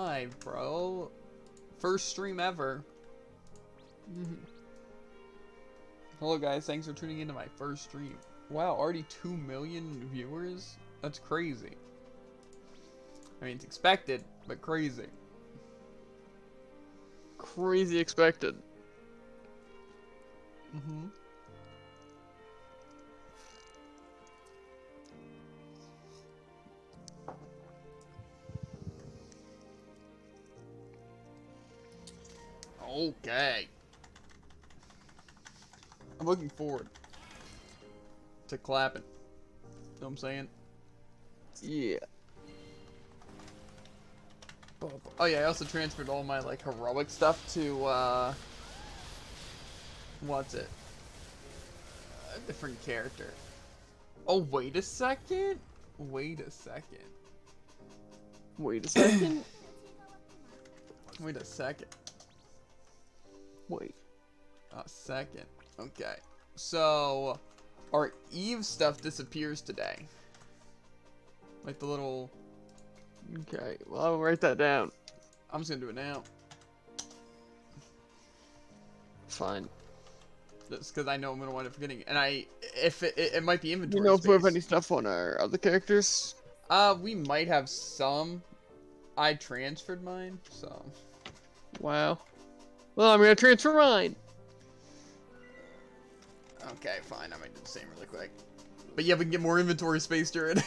Live, bro. First stream ever. Hello guys, thanks for tuning into my first stream. Wow, already 2 million viewers? That's crazy. I mean, it's expected, but crazy. Crazy expected. Okay. I'm looking forward to clapping. Know what I'm saying? Yeah. Oh yeah, I also transferred all my like heroic stuff to what's it? A different character. Oh wait a second. Wait a second. Wait a second. Wait a second. Wait. A second. Okay. So our Eve stuff disappears today. Like the little. Okay. Well, I'll write that down. I'm just gonna do it now. Fine. Just because I know I'm gonna wind up forgetting it. And it might be inventory You know if we have space. any stuff on our other characters? We might have some. I transferred mine, so. Wow. Well, I'm gonna transfer mine. Okay, fine. I might do the same really quick. But yeah, we can get more inventory space, Jared.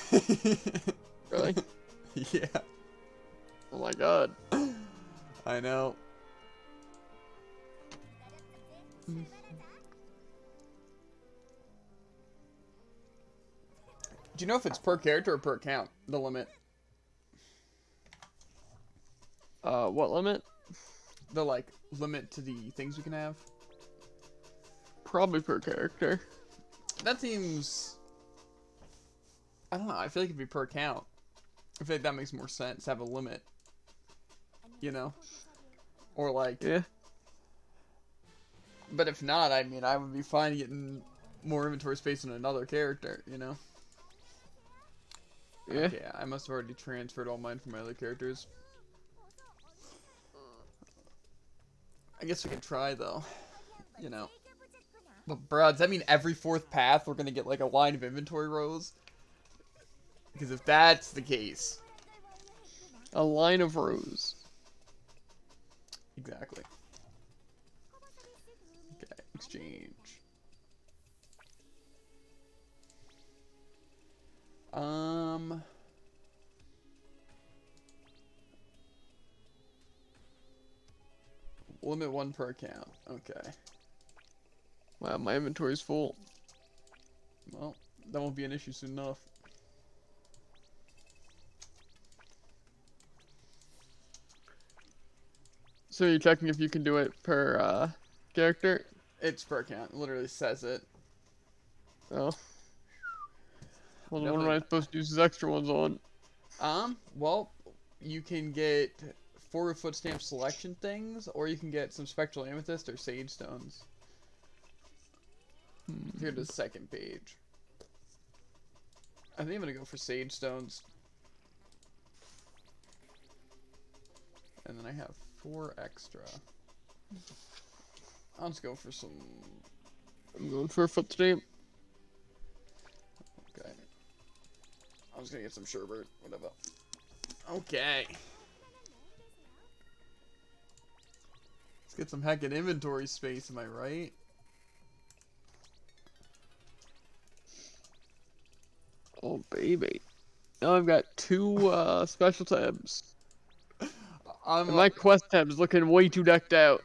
Really? Yeah. Oh my god. I know. Do you know if it's per character or per account, the limit? What limit? The, like, limit to the things we can have? Probably per character. That seems... I don't know, I feel like it'd be per account. I feel like that makes more sense, have a limit. You know? Or, like... Yeah. But if not, I mean, I would be fine getting more inventory space in another character, you know? Yeah. Okay, I must have already transferred all mine from my other characters. I guess we can try, though. You know. But, bro, does that mean every fourth path we're gonna get, like, a line of inventory rows? Because if that's the case... A line of rows. Exactly. Okay, exchange. Limit 1 per account. Okay. Wow, my inventory's full. Well, that won't be an issue soon enough. So you're checking if you can do it per character? It's per account. It literally says it. Oh. Well, No, what am I supposed to use these extra ones on? Well, you can get 4 foot-stamp selection things, or you can get some spectral amethyst or sage stones. Here to the second page. I think I'm gonna go for sage stones. And then I have 4 extra. I'll just go for some... I'm going for a foot stamp. Okay. I'm just gonna get some sherbet, whatever. Okay. Let's get some heckin' inventory space, am I right? Oh, baby. Now I've got 2 special tabs. And my quest tab is looking way too decked out.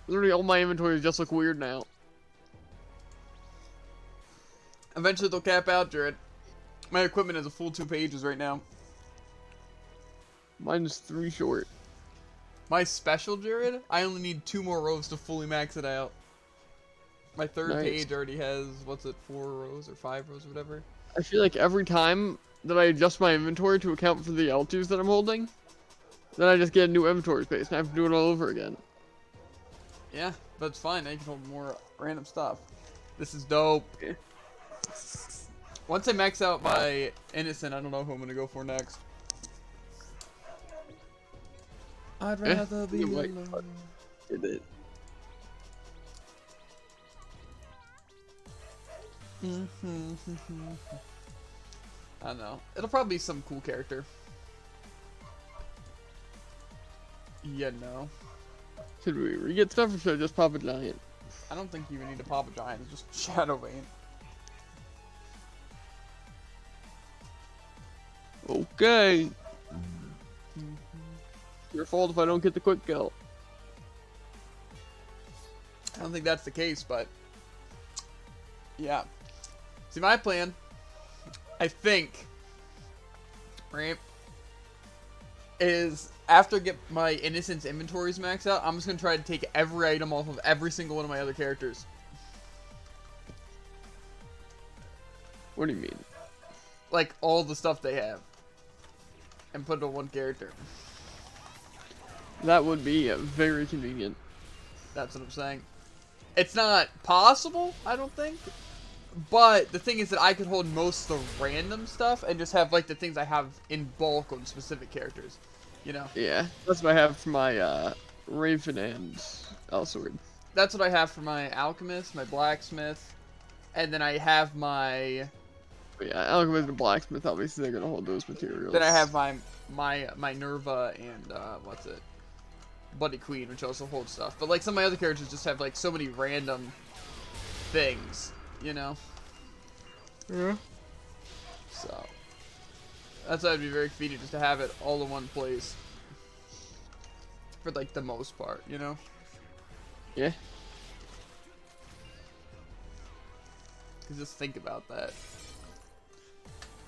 Literally, all my inventories just look weird now. Eventually they'll cap out, Jared. My equipment is a full 2 pages right now. Mine's 3 short. My special, Jared, I only need 2 more rows to fully max it out. My third page already has, what's it, 4 rows or 5 rows or whatever. I feel like every time that I adjust my inventory to account for the L2s that I'm holding, then I just get a new inventory space and I have to do it all over again. Yeah, but it's fine. Now you can hold more random stuff. This is dope. Yeah. Once I max out my innocent, I don't know who I'm gonna go for next. I'd rather be alone. It is. I don't know. It'll probably be some cool character. Yeah, no. Should we re-get stuff or should I just pop a giant? I don't think you even need to pop a giant. It's just Shadow Vein. Okay. Your fault if I don't get the quick kill. I don't think that's the case, but yeah. See, my plan, I think, right, is after I get my Innocence inventories maxed out, I'm just going to try to take every item off of every single one of my other characters. What do you mean? Like, all the stuff they have. And put it on one character. That would be very convenient. That's what I'm saying. It's not possible, I don't think. But the thing is that I could hold most of the random stuff and just have, like, the things I have in bulk on specific characters. You know? Yeah, that's what I have for my Raven and Elsword. That's what I have for my Alchemist, my Blacksmith, and then I have my... Yeah, Alchemist and Blacksmith, obviously they're gonna hold those materials. Then I have my Nerva and, what's it? Bloody Queen, which also holds stuff. But, like, some of my other characters just have, like, so many random things, you know? Yeah. So, that's why it'd be very convenient just to have it all in one place. For, like, the most part, you know? Yeah. Because just think about that.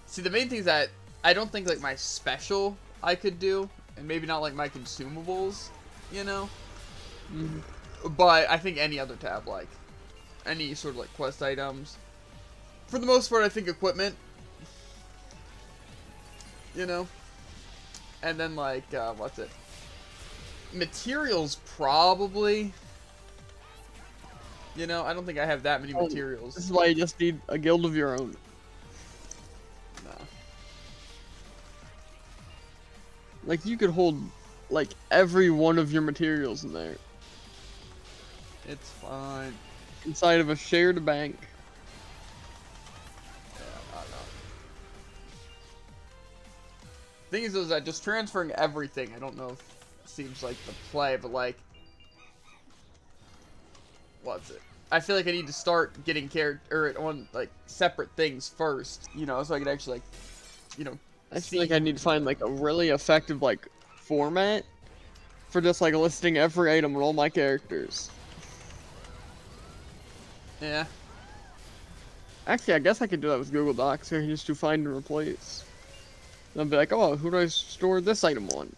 See, the main thing is that I don't think, like, my special I could do, and maybe not, like, my consumables, you know? Mm-hmm. But I think any other tab, like, any sort of, like, quest items. For the most part, I think equipment. You know? And then, like, what's it? Materials, probably. You know, I don't think I have that many materials. This is why you just need a guild of your own. No. Like, you could hold, like, every one of your materials in there. It's fine. Inside of a shared bank. Yeah, I don't know. Thing is that just transferring everything, I don't know if it seems like the play, but, like, what's it? I feel like I need to start getting character on, like, separate things first, you know, so I can actually, like, you know, I feel like I need to find, like, a really effective, like, format for just, like, listing every item on all my characters. Yeah. Actually, I guess I could do that with Google Docs. I can just do find and replace. And I'll be like, oh, who do I store this item on?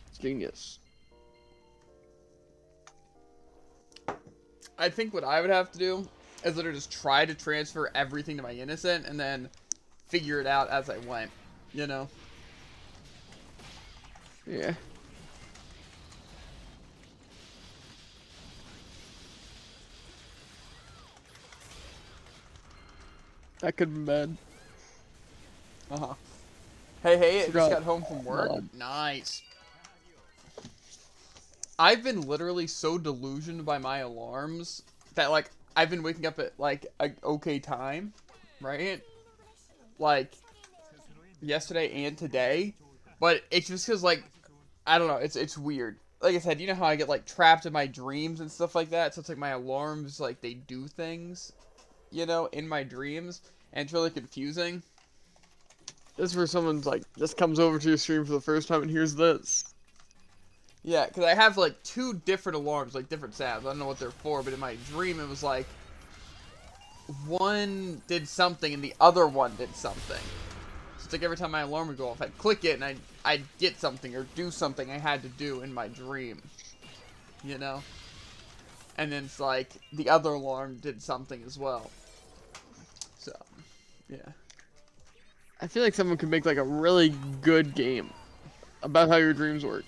It's genius. I think what I would have to do is literally just try to transfer everything to my Innocent and then figure it out as I went, you know? Yeah. That could be bad. Uh-huh. Hey, just got home from work. God. Nice. I've been literally so delusioned by my alarms that, like, I've been waking up at, like, an okay time, right? Like, yesterday and today. But it's just because, like, I don't know, it's weird. Like I said, you know how I get, like, trapped in my dreams and stuff like that? So it's like my alarms, like, they do things, you know, in my dreams. And it's really confusing. This is where someone's like, just comes over to your stream for the first time and hears this. Yeah, because I have, like, 2 different alarms, like, different sounds. I don't know what they're for, but in my dream it was like, one did something and the other one did something. So it's like every time my alarm would go off, I'd click it and I'd get something or do something I had to do in my dream. You know? And then it's like, the other alarm did something as well. So, yeah. I feel like someone could make like a really good game about how your dreams work.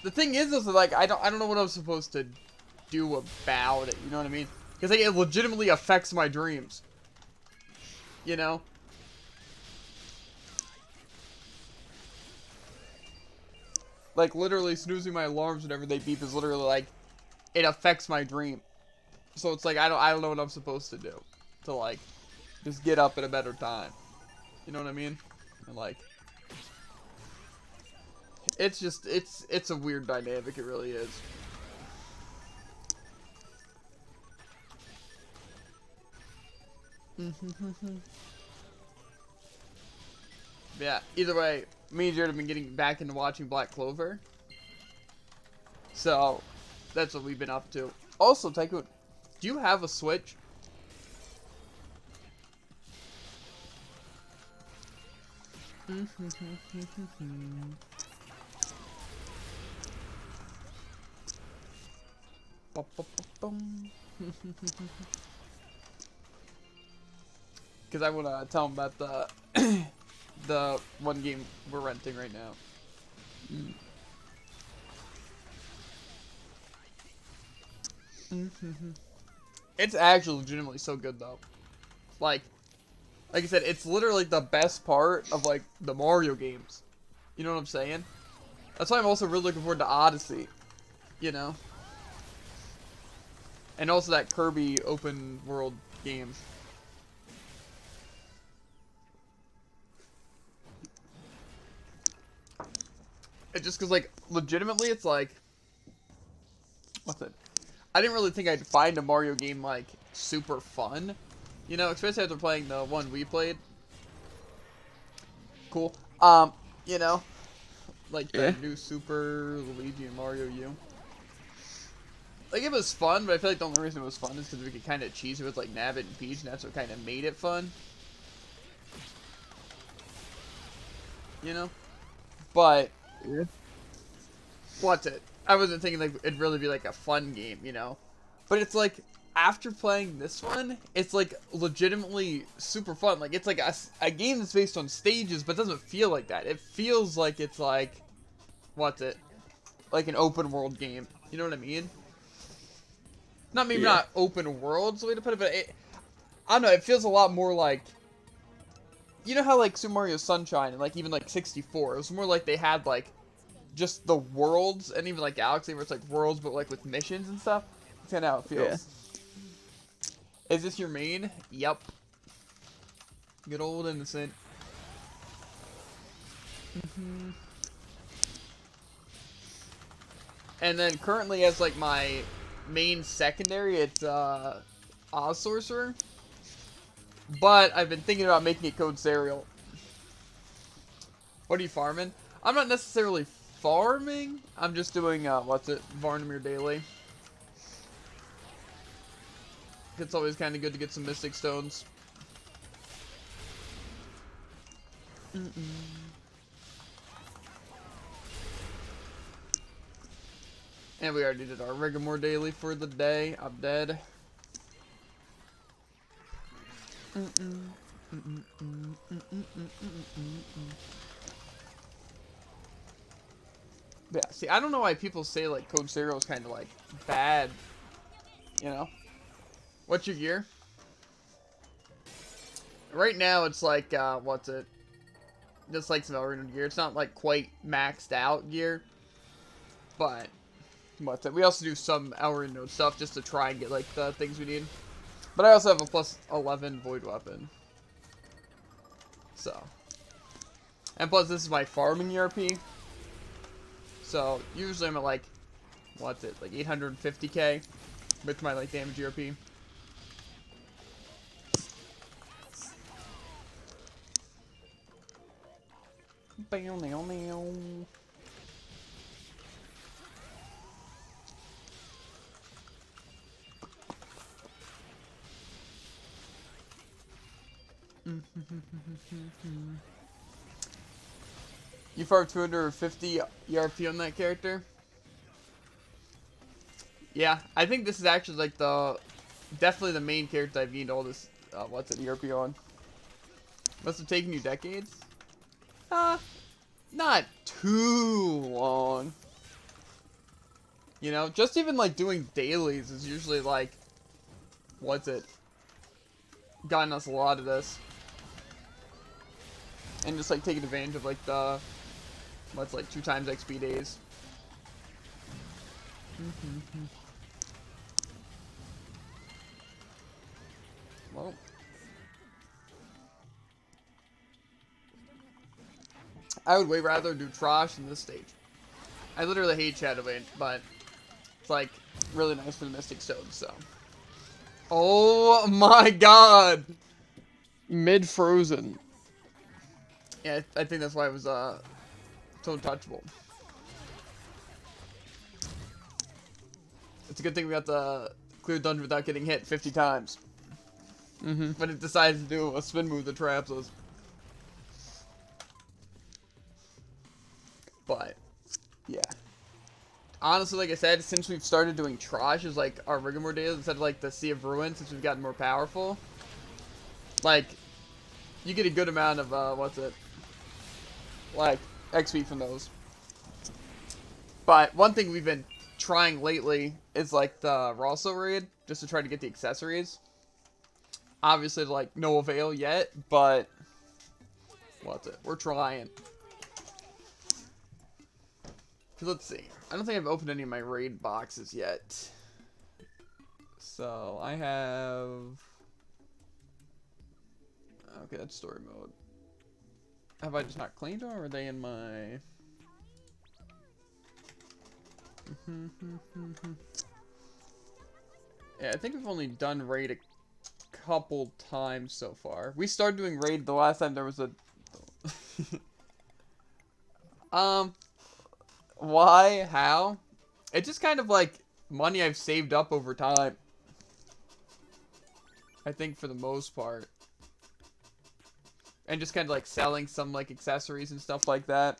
The thing is like, I don't know what I'm supposed to do about it, you know what I mean? Because, like, it legitimately affects my dreams. You know? Like, literally snoozing my alarms whenever they beep is literally, like, it affects my dream. So it's like, I don't know what I'm supposed to do. To, like, just get up at a better time. You know what I mean? And, like, it's just, it's a weird dynamic, it really is. Yeah, either way, me and Jared have been getting back into watching Black Clover. So, that's what we've been up to. Also, Tycoon, do you have a Switch? Because I want to tell him about the the one game we're renting right now. It's actually legitimately so good though. Like I said, it's literally the best part of like the Mario games. You know what I'm saying? That's why I'm also really looking forward to Odyssey. You know? And also that Kirby open world game. It's just because, like, legitimately, it's like... What's it? I didn't really think I'd find a Mario game, like, super fun. You know, especially after playing the one we played. Cool. You know? Like, the new Super Luigi and Mario U. Like, it was fun, but I feel like the only reason it was fun is because we could kind of cheese it with, like, Nabbit and Peach, and that's what kind of made it fun. You know? But... Yeah. What's it? I wasn't thinking like it'd really be like a fun game, you know. But it's like after playing this one, it's like legitimately super fun. Like it's like a game that's based on stages, but doesn't feel like that. It feels like it's like what's it? Like an open world game. You know what I mean? Not maybe not open world's the way to put it, but I don't know. It feels a lot more like. You know how like Super Mario Sunshine and like even like 64, it was more like they had like just the worlds and even like Galaxy where it's like worlds but like with missions and stuff. That's kind of how it feels. Yeah. Is this your main? Yep. Good old innocent. And then currently as like my main secondary, it's Oz Sorcerer. But I've been thinking about making it Code Sariel. What are you farming? I'm not necessarily farming. I'm just doing, what's it? Varnamir Daily. It's always kind of good to get some Mystic Stones. And we already did our Rigor Daily for the day. I'm dead. Yeah, see, I don't know why people say, like, Code Zero is kind of, like, bad. You know? What's your gear? Right now, it's like, what's it? Just like some Elrond gear. It's not, like, quite maxed out gear. But, what's it? We also do some Elrond stuff just to try and get, like, the things we need. But I also have a plus 11 Void Weapon. So. And plus, this is my farming ERP. So, usually I'm at, like, what's it? Like, 850k with my, like, damage ERP. Bam, meow, meow. You farmed 250 ERP on that character? Yeah, I think this is actually like definitely the main character I've gained all this, what's it, ERP on. Must have taken you decades? Not too long. You know, just even like doing dailies is usually like, what's it, gotten us a lot of this. And just like taking advantage of like the What's like 2 times XP days. Well, I would way rather do Trosh than this stage. I literally hate Shadowbane, but it's like really nice for the Mystic Stone, so. Oh my god! Mid-frozen. Yeah, I think that's why it was so untouchable. It's a good thing we got the clear dungeon without getting hit 50 times. But it decides to do a spin move that traps us. But, yeah. Honestly, like I said, since we've started doing Trosh as like our Rigor days instead of like the Sea of Ruin, since we've gotten more powerful, like, you get a good amount of, like, XP from those. But one thing we've been trying lately is like the Rosso raid, just to try to get the accessories. Obviously, like, no avail yet, but we're trying. Let's see. I don't think I've opened any of my raid boxes yet. So, I have... Okay, that's story mode. Have I just not cleaned them, or are they in my... Yeah, I think we've only done raid a couple times so far. We started doing raid the last time there was a... Why? How? It's just kind of like money I've saved up over time. I think for the most part. And just kind of like selling some like accessories and stuff like that.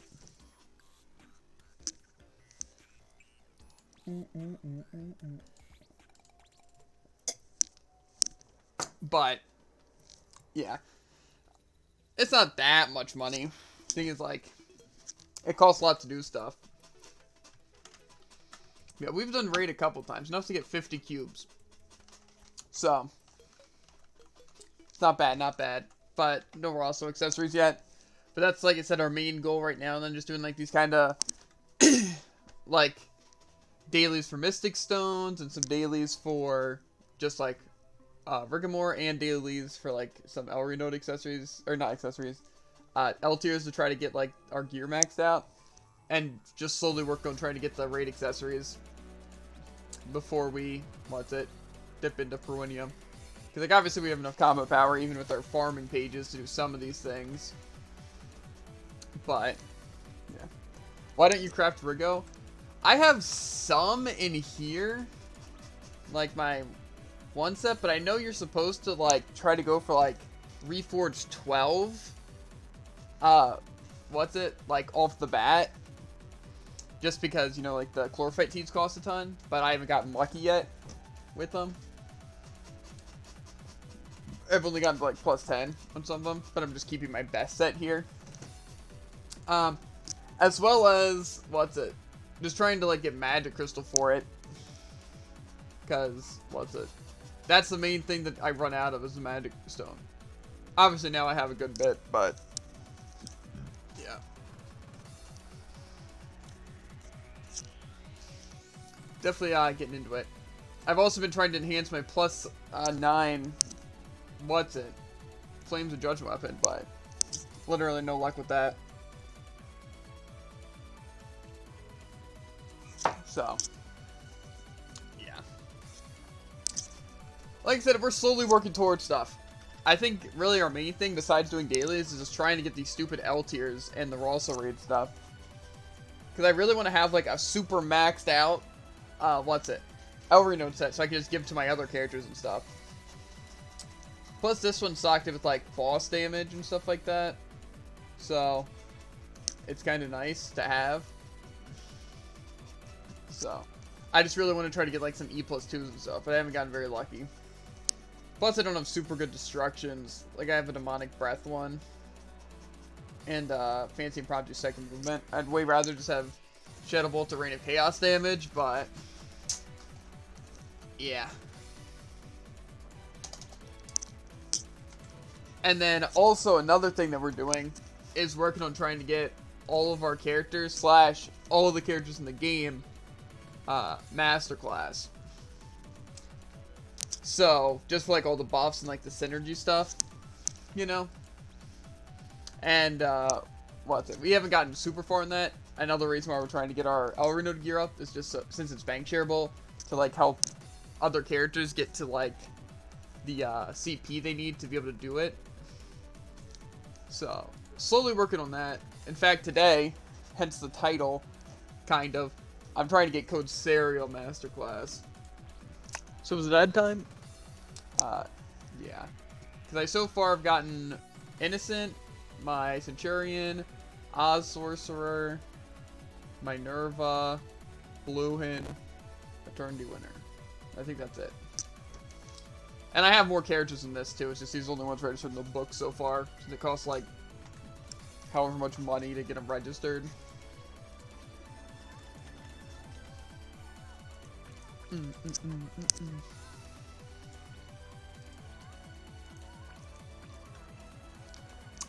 But, yeah. It's not that much money. The thing is, like, it costs a lot to do stuff. Yeah, we've done raid a couple times. Enough to get 50 cubes. So, it's not bad, not bad. But, no Rosso accessories yet. But that's, like I said, our main goal right now. And then just doing, like, these kind of, like, dailies for Mystic Stones. And some dailies for just, like, Rigor, and dailies for, like, some Elry Node accessories. Or, not accessories. L tiers to try to get, like, our gear maxed out. And just slowly work on trying to get the raid accessories before we, dip into Peruinium. Because, like, obviously we have enough combo power, even with our farming pages, to do some of these things. But, yeah. Why don't you craft Rigo? I have some in here, like my one set, but I know you're supposed to, like, try to go for, like, Reforged 12. Like, off the bat. Just because, you know, like, the Chlorophyte teas cost a ton, but I haven't gotten lucky yet with them. I've only gotten, like, plus 10 on some of them, but I'm just keeping my best set here. As well as, just trying to, like, get Magic Crystal for it. Because, that's the main thing that I run out of is the Magic Stone. Obviously, now I have a good bit, but... yeah. Definitely getting into it. I've also been trying to enhance my plus 9... Flames of Judgment weapon, but... literally no luck with that. So... yeah. Like I said, we're slowly working towards stuff. I think really our main thing, besides doing dailies, is just trying to get these stupid L tiers and the Rosso raid stuff. Because I really want to have, like, a super maxed out, Elry Node set, so I can just give to my other characters and stuff. Plus, this one's stocked with, like, boss damage and stuff like that. So, it's kind of nice to have. So, I just really want to try to get, like, some E+2s and stuff, but I haven't gotten very lucky. Plus, I don't have super good destructions. Like, I have a Demonic Breath one. And, Fancy Impromptu second movement. I'd way rather just have Shadow Bolt to Rain of Chaos damage, but... yeah. And then, also, another thing that we're doing is working on trying to get all of our characters slash all of the characters in the game masterclass. So, just for, like, all the buffs and, like, the synergy stuff, you know? And, what's it? We haven't gotten super far in that. Another reason why we're trying to get our ERP gear up is just so, since it's bank shareable, to, like, help other characters get to, like, the, CP they need to be able to do it. So, slowly working on that. In fact, today, hence the title, kind of, I'm trying to get Code Sariel Masterclass. So was it ad time? Yeah. Because I so far have gotten Innocent, my Centurion, Oz Sorcerer, my Nerva, Bluehin, Eternity Winner. I think that's it. And I have more characters in this too, it's just these are the only ones registered in the book so far. It costs like however much money to get them registered.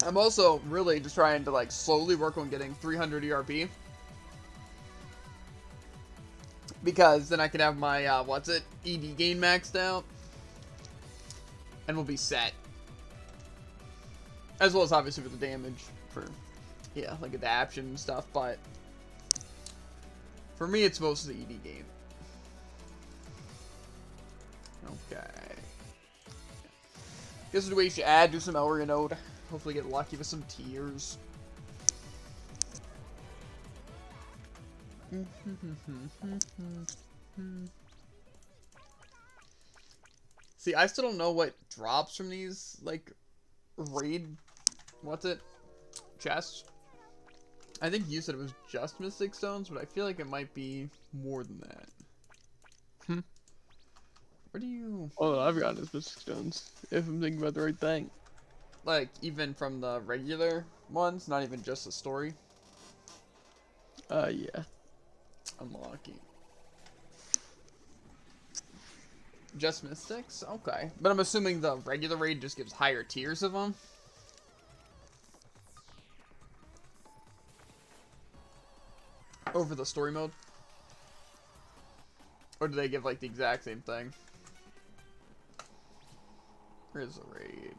I'm also really just trying to like slowly work on getting 300 ERP. Because then I can have my, ED gain maxed out. And we'll be set. As well as obviously for the damage for, yeah, like adaption and stuff, but for me it's mostly ED gain. Okay. Guess what we should add, do some WetAndLewd. Hopefully get lucky with some tears. See, I still don't know what drops from these, like, raid, chests. I think you said it was just Mystic Stones, but I feel like it might be more than that. Where do you... All I've got is Mystic Stones, if I'm thinking about the right thing. Like, even from the regular ones, not even just the story? Yeah. Unlocking. Just Mystics? Okay. But I'm assuming the regular raid just gives higher tiers of them? Over the story mode? Or do they give, like, the exact same thing? Where's the raid?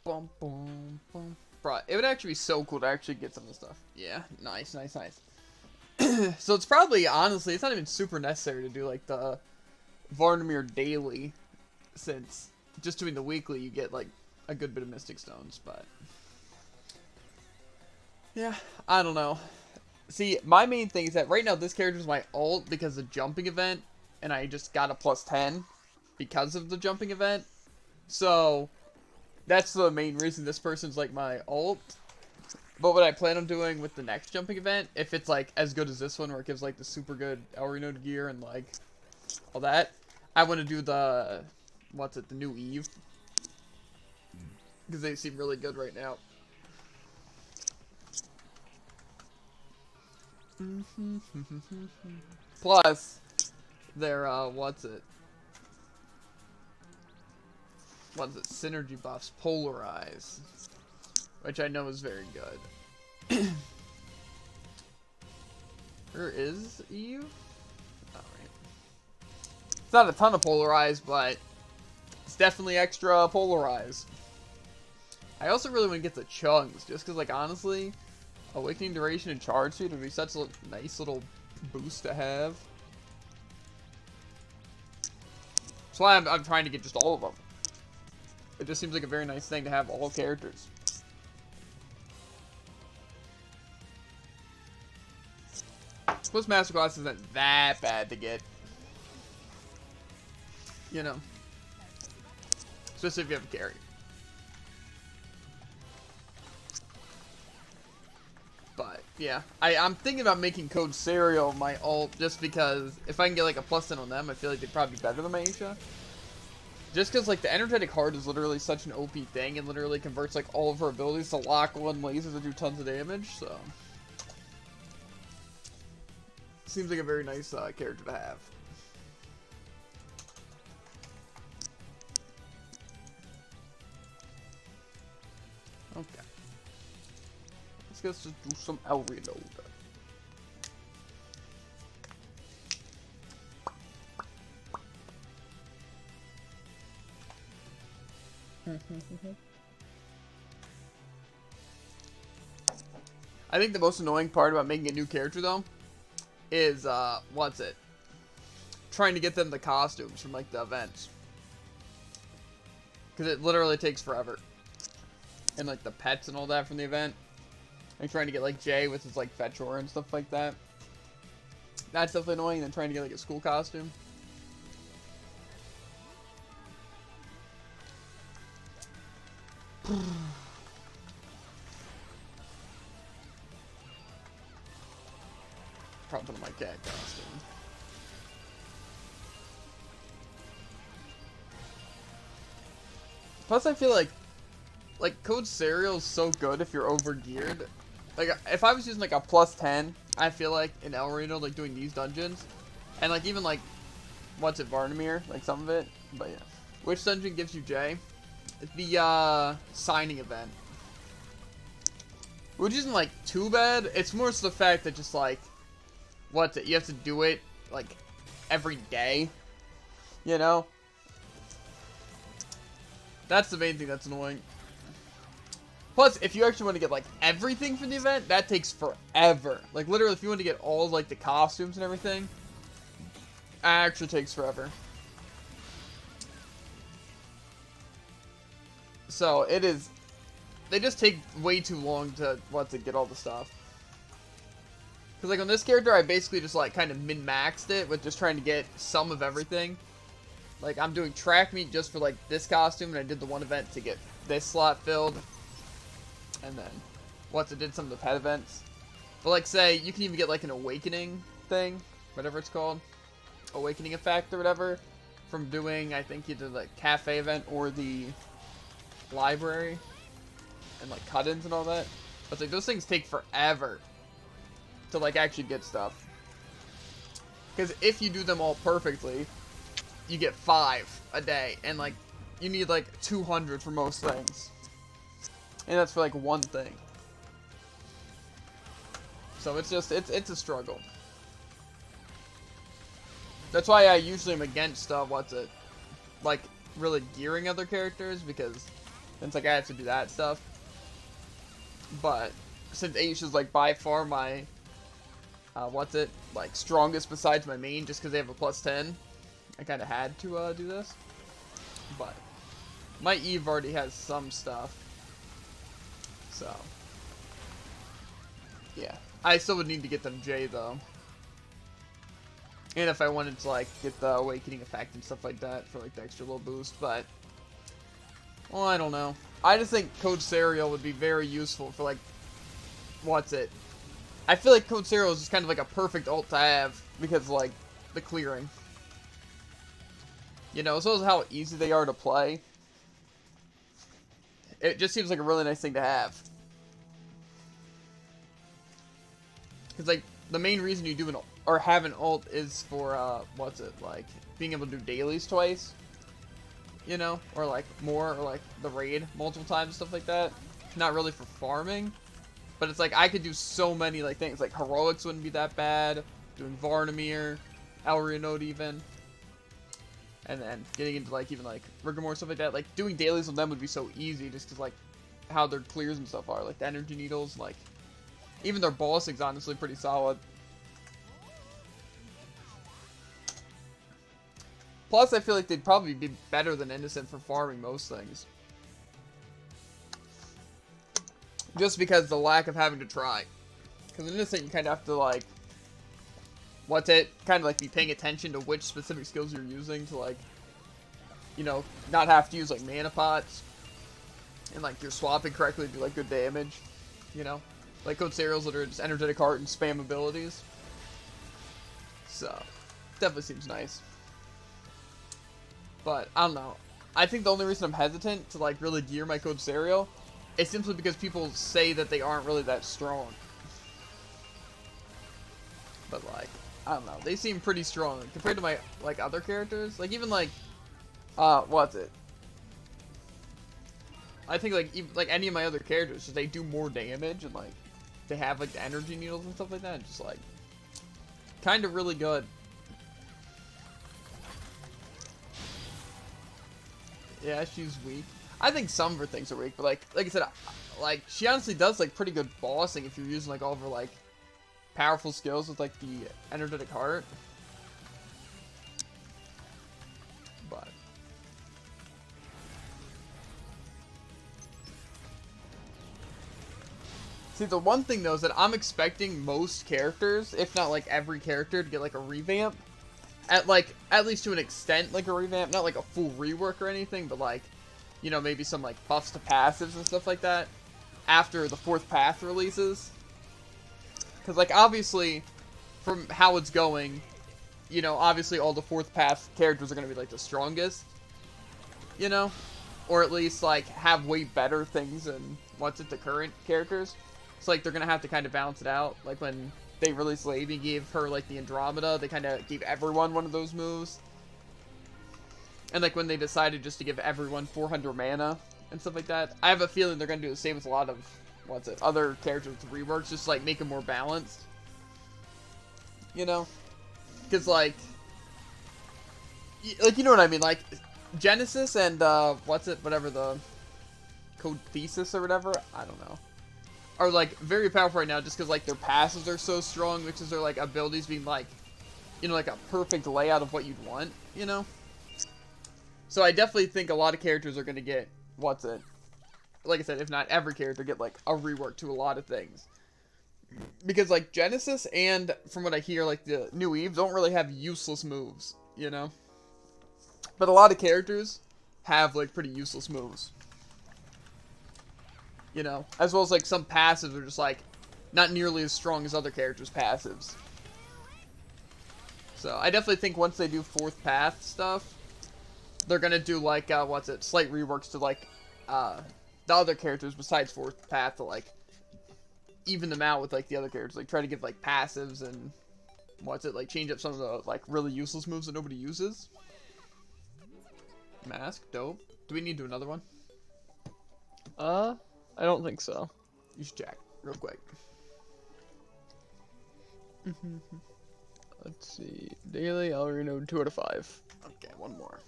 Bum, bum, bum. Bro, it would actually be so cool to actually get some of this stuff. Yeah, nice, nice, nice. So it's probably, honestly, it's not even super necessary to do, like, the Varnamir daily, since just doing the weekly, you get, like, a good bit of Mystic Stones, but... yeah, I don't know. See, my main thing is that right now this character is my ult because of the jumping event, and I just got a +10 because of the jumping event. So, that's the main reason this person's like my ult. But what I plan on doing with the next jumping event, if it's like as good as this one where it gives like the super good ERP gear and like all that, I want to do the, the new Eve. Because they seem really good right now. Plus, their, synergy buffs, Polarize, which I know is very good. Where is Eve? Oh, right. It's not a ton of Polarize, but it's definitely extra Polarize. I also really want to get the Chunks, just because, like, honestly, Awakening Duration and Charge Speed would be such a nice little boost to have. That's why I'm trying to get just all of them. It just seems like a very nice thing to have all characters. Plus Masterclass isn't that bad to get. You know. Especially if you have a carry. But, yeah. I'm thinking about making Code Sariel my ult just because if I can get like a +10 on them, I feel like they'd probably be better than my Aisha. Just because, like, the Energetic Heart is literally such an OP thing and literally converts, like, all of her abilities to lock on lasers that do tons of damage, so... Seems like a very nice character to have. let's just do some reload. I think the most annoying part about making a new character, though, is, trying to get them the costumes from, like, the events. Because it literally takes forever. And, like, the pets and all that from the event. Like, trying to get, like, Jay with his, like, fetch aura and stuff like that. That's definitely annoying than trying to get, like, a school costume. Probably put on my cat costume. Plus, I feel like Code Sariel is so good if you're over geared. Like, if I was using like a +10, I feel like in El Reno, like doing these dungeons, and like even like, Varnamir, like some of it. But yeah, which dungeon gives you J? The signing event, which isn't like too bad. It's more so the fact that just like, you have to do it like every day, you know. That's the main thing that's annoying. Plus, if you actually want to get, like, everything from the event, that takes forever. Like, literally, if you want to get all, like, the costumes and everything, it actually takes forever. So, it is... They just take way too long to get all the stuff. Because, like, on this character, I basically just, like, kind of min-maxed it with just trying to get some of everything. Like, I'm doing track meet just for, like, this costume, and I did the one event to get this slot filled. And then, did some of the pet events. But, like, say, you can even get, like, an awakening thing, whatever it's called. Awakening effect or whatever. From doing, I think, either the cafe event or the library. And, like, cut-ins and all that. But, like, those things take forever to, like, actually get stuff. Because if you do them all perfectly, you get 5 a day, and like you need like 200 for most things, and that's for like one thing. So it's just it's a struggle. That's why I usually am against like really gearing other characters, because it's like I have to do that stuff. But since H is like by far my like strongest besides my main, just because they have a +10. I kind of had to do this, but my Eve already has some stuff, so yeah. I still would need to get them J though, and if I wanted to like get the awakening effect and stuff like that for like the extra little boost, but well, I don't know. I just think Code Sariel would be very useful for like I feel like Code Sariel is just kind of like a perfect ult to have because of, like the clearing. You know, as well as how easy they are to play. It just seems like a really nice thing to have. Because, like, the main reason you do have an ult is for, like, being able to do dailies twice. You know? Or, like, more, or, like, the raid multiple times and stuff like that. Not really for farming. But it's like, I could do so many, like, things. Like, heroics wouldn't be that bad. Doing Varnamir. El Reno even. And then getting into, like, even, like, Rigor stuff like that. Like, doing dailies with them would be so easy just because, like, how their clears and stuff are. Like, the energy needles, like, even their bossing's honestly pretty solid. Plus, I feel like they'd probably be better than Innocent for farming most things. Just because the lack of having to try. Because Innocent, you kind of have to, like, kind of like be paying attention to which specific skills you're using to like, you know, not have to use like mana pots, and like you're swapping correctly to do like good damage, you know, like Code Sariel's that are just energetic heart and spam abilities. So definitely seems nice, but I don't know. I think the only reason I'm hesitant to like really gear my Code Sariel is simply because people say that they aren't really that strong. But like, I don't know, they seem pretty strong compared to my, like, other characters. Like, even, like, I think, like, even, like, any of my other characters, just they do more damage, and, like, they have like the energy needles and stuff like that. It's just like kind of really good. Yeah, she's weak. I think some of her things are weak, but like I said, like she honestly does like pretty good bossing if you're using like all of her like powerful skills with like the energetic heart. But see, the one thing though is that I'm expecting most characters, if not like every character, to get like a revamp. At least to an extent, like a revamp, not like a full rework or anything, but like, you know, maybe some like buffs to passives and stuff like that after the 4th path releases. Because like obviously, from how it's going, you know, obviously all the 4th path characters are going to be like the strongest, you know, or at least like have way better things than the current characters. So like they're going to have to kind of balance it out. Like when they released Lady, gave her like the Andromeda, they kind of gave everyone one of those moves. And like when they decided just to give everyone 400 mana and stuff like that, I have a feeling they're going to do the same with a lot of other characters with reworks, just like make them more balanced. You know? Because like you know what I mean, like Genesis and whatever the Code Thesis or whatever, I don't know, are like very powerful right now just because like their passes are so strong, which is their like abilities being like, you know, like a perfect layout of what you'd want, you know. So I definitely think a lot of characters are gonna get like I said, if not every character, get like a rework to a lot of things, because like Genesis and from what I hear, like the new Eve don't really have useless moves, you know. But a lot of characters have like pretty useless moves. You know, as well as like some passives are just like not nearly as strong as other characters' passives. So I definitely think once they do 4th path stuff, they're gonna do like slight reworks to like the other characters besides 4th path to like even them out with like the other characters. Like try to give like passives and like change up some of the like really useless moves that nobody uses. Mask, dope. Do we need to do another one? I don't think so. You should check real quick. Let's see. Daily, I'll renode 2 out of 5. Okay, one more.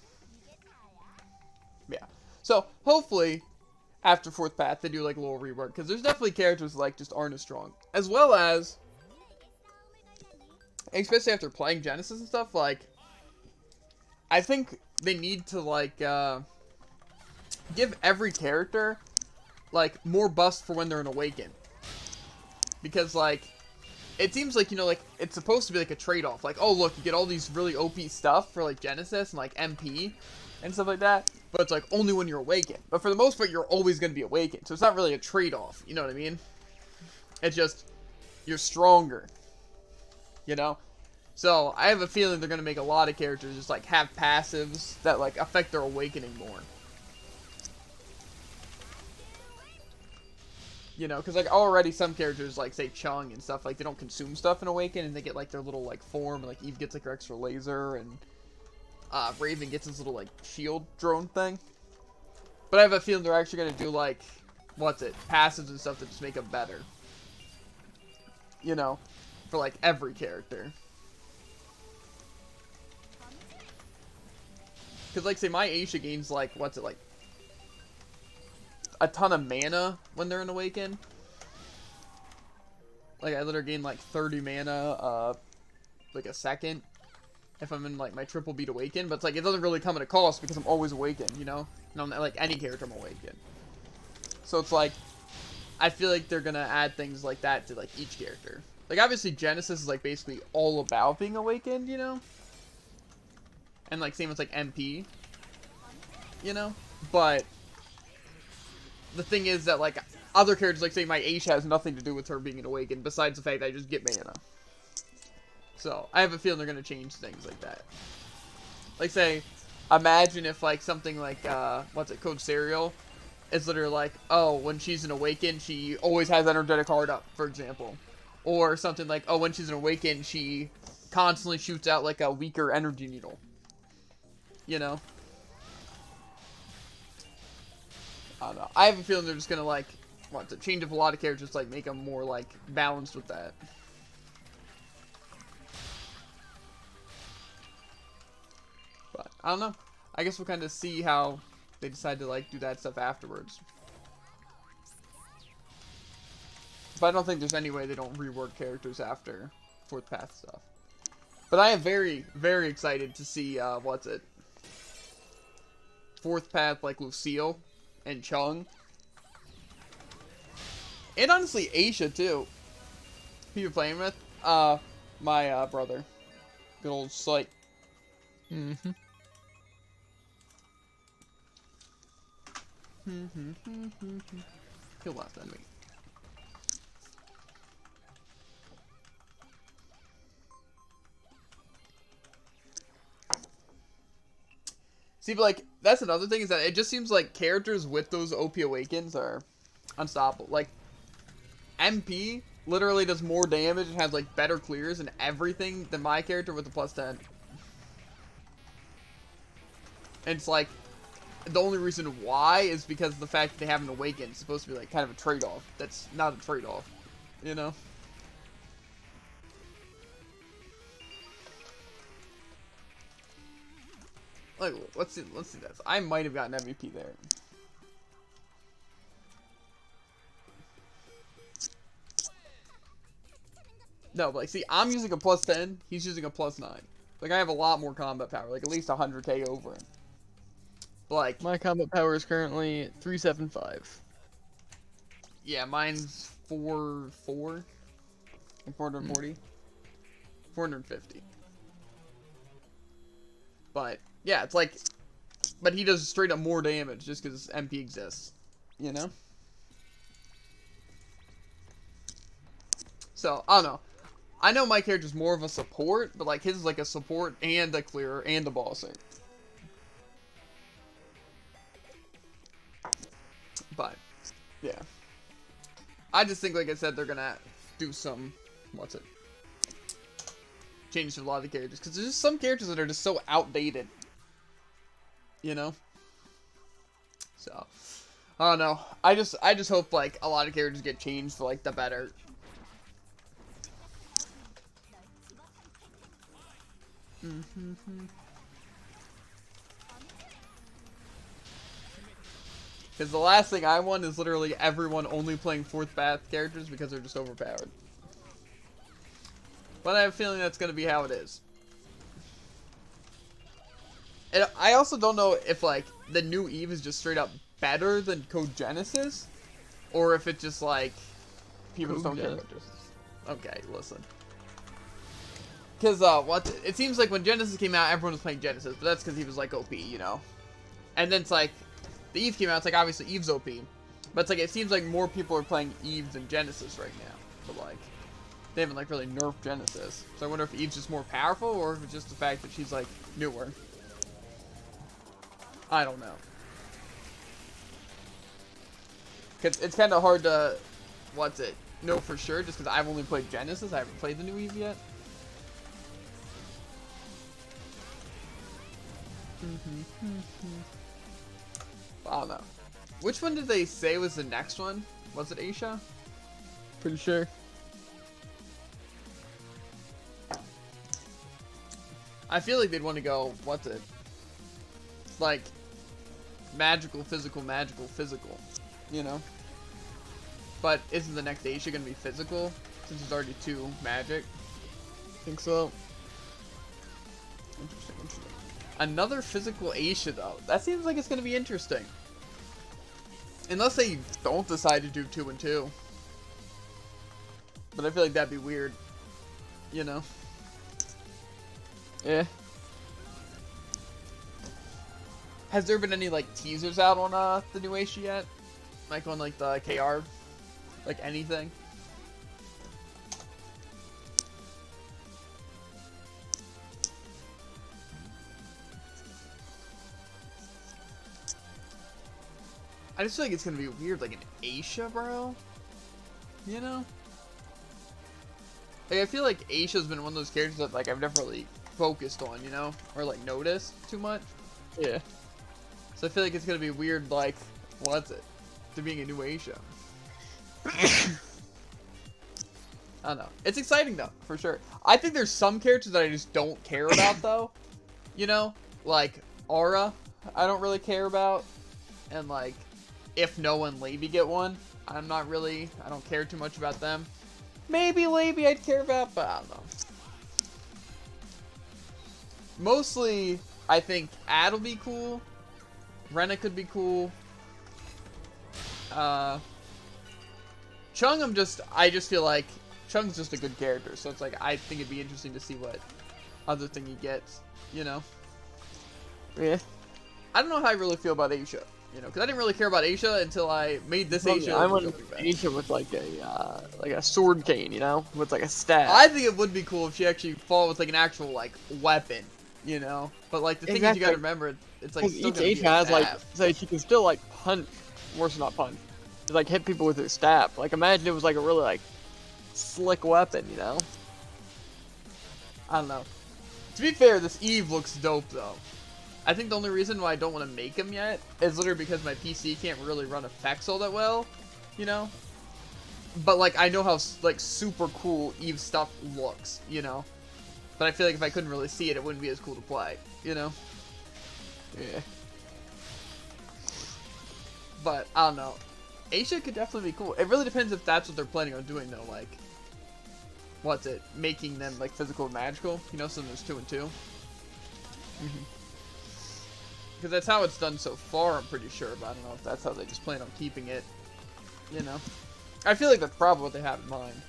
Yeah. So, hopefully, after 4th path, they do like a little rework. Because there's definitely characters like just aren't as strong. As well as, especially after playing Genesis and stuff, like, I think they need to like, give every character like more buffs for when they're in Awaken. Because like it seems like, you know, like it's supposed to be like a trade-off. Like, oh look, you get all these really OP stuff for like Genesis and like MP and stuff like that, but it's like only when you're Awakened. But for the most part, you're always going to be Awakened, so it's not really a trade-off, you know what I mean? It's just you're stronger, you know. So I have a feeling they're going to make a lot of characters just like have passives that like affect their awakening more. You know, because, like, already some characters, like, say, Chung and stuff, like, they don't consume stuff in Awaken, and they get, like, their little, like, form, and, like, Eve gets, like, her extra laser, and, Raven gets his little, like, shield drone thing. But I have a feeling they're actually going to do, like, passives and stuff that just make them better. You know, for, like, every character. Because, like, say, my Aisha gains, like, like, a ton of mana when they're in Awaken. Like, I literally gain, like, 30 mana, like, a second if I'm in, like, my triple beat Awaken. But it's like, it doesn't really come at a cost because I'm always Awakened, you know? And I'm, like, any character I'm Awakened. So it's like, I feel like they're gonna add things like that to, like, each character. Like, obviously, Genesis is, like, basically all about being Awakened, you know? And, like, same with, like, MP. You know? But the thing is that, like, other characters, like, say, my Aisha has nothing to do with her being an Awakened, besides the fact that I just get mana. So, I have a feeling they're gonna change things like that. Like, say, imagine if, like, something like, Code Sariel is literally like, oh, when she's an Awakened, she always has energetic heart up, for example. Or something like, oh, when she's an Awakened, she constantly shoots out, like, a weaker energy needle. You know? I don't know. I have a feeling they're just gonna, like, want to change up a lot of characters, like make them more like balanced with that. But I don't know. I guess we'll kind of see how they decide to like do that stuff afterwards. But I don't think there's any way they don't rework characters after fourth path stuff. But I am very, very excited to see what's it? Fourth path like Lucille and Chung. And honestly, Aisha too. Who you playing with? My brother. Good old Sight. Mm-hmm. Kill last enemy. See, but like, that's another thing, is that it just seems like characters with those OP Awakens are unstoppable. Like, MP literally does more damage and has, like, better clears and everything than my character with the +10. And it's like, the only reason why is because of the fact that they have an Awaken. It's supposed to be, like, kind of a trade-off. That's not a trade-off, you know? Like, let's see this. I might have gotten MVP there. No, but like, see, I'm using a +10. He's using a +9. Like, I have a lot more combat power. Like, at least 100k over him. But, like, My combat power is currently 375. Yeah, mine's 440. 450. But yeah, it's like, but he does straight up more damage just because MP exists, you know? So, I don't know. I know my character's more of a support, but like his is like a support and a clearer and a bosser. But, yeah. I just think, like I said, they're gonna do some, what's it? Change to a lot of the characters, because there's just some characters that are just so outdated. You know? So, I don't know. I just hope, like, a lot of characters get changed for, like, the better. Because the last thing I want is literally everyone only playing fourth path characters because they're just overpowered. But I have a feeling that's going to be how it is. And I also don't know if, like, the new Eve is just straight up better than Code Genesis, or if it's just, like, people just don't care about Genesis. Okay, listen. Because, it seems like when Genesis came out, everyone was playing Genesis, but that's because he was, like, OP, you know? And then it's like, the Eve came out, it's like, obviously Eve's OP. But it's like, it seems like more people are playing Eve than Genesis right now. But, like, they haven't, like, really nerfed Genesis. So I wonder if Eve's just more powerful, or if it's just the fact that she's, like, newer. I don't know. Cause it's kind of hard to, know for sure, just because I've only played Genesis. I haven't played the new Eve yet. I don't know. Which one did they say was the next one? Was it Aisha? Pretty sure. I feel like they'd want to go, like, magical, physical, you know? But isn't the next Aisha going to be physical, since there's already 2 magic? I think so. Interesting. Another physical Aisha, though. That seems like it's going to be interesting. Unless they don't decide to do 2 and 2. But I feel like that'd be weird, you know? Yeah. Has there been any, like, teasers out on the new Aisha yet? Like on, like, the KR? Like, anything? I just feel like it's gonna be weird, like an Aisha, bro. You know? Like, I feel like Aisha's been one of those characters that, like, I've never really focused on, you know? Or, like, noticed too much. Yeah. So I feel like it's gonna be weird, like, to being a new Aisha. I don't know. It's exciting though, for sure. I think there's some characters that I just don't care about though. You know, like Aura, I don't really care about, and like if Noah and Levy get one, I don't care too much about them. Maybe Levy I'd care about, but I don't know. Mostly, I think Ad will be cool. Rena could be cool. Chung, I just feel like Chung's just a good character, so it's like I think it'd be interesting to see what other thing he gets, you know? Yeah. I don't know how I really feel about Aisha, you know, because I didn't really care about Aisha until I made this Aisha. I went Aisha with like a sword cane, you know, with like a staff. I think it would be cool if she actually fought with like an actual like weapon, you know. But like the thing is, you gotta remember, it's like still each Aisha has like, so she can still like punch, worse not punch, just, like hit people with her staff. Like imagine it was like a really like slick weapon, you know. I don't know. To be fair, this Eve looks dope though. I think the only reason why I don't want to make him yet is literally because my PC can't really run effects all that well, you know? But, like, I know how, like, super cool Eve stuff looks, you know? But I feel like if I couldn't really see it, it wouldn't be as cool to play, you know? Yeah. But, I don't know. Aisha could definitely be cool. It really depends if that's what they're planning on doing, though, like... What's it? Making them, like, physical and magical? You know, so there's 2 and 2. Because that's how it's done so far, I'm pretty sure, but I don't know if that's how they just plan on keeping it, you know? I feel like that's probably what they have in mind.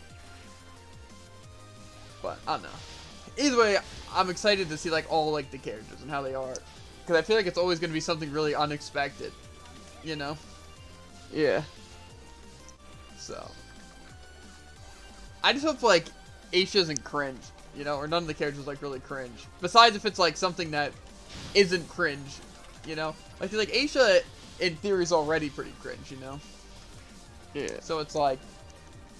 But, I don't know. Either way, I'm excited to see, like, all, like, the characters and how they are. Because I feel like it's always going to be something really unexpected, you know? Yeah. So. I just hope, like, Aisha isn't cringe, you know? Or none of the characters, like, really cringe. Besides if it's, like, something that isn't cringe. You know, I feel like Aisha, in theory, is already pretty cringe, you know? Yeah. So it's like,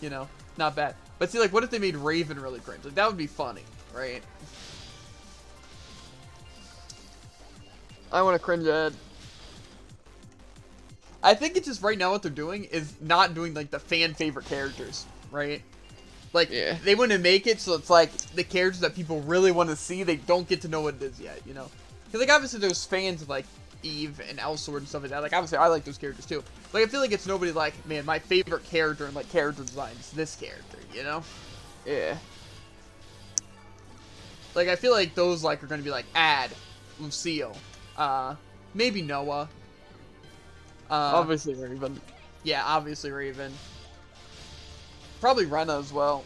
you know, not bad. But see, like, what if they made Raven really cringe? Like, that would be funny, right? I want to cringe Ed. I think it's just right now what they're doing is not doing, like, the fan favorite characters, right? Like, yeah. They wouldn't make it, so it's like the characters that people really want to see, they don't get to know what it is yet, you know? Because, like, obviously there's fans of, like, Eve and Elsword and stuff like that. Like, obviously I like those characters, too. Like, I feel like it's nobody like, man, my favorite character and, like, character design is this character, you know? Yeah. Like, I feel like those, like, are going to be, like, Ad, Lucille, maybe Noah. Obviously Raven. Yeah, obviously Raven. Probably Rena as well.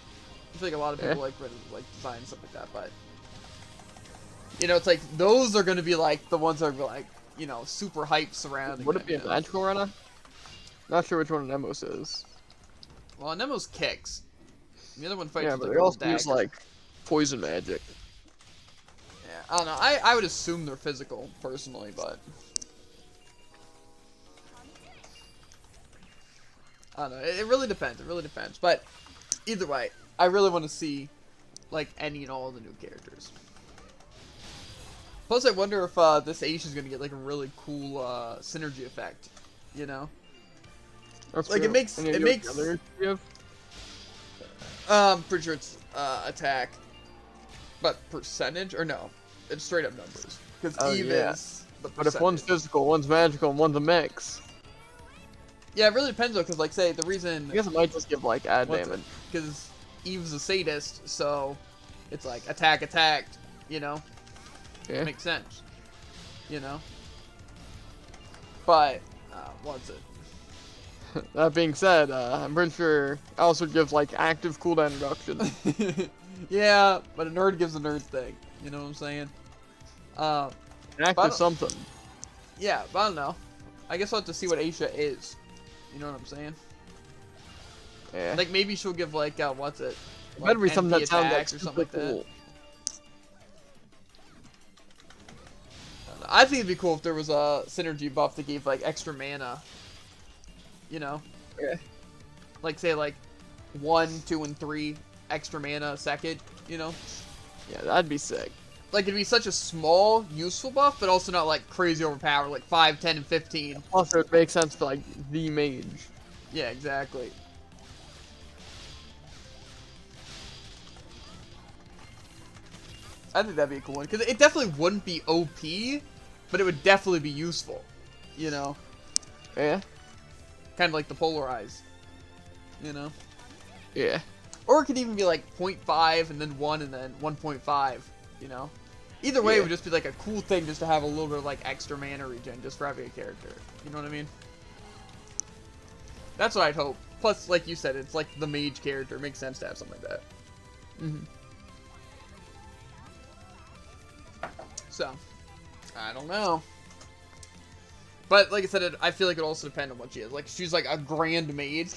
I feel like a lot of people like Rena's, like, design and stuff like that, but... You know, it's like, those are going to be, like, the ones that are, like, you know, super hype surrounding Would it be a magical Rena? Not sure which one Nemos is. Well, Nemo's kicks. The other one fights yeah, with, but like, they also daggers. use, like, poison magic. Yeah, I don't know. I would assume they're physical, personally, but... I don't know. It really depends. It really depends. But, either way, I really want to see, like, any and all of the new characters. Plus, I wonder if this Aisha is going to get, like, a really cool synergy effect, you know? That's like, true. it makes... I'm pretty sure it's attack. But percentage? Or no. It's straight up numbers. Because Eve is the percentage. But if one's physical, one's magical, and one's a mix. Yeah, it really depends, though, because, like, say, the reason... I guess it might just give, like, ad damage. Because Eve's a sadist, so it's like, attacked, you know? Yeah. Makes sense, you know? But, what's it? That being said, I'm pretty sure also gives, like, active cooldown reduction. Yeah, but a nerd gives a nerd thing, you know what I'm saying? Active something. Yeah, but I don't know. I guess I'll have to see what Aisha is. You know what I'm saying? Yeah. Like, maybe she'll give, like, what's it? It Like, better be something that sounds like or something like cool. that. I think it'd be cool if there was a synergy buff that gave, like, extra mana. You know? Yeah. Like, say, like, 1, 2, and 3 extra mana a second, you know? Yeah, that'd be sick. Like, it'd be such a small, useful buff, but also not, like, crazy overpowered, like 5, 10, and 15. Also, it makes sense for, like, the mage. Yeah, exactly. I think that'd be a cool one. Because it definitely wouldn't be OP, but it would definitely be useful. You know? Yeah. Kind of like the Polarize. You know? Yeah. Or it could even be like 0.5 and then 1 and then 1.5. You know? Either way, it would just be like a cool thing just to have a little bit of like extra mana regen just for having a character. You know what I mean? That's what I'd hope. Plus, like you said, it's like the mage character. It makes sense to have something like that. So, I don't know. But, like I said, I feel like it also depends on what she is. Like, she's like a grand mage.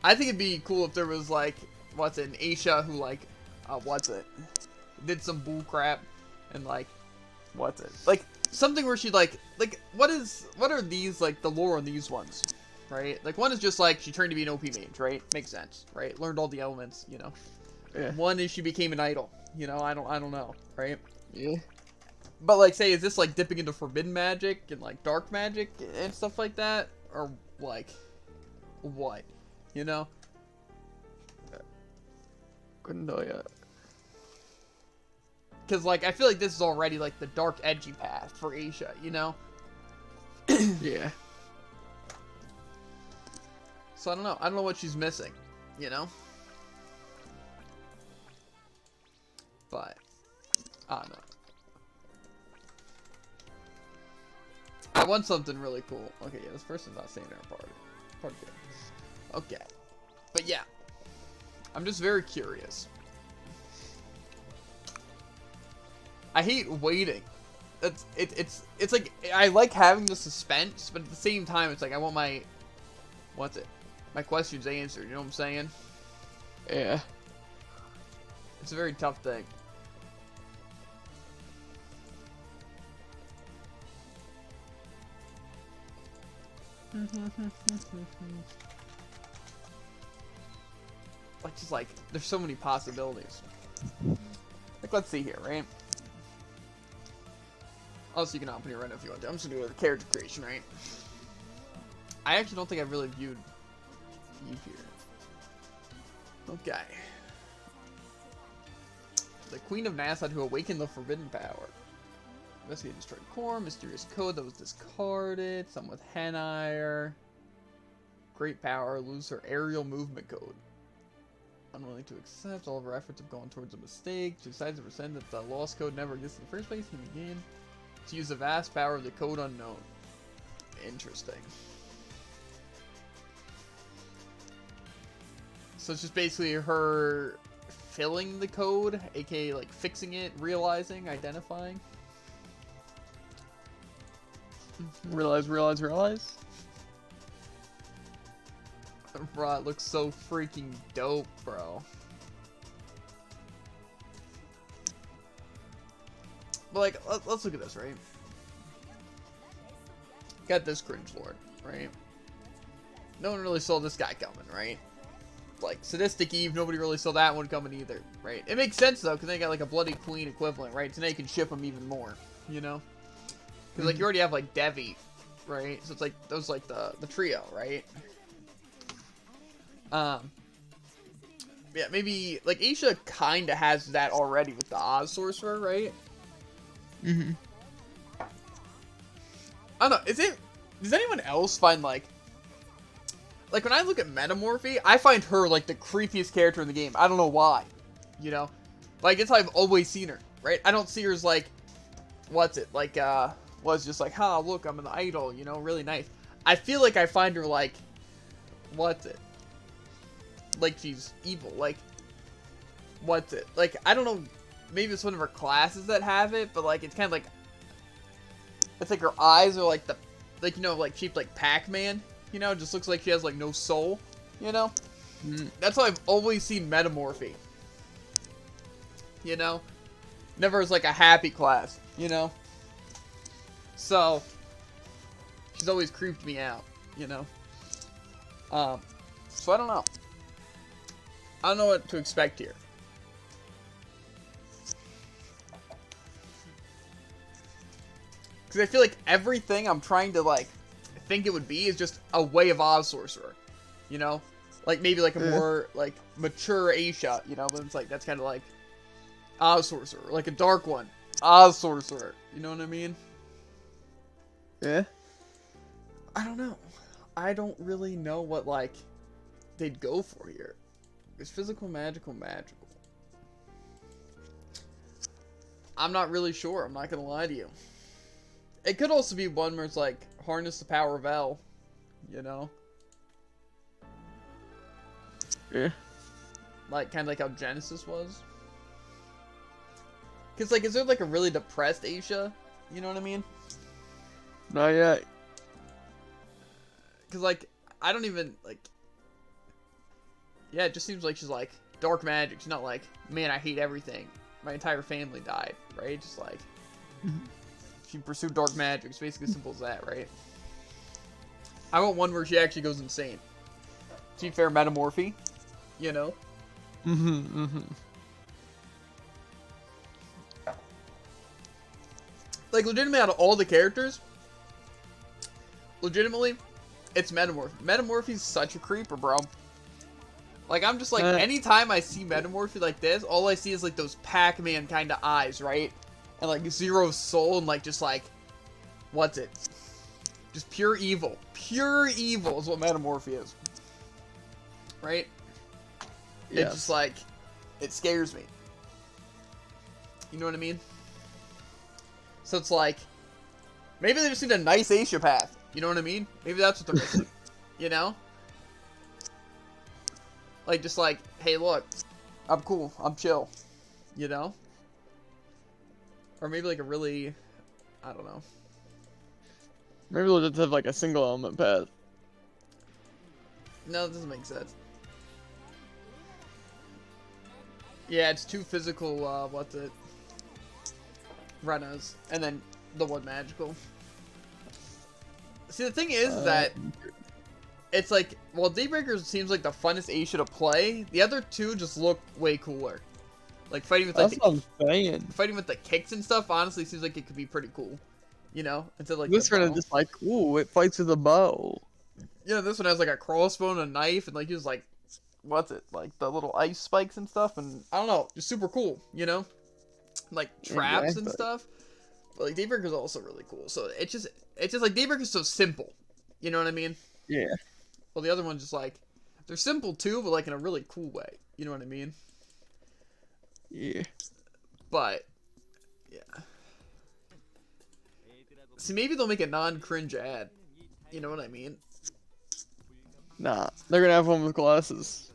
I think it'd be cool if there was like, an Aisha who like, did some bull crap and like, like, something where she like, what are these, like, the lore on these ones? Right? Like, one is just, like, she turned to be an OP mage, right? Makes sense, right? Learned all the elements, you know? Yeah. One is she became an idol, you know? I don't know, right? Yeah. But, like, say, is this, like, dipping into forbidden magic and, like, dark magic and stuff like that? Or, like, what? You know? Couldn't know yet. Because, like, I feel like this is already, like, the dark, edgy path for Aisha, you know? Yeah. So I don't know. I don't know what she's missing, you know? But, I don't know. I want something really cool. Okay, yeah, this person's not staying in our party. Party good. Okay. But yeah. I'm just very curious. I hate waiting. It's like, I like having the suspense, but at the same time, it's like, I want my, my questions answered, you know what I'm saying? Yeah. It's a very tough thing. Like, just like, there's so many possibilities. Like, let's see here, right? Also, you can open it right now if you want to. I'm just gonna do a character creation, right? I actually don't think I've really viewed you here. Okay. The Queen of Nassad who awakened the forbidden power. Investigate destroyed core, mysterious code that was discarded, some with Henire. Great power, lose her aerial movement code. Unwilling to accept, all of her efforts have gone towards a mistake. She decides to pretend that the lost code never existed in the first place. He began to use the vast power of the code unknown. Interesting. So it's just basically her filling the code, aka like fixing it, realizing, identifying. Realize. Bro, it looks so freaking dope, bro. But like, let's look at this, right? Got this cringe lord, right? No one really saw this guy coming, right? Like, Sadistic Eve, nobody really saw that one coming either, right? It makes sense, though, because they got, like, a Bloody Queen equivalent, right? So now you can ship them even more, you know? Because, like, you already have, like, Devi, right? So it's, like, those, like, the trio, right? Yeah, maybe, like, Aisha kind of has that already with the Oz Sorcerer, right? Mm-hmm. I don't know, does anyone else find, like, when I look at Metamorphy, I find her, like, the creepiest character in the game. I don't know why, you know? Like, it's how I've always seen her, right? I don't see her as, like, was just like, ha, look, I'm an idol, you know, really nice. I feel like I find her, like, like, she's evil, like, like, I don't know, maybe it's one of her classes that have it, but, like, it's kind of like, it's like her eyes are, like, like, you know, like, shaped like Pac-Man. You know, just looks like she has, like, no soul, you know? That's how I've always seen Metamorphy. You know? Never as, like, a happy class, you know? So, she's always creeped me out, you know? So I don't know. I don't know what to expect here. Because I feel like everything I'm trying to, like, think it would be is just a way of Oz Sorcerer, you know, like maybe like a more like mature Aisha, you know, but it's like that's kind of like sorcerer, like a dark one. Ah, sorcerer. You know what I mean? Yeah. I don't know. I don't really know what, like, they'd go for here. It's physical, magical, magical. I'm not really sure. I'm not gonna lie to you. It could also be one where it's like, harness the power of L. You know? Yeah. Like, kind of like how Genesis was. Because, like, is there, like, a really depressed Aisha? You know what I mean? Not yet. Because, like, I don't even, like... Yeah, it just seems like she's, like, dark magic. She's not like, man, I hate everything. My entire family died, right? Just, like... She pursued dark magic. It's basically as simple as that, right? I want one where she actually goes insane. To be fair, metamorphy. You know? Like, legitimately, out of all the characters... Legitimately, it's Metamorph. Metamorphy's such a creeper, bro. Like, I'm just like, anytime I see Metamorphy like this, all I see is, like, those Pac-Man kind of eyes, right? And, like, zero soul and, like, just, like, what's it? Just pure evil. Pure evil is what Metamorphy is. Right? Yes. It's just, like, it scares me. You know what I mean? So it's like, maybe they just need a nice Aisha path. You know what I mean? Maybe that's what they're missing. You know? Like, just like, hey, look, I'm cool. I'm chill. You know? Or maybe like a really, I don't know. Maybe they'll just have like a single element path. No, that doesn't make sense. Yeah, it's 2 physical, what's it? Renas. And then the 1 magical. See, the thing is that it's like, while Daybreakers seems like the funnest Aisha to play, the other 2 just look way cooler. Like fighting with like fighting with the kicks and stuff, honestly seems like it could be pretty cool. You know? Instead of like this one is just like, ooh, it fights with a bow. Yeah, this one has like a crossbow and a knife and like he was like, what's it? Like the little ice spikes and stuff, and I don't know, just super cool, you know? Like traps and stuff. But like Daybreaker's also really cool. So it's just like Daybreaker's so simple. You know what I mean? Yeah. Well, the other one's just like, they're simple too, but like in a really cool way. You know what I mean? Yeah. But yeah. See, maybe they'll make a non-cringe ad. You know what I mean? Nah, they're gonna have one with glasses.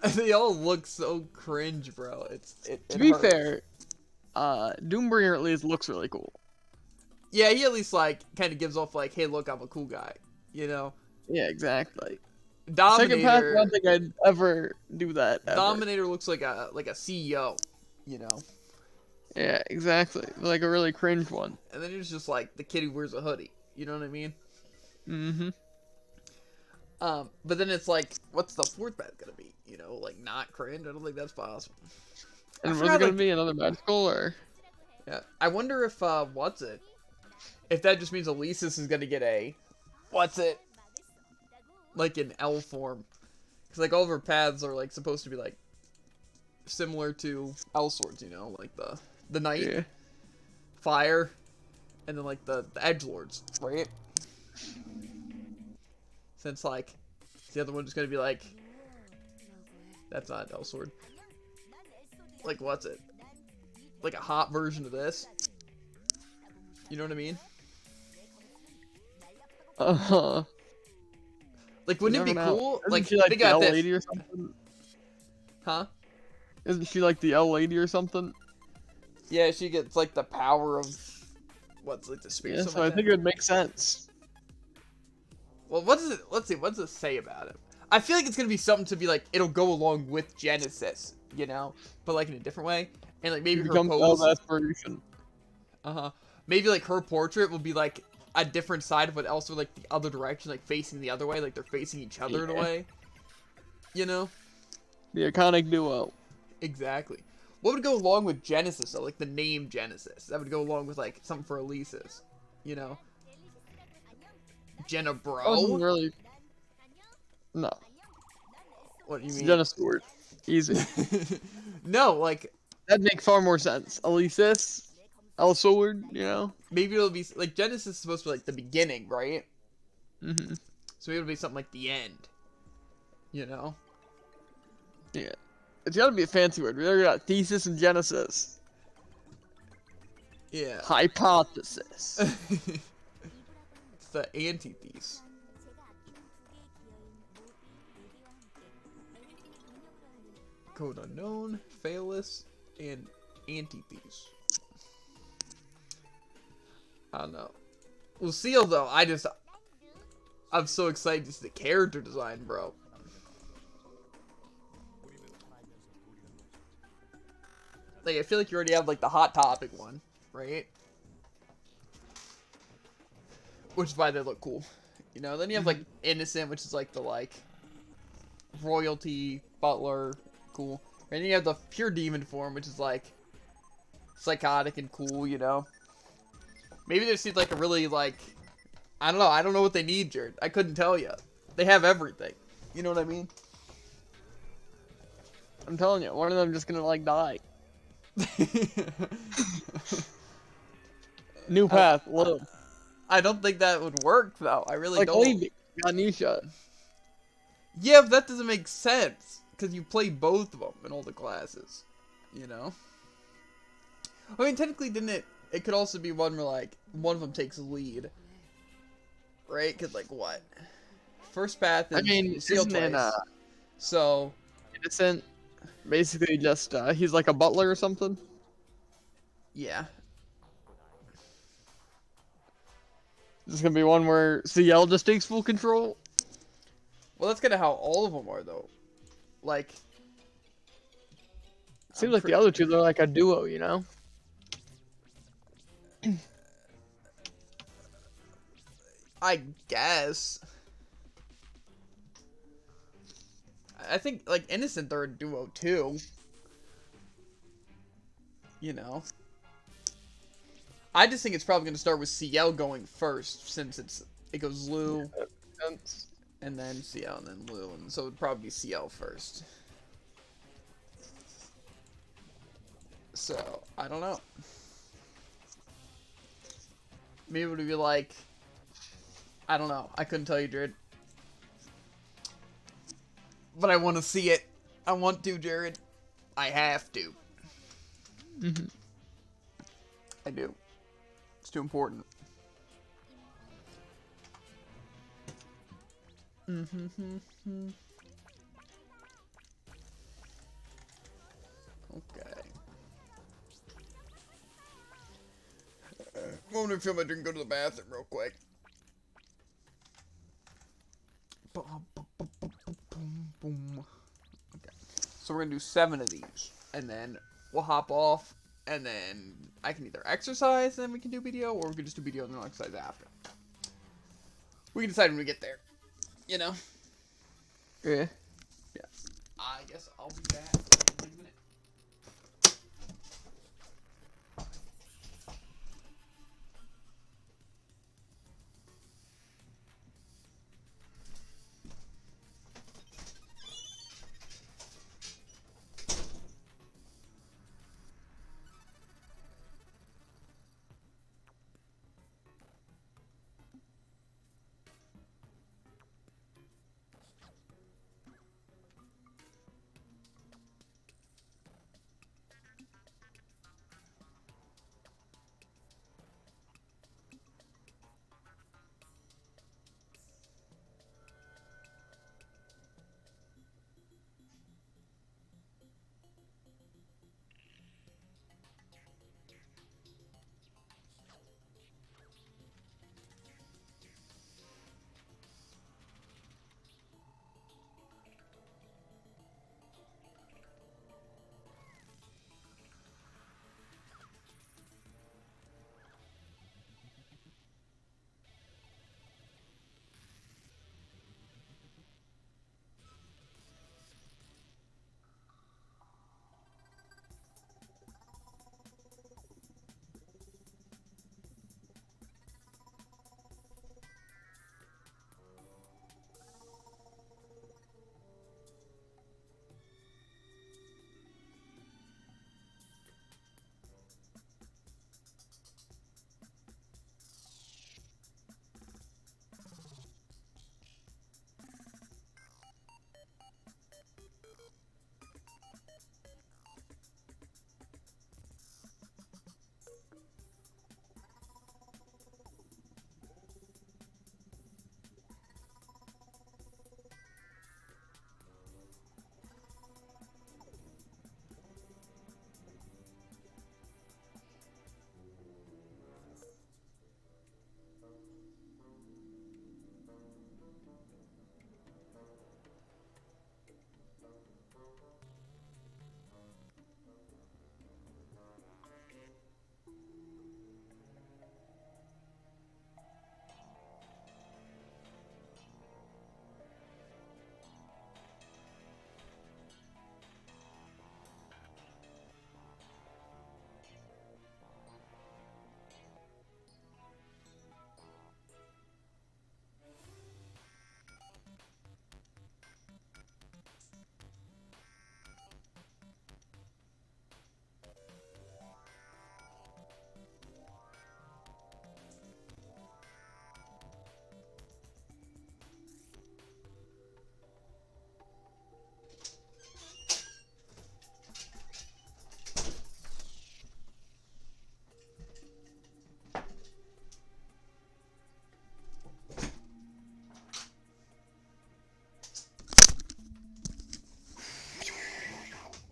They all look so cringe, bro. To be fair, Doombringer at least looks really cool. Yeah, he at least like kind of gives off like, hey, look, I'm a cool guy. You know? Yeah, exactly. Dominator. Second path, I don't think I'd ever do that. Ever. Dominator looks like a CEO. You know? Yeah, exactly. Like a really cringe one. And then he's just like the kid who wears a hoodie. You know what I mean? Mm-hmm. But then it's like, what's the 4th path gonna be? You know, like not cringe? I don't think that's possible. And was it gonna be another magical or? Yeah, I wonder if what's it? If that just means Alesis is gonna get a, what's it? Like an L form, because like all of her paths are like supposed to be like similar to L swords, you know, like the knight, fire, and then like the edgelords, right? Since like the other one's gonna be like, that's not L sword. Like what's it? Like a hot version of this. You know what I mean? Like, wouldn't it be cool? Like, she like think the about L this. lady or something? Huh? Isn't she like the L lady or something? Yeah, she gets like the power of what's like the spirit. Yeah, so I think it would make sense. Well, what does it? Let's see. What does it say about it? I feel like it's gonna be something to be like it'll go along with Genesis, you know, but like in a different way, and like maybe her pose. Aspiration. Maybe like her portrait will be like a different side of it, also like the other direction, like facing the other way, like they're facing each other in a way. You know? The iconic duo. Exactly. What would go along with Genesis though? Like the name Genesis. That would go along with like something for Alesis. You know? Jenna Bro? Really... No. What do you It's mean? Genesis word. Easy. No, like That'd make far more sense. Elysis, El Sword, you know? maybe it'll be like Genesis is supposed to be like the beginning, right? Mm-hmm. So maybe it'll be something like the end. You know? Yeah. It's gotta be a fancy word. We already got thesis and Genesis. Yeah. Hypothesis. It's the antithesis. Code unknown, failless, and antithesis. I don't know. Well, Seal though, I'm so excited to see the character design, bro. Like, I feel like you already have like the hot topic one, right? Which is why they look cool. You know, then you have like Innocent, which is like the royalty, butler, cool. And then you have the pure demon form, which is like psychotic and cool, you know. Maybe they just need like a really like, I don't know. I don't know what they need, Jared. I couldn't tell you. They have everything. You know what I mean? I'm telling you, one of them just gonna like die. New path, live. I don't think that would work though. I really Like don't. leaving. Got knee shot. Yeah, but that doesn't make sense because you play both of them in all the classes. You know. I mean, technically, didn't it? It could also be one where like one of them takes lead, right? Because like what? First path is I mean, sealed isn't twice. it, So Innocent? Basically just, he's like a butler or something? yeah. This is gonna be one where CL just takes full control? Well, that's kind of how all of them are, though. Like, Seems like the other two, they're like a duo, you know? I guess. I think, like, Innocent, they're a duo, too. You know. I just think it's probably going to start with CL going first, since it goes Lou, and then CL, and then Lou, and so it'd probably be CL first. So, I don't know. Maybe it would be like, I don't know. I couldn't tell you, Jared. But I want to see it. I want to, Jared. I have to. Mm-hmm. I do. It's too important. Mm-hmm. Okay. I'm gonna feel my drink, go to the bathroom real quick. Okay. So we're gonna do 7 of these, and then we'll hop off, and then I can either exercise, and then we can do BDO, or we can just do BDO and then exercise after. We can decide when we get there. You know? Yeah. Yeah. I guess I'll be back in a minute.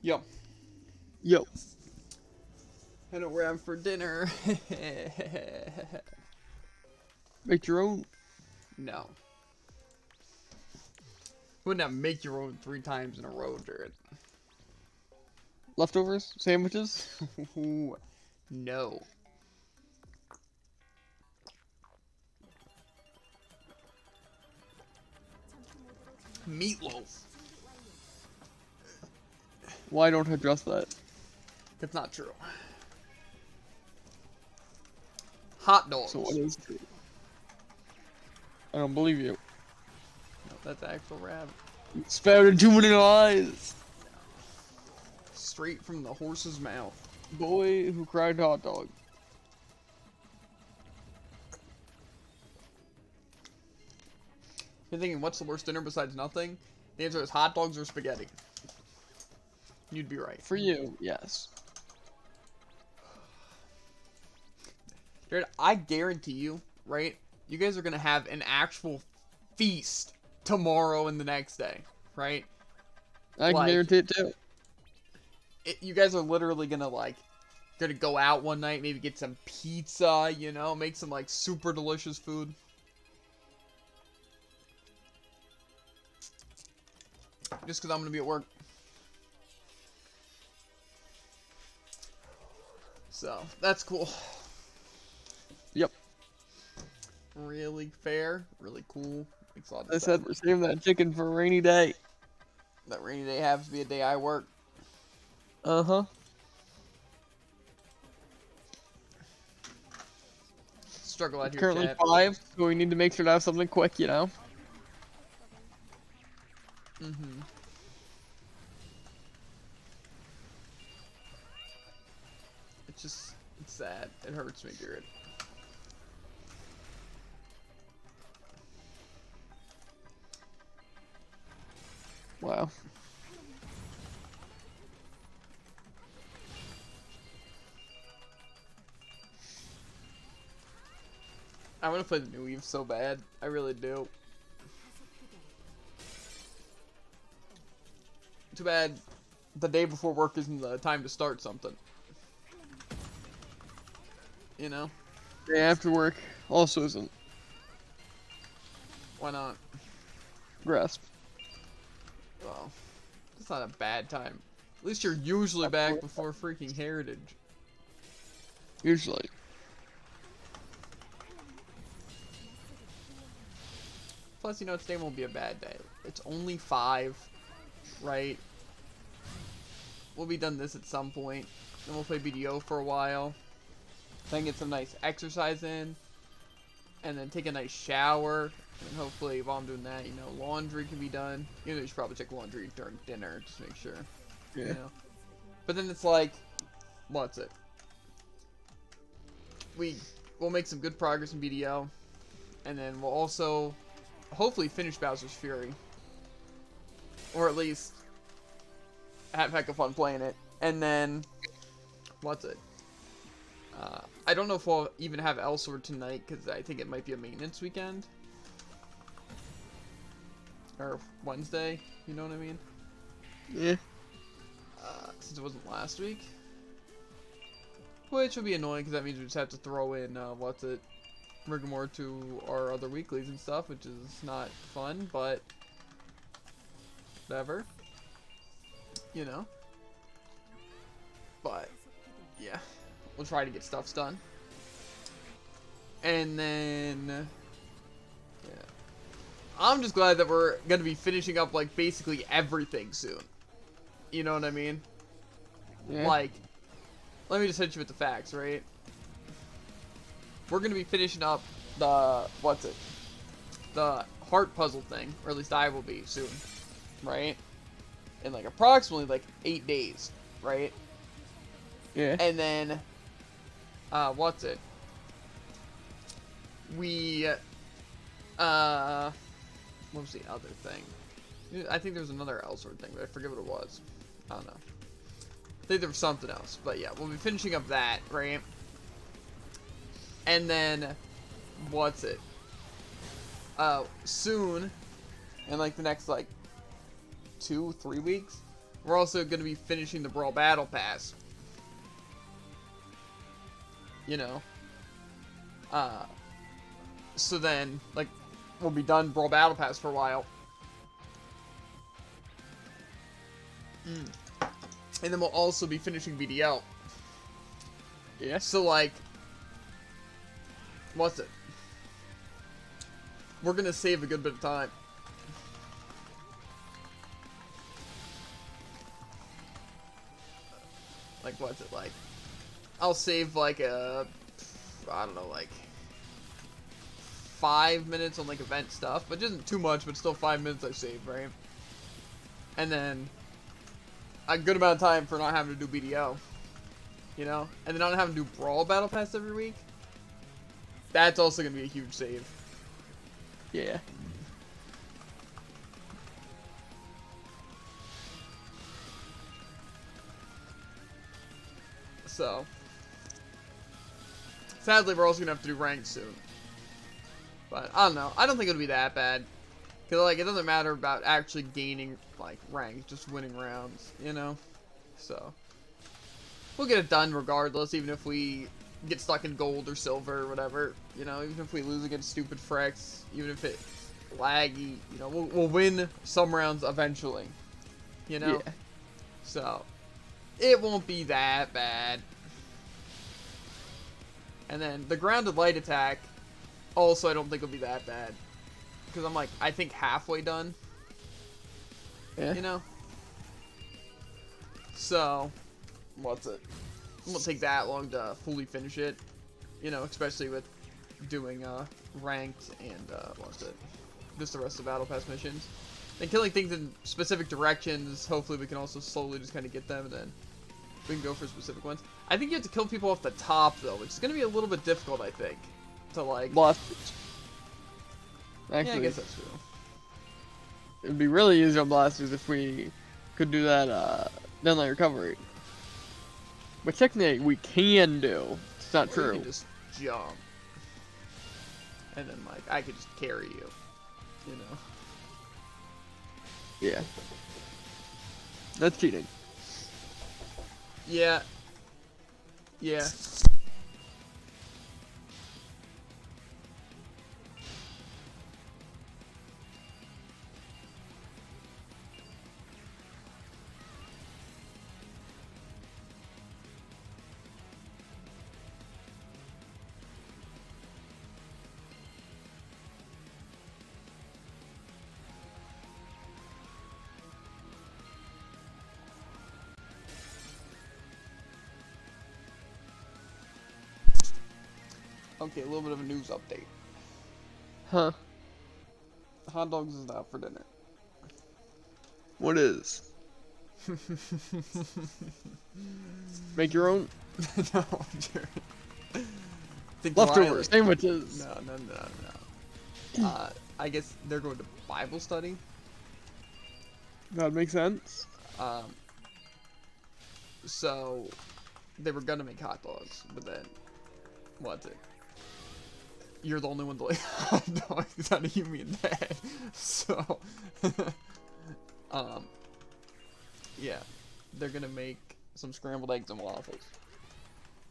Yo. Yo. I know we're having for dinner. Make your own. No. Wouldn't have make your own 3 times in a row, Jared. Leftovers? Sandwiches? No. Meatloaf. Why don't I trust that? That's not true. Hot dogs. So what is true? I don't believe you. No, that's actual rabbit. You spouted too many lies. Straight from the horse's mouth. Boy who cried hot dog. You're thinking, what's the worst dinner besides nothing? The answer is hot dogs or spaghetti. You'd be right. For you, yes. Jared, I guarantee you, right? You guys are going to have an actual feast tomorrow and the next day, right? I can guarantee it too. You guys are literally going to, like, gonna go out one night, maybe get some pizza, you know? Make some, like, super delicious food. Just because I'm going to be at work. So, that's cool. Yep. Really fair, really cool. Makes a lot of I sense. said we're saving that chicken for a rainy day. That rainy day happens to be a day I work. Uh-huh. Struggle out here, Currently chat. 5, so we need to make sure to have something quick, you know? Mm-hmm. It's sad. It hurts me, Jared. Wow. I want to play the new Eve so bad. I really do. Too bad the day before work isn't the time to start something. You know? Day after work also isn't. Why not? Grasp. Well, it's not a bad time. At least you're usually back before freaking Heritage. Usually. Plus, you know, today won't be a bad day. It's only 5, right? We'll be done this at some point. Then we'll play BDO for a while. Then get some nice exercise in. And then take a nice shower. And hopefully, while I'm doing that, you know, laundry can be done. You know, you should probably check laundry during dinner, just to make sure. Yeah. You know? But then it's like, what's it? We'll make some good progress in BDO. And then we'll also hopefully finish Bowser's Fury. Or at least have heck of fun playing it. And then, what's it? I don't know if we'll even have Elsword tonight, because I think it might be a maintenance weekend. Or Wednesday, you know what I mean? Yeah. Since it wasn't last week. Which will be annoying, because that means we just have to throw in, what's it? Rigor to our other weeklies and stuff, which is not fun, but whatever. You know? But, yeah. We'll try to get stuff done. And then, yeah. I'm just glad that we're going to be finishing up, like, basically everything soon. You know what I mean? Yeah. Like, let me just hit you with the facts, right? We're going to be finishing up the, what's it? The heart puzzle thing, or at least I will be soon, right? In, like, approximately, like, 8 days, right? Yeah. And then, what's it? We, what was the other thing? I think there was another Elsword thing, but I forget what it was. I don't know. I think there was something else, but yeah, we'll be finishing up that, right? And then, what's it? Soon, in like the next like 2-3 weeks, we're also going to be finishing the Brawl Battle Pass. You know? So then, like, we'll be done Brawl Battle Pass for a while. And then we'll also be finishing BDL. Yeah. So, like, what's it? We're going to save a good bit of time. Like, what's it like? I'll save, like, I don't know, like, 5 minutes on, like, event stuff. Which isn't too much, but still 5 minutes I saved, right? And then a good amount of time for not having to do BDO. You know? And then not having to do Brawl Battle Pass every week. That's also going to be a huge save. Yeah. So, sadly, we're also going to have to do ranked soon. But, I don't know. I don't think it'll be that bad. Because, like, it doesn't matter about actually gaining, like, rank. Just winning rounds, you know? So, we'll get it done regardless, even if we get stuck in gold or silver or whatever. You know, even if we lose against stupid Frex, even if it's laggy, you know, we'll win some rounds eventually. You know? Yeah. So, it won't be that bad. And then the grounded light attack, also I don't think it'll be that bad. Because I'm like, I think halfway done. Yeah. You know? So, what's it? It won't take that long to fully finish it. You know, especially with doing ranked and what's it? Just the rest of Battle Pass missions. And killing things in specific directions, hopefully we can also slowly just kind of get them and then we can go for specific ones. I think you have to kill people off the top though, which is going to be a little bit difficult, I think. To like... Blasters. Actually, yeah, I guess that's true. It'd be really easy on blasters if we could do that deadline recovery. But technically, we can do. It's not true. You can just jump. And then, like, I could just carry you. You know? Yeah. That's cheating. Yeah. Yeah. Okay, a little bit of a news update. Huh. Hot dogs is out for dinner. What is? Make your own? No, Jared. Leftover sandwiches. No. I guess they're going to Bible study. That makes sense. So they were gonna make hot dogs, but then what's it? You're the only one to like hot dogs. How do you mean that? So, yeah, they're gonna make some scrambled eggs and waffles.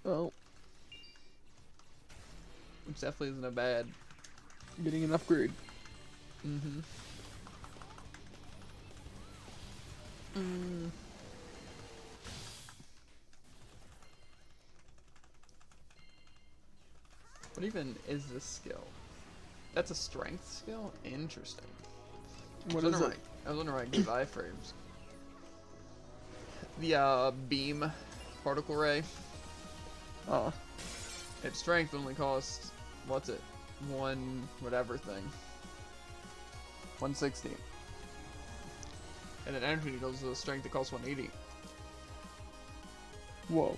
Oh. Which definitely isn't a bad. Getting an upgrade. What even is this skill? That's a strength skill? Interesting. What is it? I was wondering why I give iframes. The beam particle ray. Oh. Its strength only costs, what's it? One whatever thing. 160. And then energy goes to the strength that costs 180. Whoa.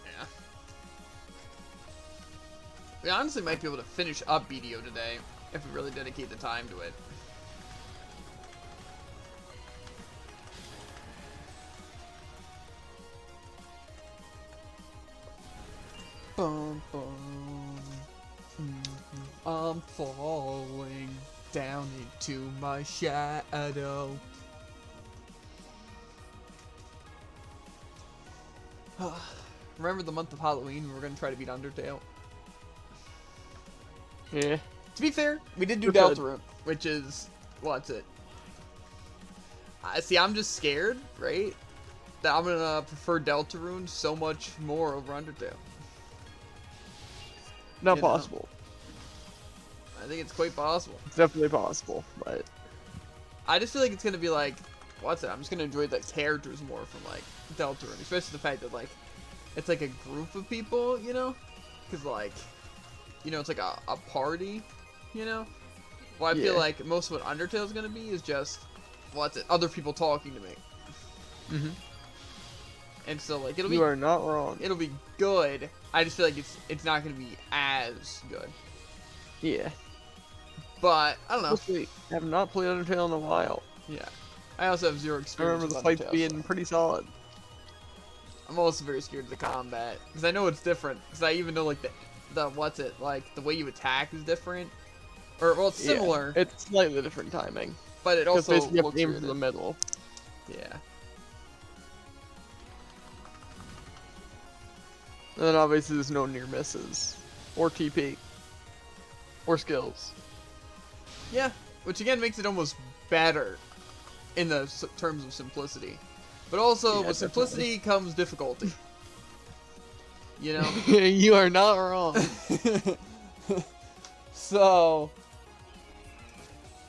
Yeah. We honestly might be able to finish up BDO today if we really dedicate the time to it. Bum, bum. I'm falling down into my shadow. Remember the month of Halloween? We were gonna try to beat Undertale. Yeah. To be fair, we did do We're good. Deltarune, which is what's it? See, I'm just scared, right? That I'm gonna prefer Deltarune so much more over Undertale. Not You know? possible. I think it's quite possible. It's definitely possible, but I just feel like it's gonna be like, what's it? I'm just gonna enjoy the characters more from like Deltarune, especially the fact that like it's like a group of people, you know? Because like, you know, it's like a party, you know? Well, I feel Yeah. like most of what Undertale's gonna be is just, what's it? Other people talking to me. Mhm. And so like You are not wrong. it'll be good. I just feel like it's not gonna be as good. Yeah. But I don't know. Mostly have not played Undertale in a while. Yeah. I also have zero I experience remember the with fights Undertale, being so pretty solid. I'm also very scared of the combat because I know it's different. Because I even know like the what's it like the way you attack is different, or well it's similar, Yeah, it's slightly different timing. but it Because also basically you have looks to aim weird. for the middle. Yeah. And then obviously there's no near misses. Or TP. Or skills. Yeah, which again makes it almost better in the terms of simplicity. But also, Yeah, with simplicity comes difficulty. You know? You are not wrong. So,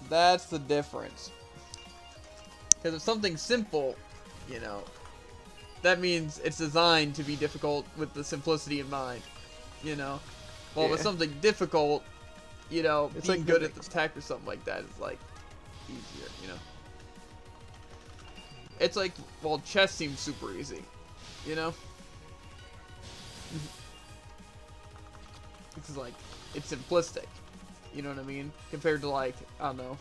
that's the difference. Because if something's simple, you know, that means it's designed to be difficult with the simplicity in mind. You know? Well, with Yeah. something difficult, you know, It's being like good the at the tech or something like that is like easier, you know? It's like, well, chess seems super easy, you know? It's like, it's simplistic, you know what I mean? Compared to like, I don't know,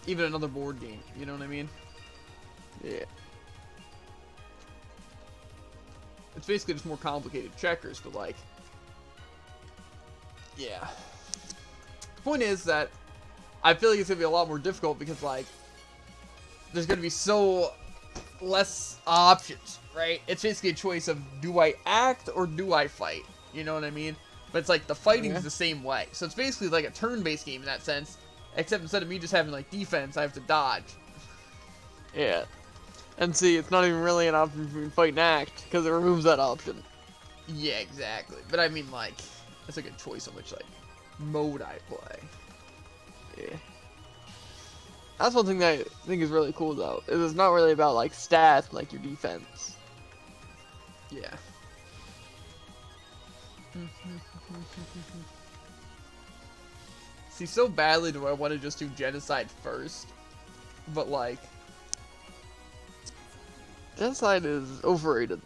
even another board game, you know what I mean? Yeah. It's basically just more complicated checkers, but like, yeah. Point is that I feel like it's gonna be a lot more difficult because like, there's gonna be so less options, right? It's basically a choice of do I act or do I fight? You know what I mean? But it's like the fighting's Yeah. the same way. So it's basically like a turn-based game in that sense, except instead of me just having like defense, I have to dodge. Yeah. And see, it's not even really an option between fight and act, because it removes that option. Yeah, exactly. But I mean like, it's like a choice on which like mode I play. Yeah. That's one thing that I think is really cool though, is it's not really about like stats like your defense. Yeah. See, so badly do I want to just do genocide first, but like, Genocide is overrated.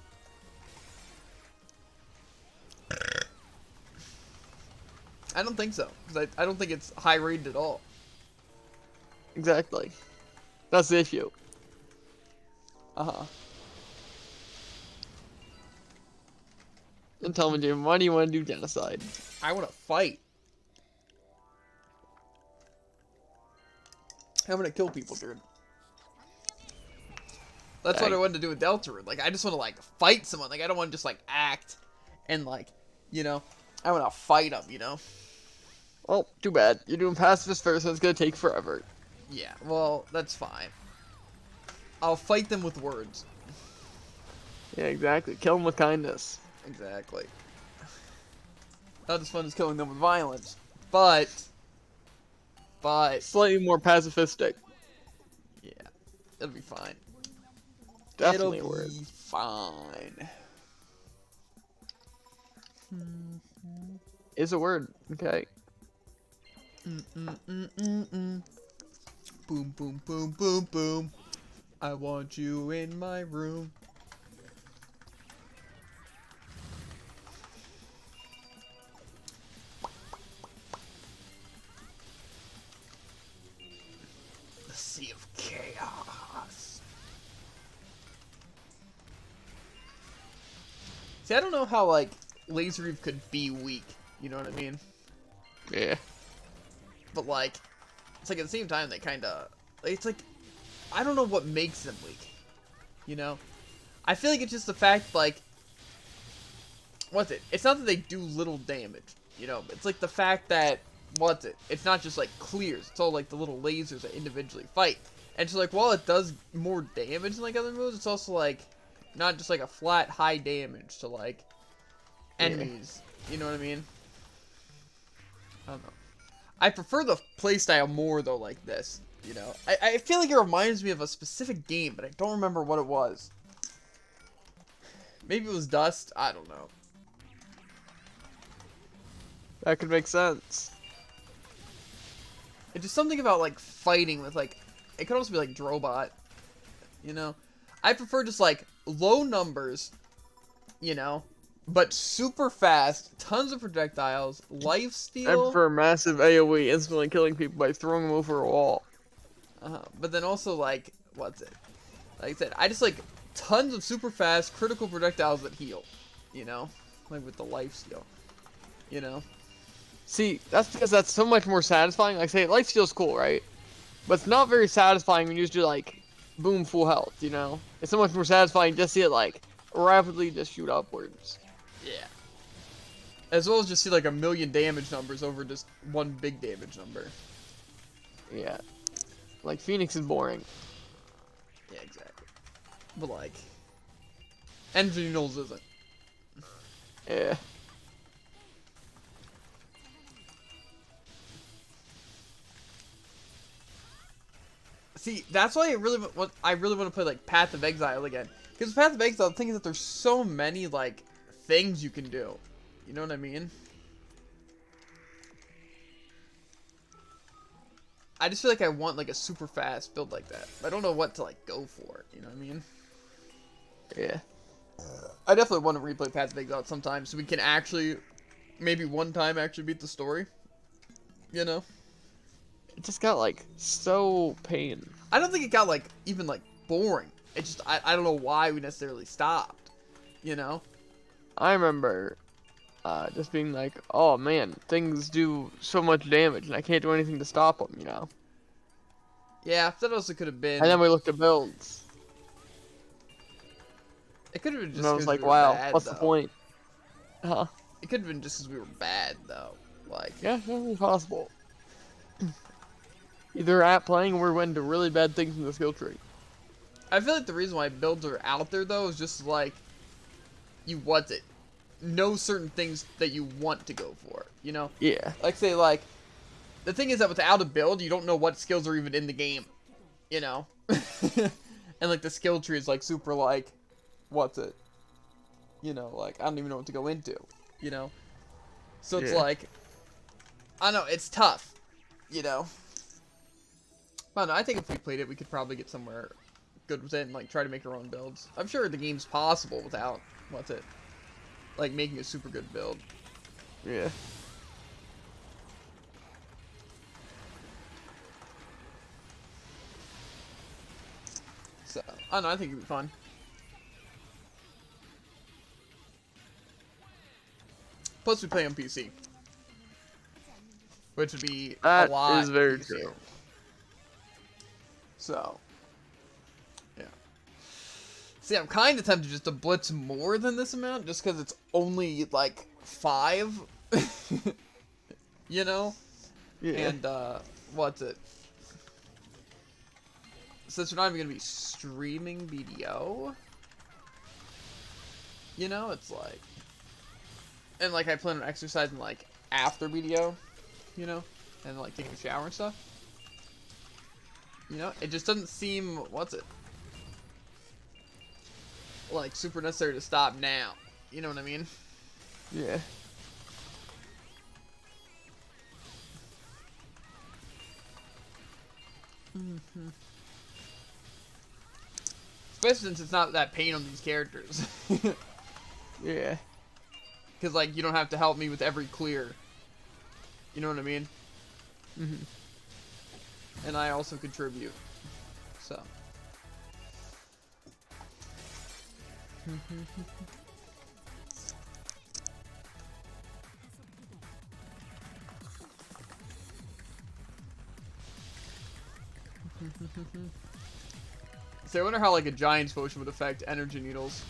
I don't think so, because I don't think it's high rated at all. Exactly. That's the issue. Uh-huh. And tell me, Jim, why do you want to do genocide? I want to fight. I want to kill people, dude. That's what Dang. I wanted to do with Deltarune. Like, I just want to, like, fight someone. Like, I don't want to just, like, act and, like, you know, I want to fight them, you know? Well, too bad. You're doing pacifist first, and it's gonna take forever. Yeah, well, that's fine. I'll fight them with words. Yeah, exactly. Kill them with kindness. Exactly. Not as fun as killing them with violence. But, Slightly more pacifistic. yeah, it'll be fine. Definitely It'll a word. be fine. Is a word. Okay. Boom, boom, boom, boom, boom. I want you in my room. The Sea of Chaos. See, I don't know how, like, Laser Reef could be weak. You know what I mean? Yeah. But, like, it's like at the same time, they kind of... It's like, I don't know what makes them weak. You know? I feel like it's just the fact, like, what's it? It's not that they do little damage, you know, it's like the fact that, what's it? It's not just like clears, it's all like the little lasers that individually fight. And so like while it does more damage than like other moves, it's also like not just like a flat high damage to like enemies. You know what I mean? I don't know. I prefer the playstyle more though like this, you know. I feel like it reminds me of a specific game, but I don't remember what it was. Maybe it was Dust, I don't know. That could make sense. It's just something about like fighting with like, it could also be like Drobot, you know. I prefer just like low numbers, you know, but super fast, tons of projectiles, lifesteal. And for massive AoE, instantly killing people by throwing them over a wall. But then also like, what's it? Like I said, I just like tons of super fast critical projectiles that heal, you know, like with the lifesteal, you know. See, that's because that's so much more satisfying. Like, say, lifesteal's cool, right? But it's not very satisfying when you just do, like, boom, full health, you know? It's so much more satisfying just see it, like, rapidly just shoot upwards. Yeah. As well as just see, like, a million damage numbers over just one big damage number. Yeah. Like, Phoenix is boring. Yeah, exactly. But, like, Energy Nulls isn't. Yeah. See, that's why I really want to play like Path of Exile again. Because Path of Exile, the thing is that there's so many like things you can do. You know what I mean? I just feel like I want like a super fast build like that. I don't know what to like go for. You know what I mean? Yeah. I definitely want to replay Path of Exile sometime so we can actually, maybe one time actually beat the story. You know? It just got, like, so pain. I don't think it got like even like boring. It just I don't know why we necessarily stopped. You know? I remember just being like, oh man, things do so much damage and I can't do anything to stop them, you know? Yeah, that also could have been. And then we looked at builds. It could have been just And I was 'cause like, we were wow, bad, what's though. the point? Huh? It could have been just because we were bad, though. Like, Yeah, it's possible. Either at playing or we went into really bad things in the skill tree. I feel like the reason why builds are out there, though, is just like, you want it. Know certain things that you want to go for, you know? Yeah. Like, say, like, the thing is that without a build, you don't know what skills are even in the game, you know? And, like, the skill tree is, like, super, like, what's it? You know, like, I don't even know what to go into, you know? So it's like, I don't know, it's tough, you know? But no, I think if we played it, we could probably get somewhere good with it and, like, try to make our own builds. I'm sure the game's possible without, what's it? Like, making a super good build. Yeah. So, I don't know, I think it'd be fun. Plus, we play on PC. Which would be a lot That is very easier. true. So, yeah. See, I'm kind of tempted just to blitz more than this amount, just because it's only, like, 5. You know? Yeah. And, what's it? Since we're not even going to be streaming BDO, you know, it's like, and, like, I plan on exercising, like, after BDO, you know, and, like, taking a shower and stuff. You know, it just doesn't seem, what's it? Like, super necessary to stop now. You know what I mean? Yeah. Especially since it's not that pain on these characters. Yeah. Because, like, you don't have to help me with every clear. You know what I mean? Mhm. And I also contribute. So. So I wonder how like a Giant's Potion would affect energy needles.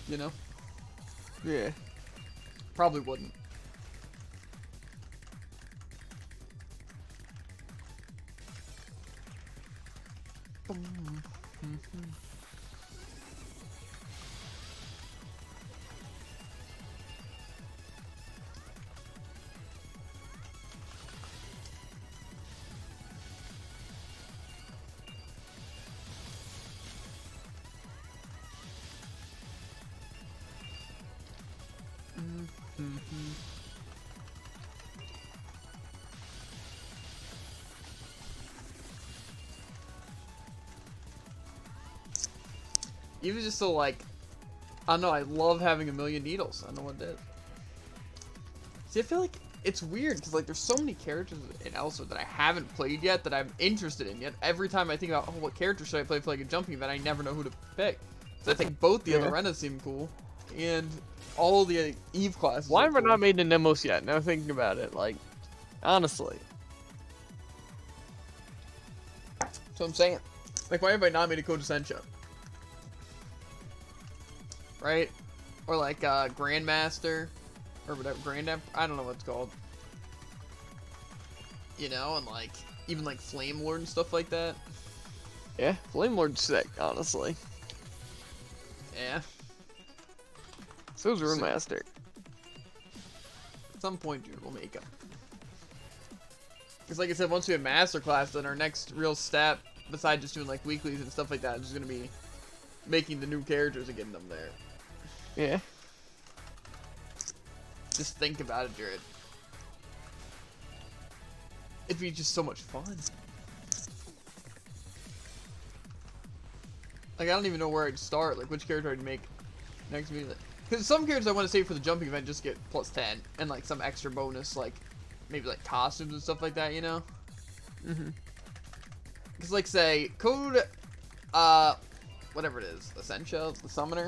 You know? Yeah. Probably wouldn't. Even just so like, I don't know, I love having a million needles. I don't know what it is. See, I feel like it's weird because like there's so many characters in Elsa that I haven't played yet that I'm interested in. Yet every time I think about, oh, what character should I play for like a jumping event, I never know who to pick. So I think both the other arenas seem cool, and all the Eve classes. Why have I not made an Nemos yet? Now thinking about it, like, honestly. That's what I'm saying. Like, why have I not made a Code Essentia? Right? Or like Grandmaster, or whatever, I don't know what it's called. You know, and like, even like Flame Lord and stuff like that. Yeah, Flame Lord's sick, honestly. Yeah. So is Rune Master. At some point, dude, we'll make them. Because like I said, once we have Master Class, then our next real step, besides just doing like weeklies and stuff like that, is just going to be making the new characters and getting them there. Yeah. Just think about it, Jared. It'd be just so much fun. Like, I don't even know where I'd start, like which character I'd make next week. Because some characters I want to save for the jumping event just get plus 10, and like some extra bonus, like maybe like costumes and stuff like that, you know? Because like say, Code, whatever it is, Essentia, the Summoner,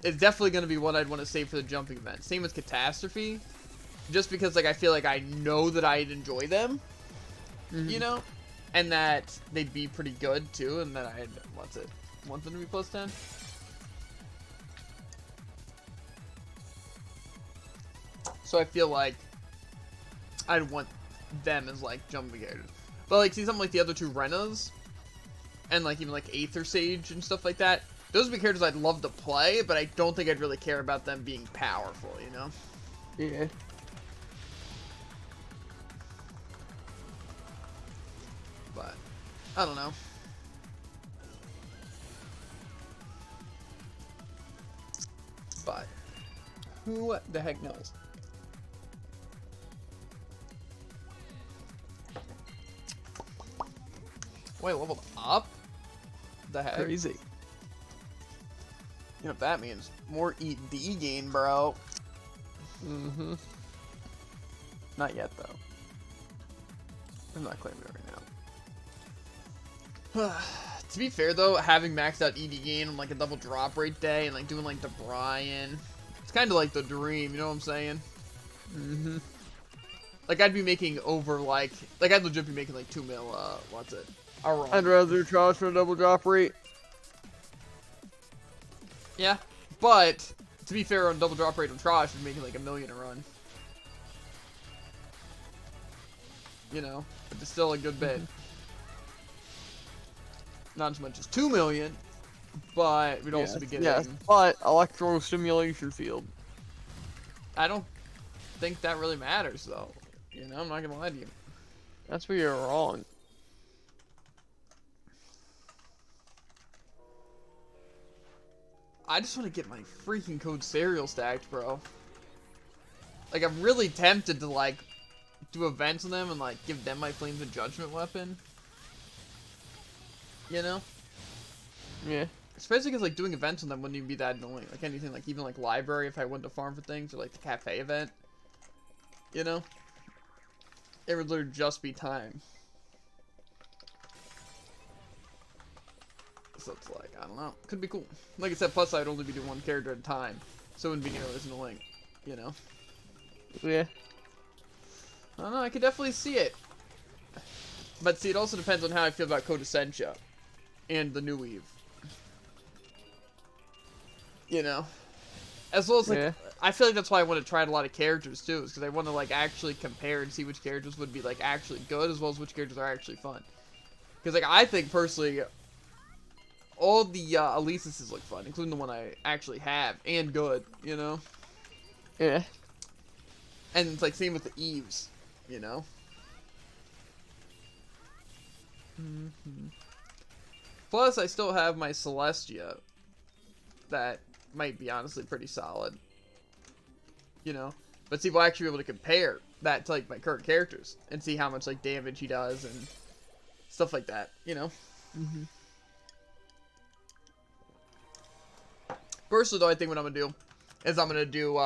is definitely going to be what I'd want to save for the jumping event. Same with Catastrophe, just because like I feel like I know that I'd enjoy them, you know? And that they'd be pretty good too, and that I'd, want them to be plus 10? So I feel like I'd want them as like jumping characters. But like, see something like the other two Renas, and like even like Aether Sage and stuff like that, those would be characters I'd love to play, but I don't think I'd really care about them being powerful, you know? Yeah. But, I don't know. But, who the heck knows? Wait, leveled up? The heck? Crazy. You know what that means? More ED gain, bro. Not yet, though. I'm not claiming it right now. To be fair, though, having maxed out ED gain on like a double drop rate day and like doing like the Brian, it's kind of like the dream, you know what I'm saying? Like I'd be making over like I'd legit be making like 2 mil, what's it? A run. I'd rather charge for a double drop rate. Yeah, but to be fair, on double drop rate on Trosh, we're making like $1 million a run. You know, but it's still a good bit. Not as much as 2 million, but we'd also be getting. Yeah, but electro-stimulation field. I don't think that really matters, though. You know, I'm not gonna lie to you. That's where you're wrong. I just want to get my freaking code sariel stacked, bro. Like, I'm really tempted to, like, do events on them and, like, give them my Flames of Judgment weapon. You know? Yeah. Especially because, like, doing events on them wouldn't even be that annoying. Like, anything, like, even, like, library if I went to farm for things, or, like, the cafe event. You know? It would literally just be time. So it's like, I don't know. Could be cool. Like I said, plus I'd only be doing one character at a time. So it wouldn't be nearly as annoying. You know? Yeah. I don't know, I could definitely see it. But see, it also depends on how I feel about Code Essentia and the new Eve. You know? As well as, like, Yeah. I feel like that's why I want to try out a lot of characters, too, is because I want to, like, actually compare and see which characters would be, like, actually good, as well as which characters are actually fun. Because, like, I think, personally, all the Elises look fun, including the one I actually have, and good, you know? Yeah. And it's, like, same with the Eves, you know? Plus, I still have my Celestia that might be honestly pretty solid, you know? But see, we'll actually be able to compare that to, like, my current characters and see how much, like, damage he does and stuff like that, you know? Personally, though, I think what I'm gonna do is I'm gonna do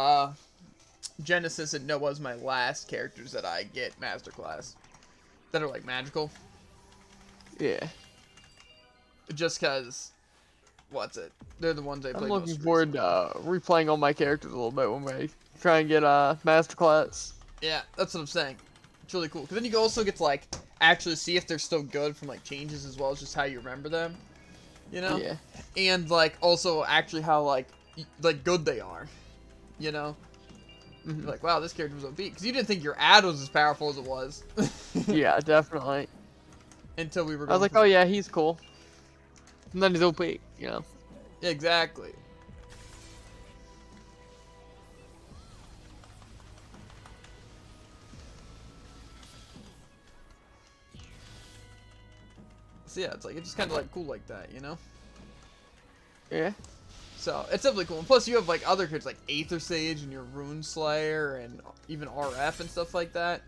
Genesis and Noah as my last characters that I get Masterclass that are, like, magical. Yeah. Just because, what's it? They're the ones I I'm played looking most forward to replaying all my characters a little bit when we try and get Masterclass. Yeah, that's what I'm saying. It's really cool. Because then you also get to, like, actually see if they're still good from, like, changes as well as just how you remember them. You know? Yeah. And, like, also actually how, like good they are. You know? You're like, wow, this character was OP. Because you didn't think your ad was as powerful as it was. Yeah, definitely. Until we were I was like, oh yeah, he's cool. And then he's OP, you know? Exactly. So yeah, it's like, it's just kind of like cool like that, you know? Yeah. So, it's definitely cool. And plus, you have, like, other characters like Aether Sage and your Rune Slayer and even RF and stuff like that.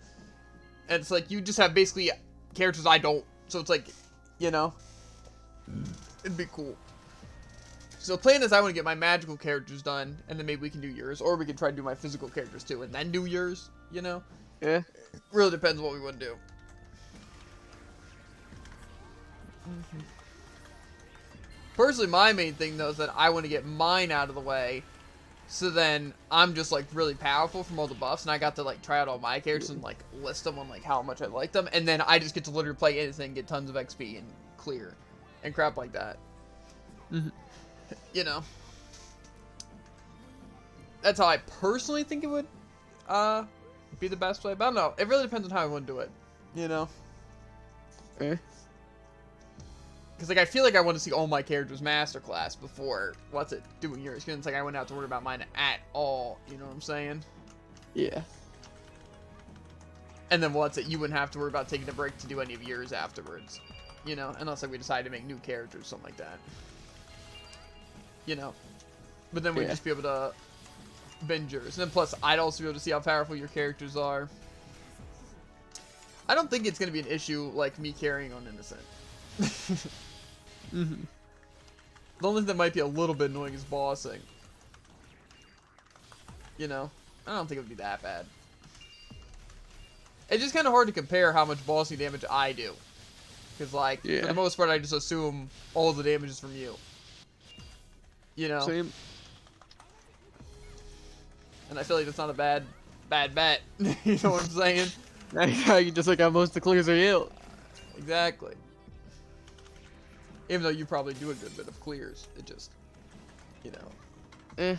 And it's like, you just have basically characters I don't. So it's like, you know, it'd be cool. So, plan is I want to get my magical characters done, and then maybe we can do yours. Or we can try to do my physical characters too, and then do yours, you know? Yeah. Really depends on what we want to do. Personally, my main thing, though, is that I want to get mine out of the way, so then I'm just, like, really powerful from all the buffs, and I got to, like, try out all my characters and, like, list them on, like, how much I like them, and then I just get to literally play anything, get tons of XP, and clear, and crap like that. You know? That's how I personally think it would, be the best way, but I don't know. It really depends on how I want to do it, you know? Yeah. Because, like, I feel like I want to see all my characters masterclass before, doing yours. Because it's like I wouldn't have to worry about mine at all. You know what I'm saying? Yeah. And then, you wouldn't have to worry about taking a break to do any of yours afterwards. You know? Unless, like, we decide to make new characters, something like that. You know? But then we'd just be able to binge yours. And then, plus, I'd also be able to see how powerful your characters are. I don't think it's going to be an issue, like, me carrying on Innocent. The only thing that might be a little bit annoying is bossing. You know? I don't think it would be that bad. It's just kind of hard to compare how much bossing damage I do. Because, like, for the most part, I just assume all the damage is from you. You know? Same. And I feel like that's not a bad bet. You know what I'm saying? Now you just like how most of the clears are you. Exactly. Even though you probably do a good bit of clears. It just, you know.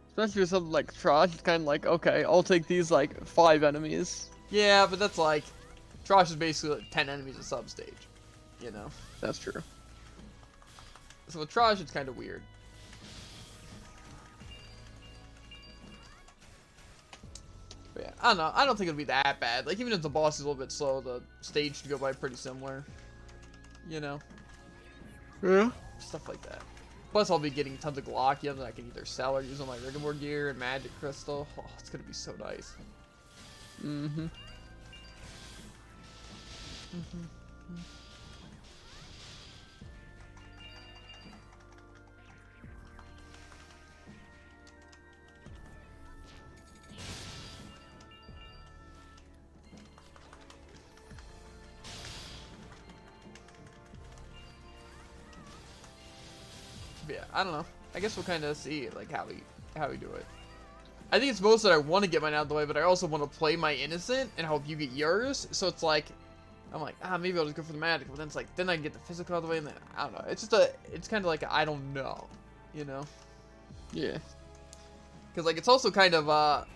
Especially with something like Trosh, it's kind of like, okay, I'll take these, like, 5 enemies. Yeah, but that's like, Trosh is basically like 10 enemies a sub-stage. You know? That's true. So with Trosh, it's kind of weird. But yeah, I don't know. I don't think it'll be that bad. Like, even if the boss is a little bit slow, the stage should go by pretty similar. You know? Yeah. Stuff like that. Plus, I'll be getting tons of Glockium that I can either sell or use on my Rigor gear and Magic Crystal. Oh, it's gonna be so nice. But yeah, I don't know. I guess we'll kind of see like how we do it. I think it's most that I want to get mine out of the way, but I also want to play my innocent and hope you get yours. So it's like, I'm like, maybe I'll just go for the magic. But then it's like, then I can get the physical out of the way, and then I don't know. It's just it's kind of like I don't know, you know? Yeah. Because like it's also kind of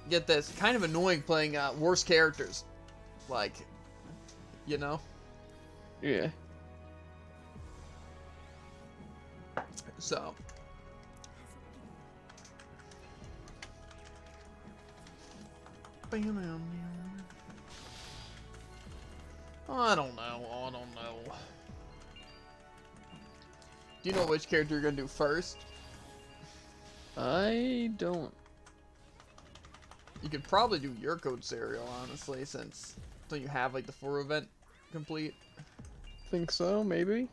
get this, kind of annoying playing worse characters, like, you know? Yeah. So. I don't know. I don't know. Do you know which character you're gonna do first? I don't. You could probably do your code serial, honestly, since don't you have like the 4 event complete? Think so, maybe.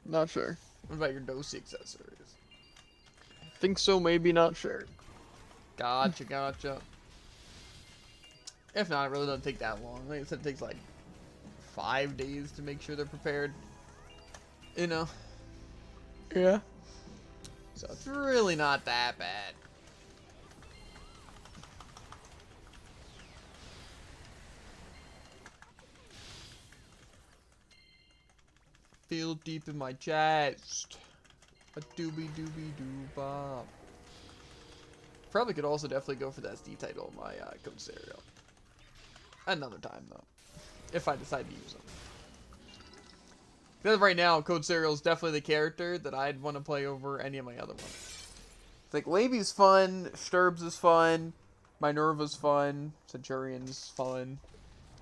Not sure. What about your Dosi accessories? Think so, maybe. Not sure. Gotcha. If not, it really doesn't take that long. Like I said, it takes like 5 days to make sure they're prepared. You know? Yeah. So it's really not that bad. Feel deep in my chest. A doobie doobie doo bop. Probably could also definitely go for the SD title of my code serial. Another time though, if I decide to use them. Because right now, code serial is definitely the character that I'd want to play over any of my other ones. It's like Laby's fun, Sturbs is fun, Minerva's fun, Centurion's fun,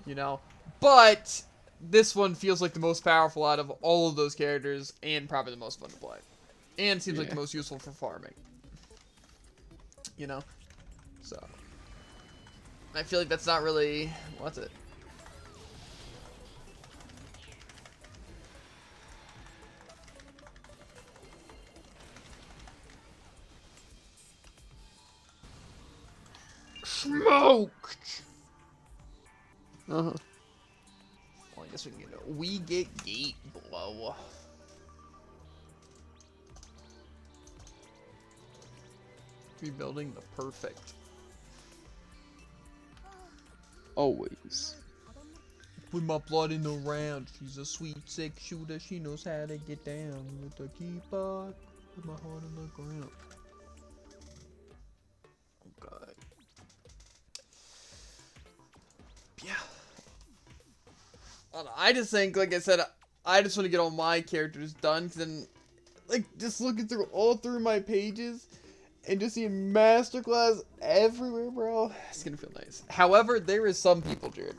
you know. But this one feels like the most powerful out of all of those characters, and probably the most fun to play, and seems like the most useful for farming. You know, so I feel like that's not really what's it. Smoked. Well, I guess we can get a we get gate blow. Rebuilding the perfect. always. Put my blood in the round. She's a sweet, sick shooter. She knows how to get down with the keeper. Put my heart on the ground. Oh God. Yeah. I don't know, I just think, like I said, I just want to get all my characters done. Cause then, like, just looking through all through my pages and just seeing masterclass everywhere, bro. It's gonna feel nice. However, there is some people, Jared.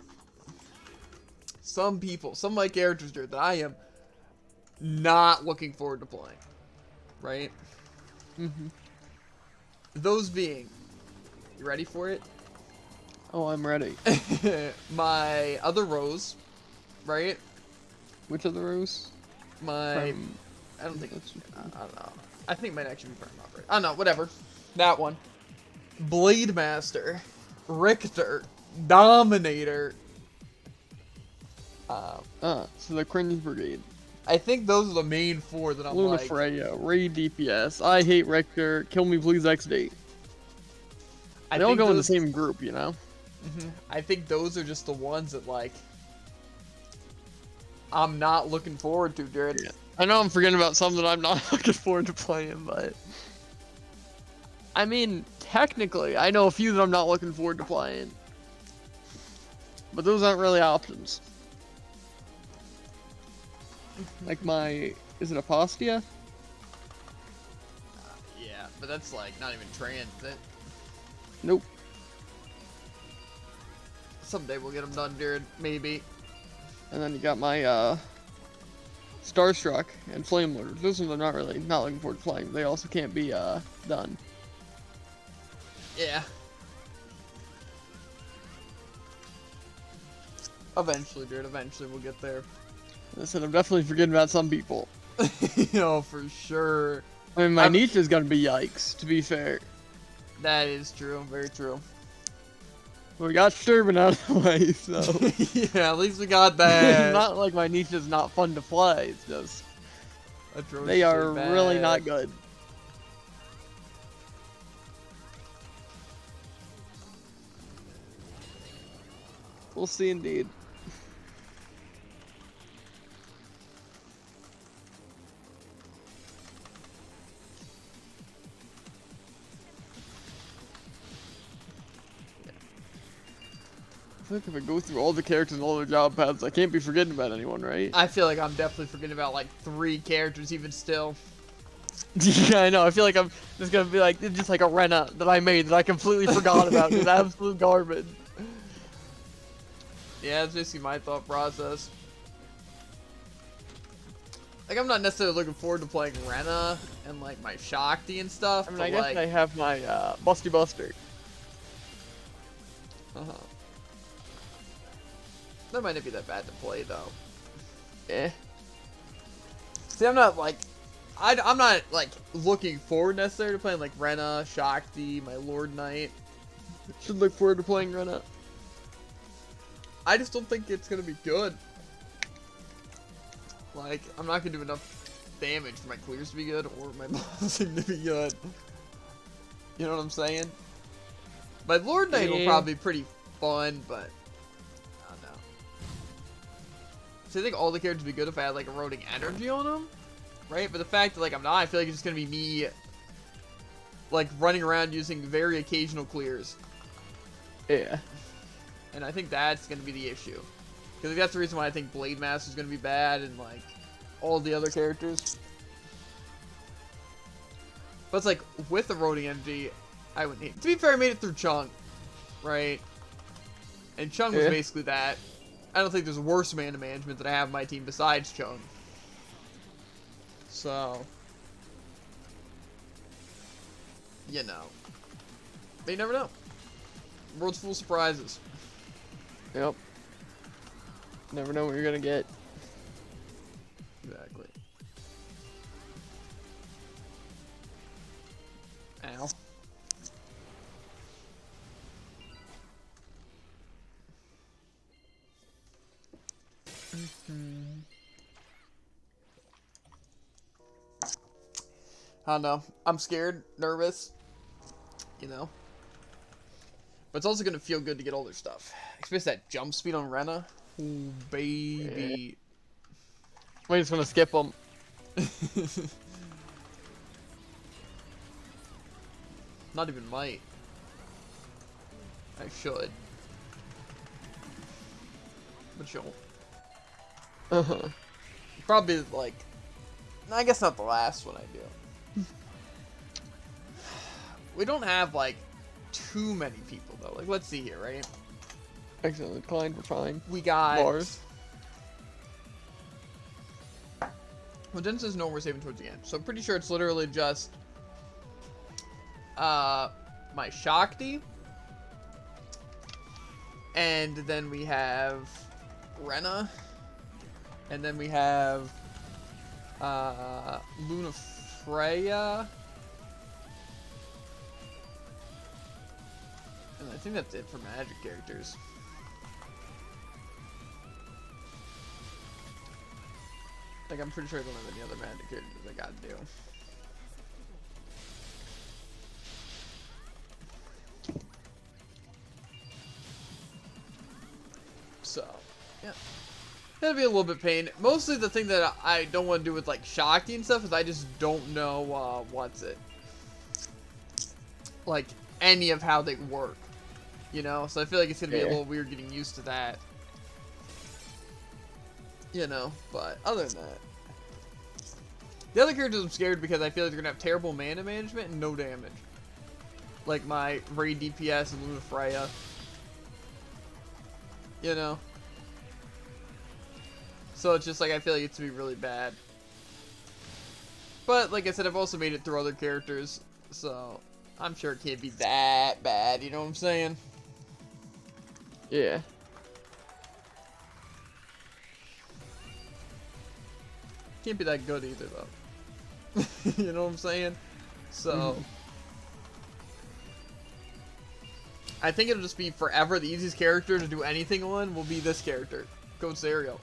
Some people, some of my characters, Jared, that I am not looking forward to playing. Right? Mm-hmm. Those being, you ready for it? Oh, I'm ready. My other Rose, right? Which other Rose? I don't think it's, I don't know. I think it might actually be Prime Operator. I don't know, whatever. That one. Blade Master, Richter, Dominator. So the Cringe Brigade. I think those are the main four that I'm Luna like. Freya, Ray DPS, I Hate Richter, Kill Me Please XD. They all go in the same group, you know? I think those are just the ones that, like, I'm not looking forward to, Jared. Yeah. I know I'm forgetting about some that I'm not looking forward to playing, but... I mean, technically, I know a few that I'm not looking forward to playing. But those aren't really options. Like my... Is it Apostia? Yeah, but that's, like, not even transit. Nope. Someday we'll get them done, Jared. Maybe. And then you got my, Starstruck and Flame Lord. Those ones I'm not looking forward to playing. They also can't be, done. Yeah. Eventually, Jared. Eventually we'll get there. I said I'm definitely forgetting about some people. You know, for sure. I mean, my niche is gonna be yikes, to be fair. That is true. Very true. We got Sturban out of the way, so... Yeah, at least we got that. Not like my niche is not fun to play, it's just... Atrociously They are bad. really not good. We'll see indeed. I feel like if I go through all the characters and all their job paths, I can't be forgetting about anyone, right? I feel like I'm definitely forgetting about like 3 characters even still. Yeah, I know. I feel like I'm just gonna be like, just like a Rena that I made that I completely forgot about. It's absolute garbage. Yeah, that's basically my thought process. Like, I'm not necessarily looking forward to playing Rena and like my Shakti and stuff. I mean, but I guess like, I have my Busty Buster. That might not be that bad to play though. Eh. See, I'm not like, I'm not like looking forward necessarily to playing like Rena, Shakti, my Lord Knight. Should look forward to playing Rena. I just don't think it's gonna be good. Like, I'm not gonna do enough damage for my clears to be good or my balancing to be good. You know what I'm saying? My Lord Knight will probably be pretty fun, but I don't know. So I think all the characters would be good if I had like eroding energy on them, right? But the fact that like I'm not, I feel like it's just gonna be me like running around using very occasional clears. Yeah. And I think that's gonna be the issue. Because that's the reason why I think Blade Master is gonna be bad and like all the other characters. But it's like with eroding energy, I wouldn't need. To be fair, I made it through Chung, right? And Chung was basically that. I don't think there's worse mana management that I have on my team besides Chung. So, you know, but you never know. World's full of surprises. Yep. Never know what you're gonna get. Exactly. Ow. I don't know. I'm scared, nervous, you know. But it's also going to feel good to get all their stuff. Especially that jump speed on Rena. Ooh, baby. I just want to skip them. Not even might. I should. But you won't. Probably like, I guess not the last one I do. We don't have like too many people though. Like, let's see here, right? Excellent. Decline, we're fine. We got Bars. Well, Jen says no, we're saving towards the end. So I'm pretty sure it's literally just my Shakti. And then we have Rena. And then we have Luna Freya. And I think that's it for magic characters. Like, I'm pretty sure I don't have any other magic characters I gotta do. So, yeah. That'll be a little bit pain. Mostly the thing that I don't want to do with, like, Shakti and stuff is I just don't know, what's it? Like, any of how they work. You know? So I feel like it's gonna be a little weird getting used to that. You know? But, other than that. The other characters I'm scared because I feel like they're gonna have terrible mana management and no damage. Like my Raid DPS and Luna Freya. You know? So it's just like, I feel like it's gonna be really bad. But, like I said, I've also made it through other characters. So, I'm sure it can't be that bad, you know what I'm saying? Yeah. Can't be that good either, though. You know what I'm saying? So, I think it'll just be forever the easiest character to do anything on will be this character, Coach Sariel.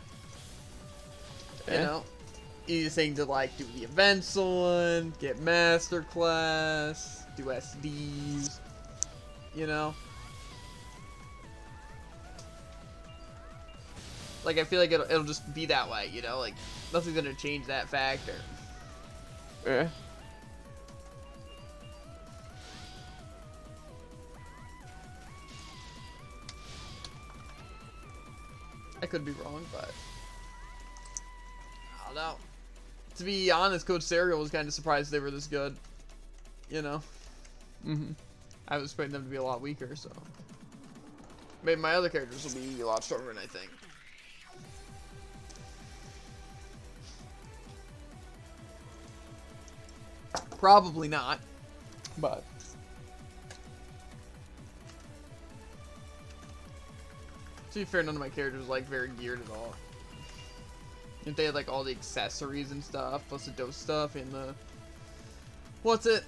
You know, easiest thing to like do the events on, get masterclass, do SDs. You know. Like, I feel like it'll just be that way, you know? Like, nothing's gonna change that factor. Yeah. I could be wrong, but I don't know. To be honest, Coach Sariel was kind of surprised they were this good. You know? I was expecting them to be a lot weaker, so. Maybe my other characters will be a lot stronger than I think. Probably not, but. To be fair, none of my characters like very geared at all. If they had like all the accessories and stuff, plus the dose stuff and the what's it?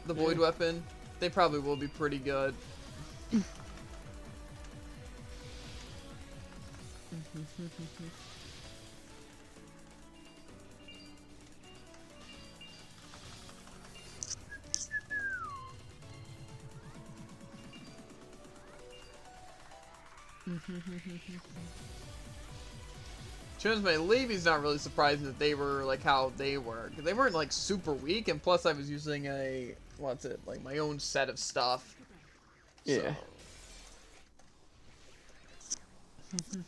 The void weapon, they probably will be pretty good. Chance my Levy's not really surprising that they were like how they were. Cause they weren't like super weak, and plus I was using a what's it, like my own set of stuff. Yeah. So.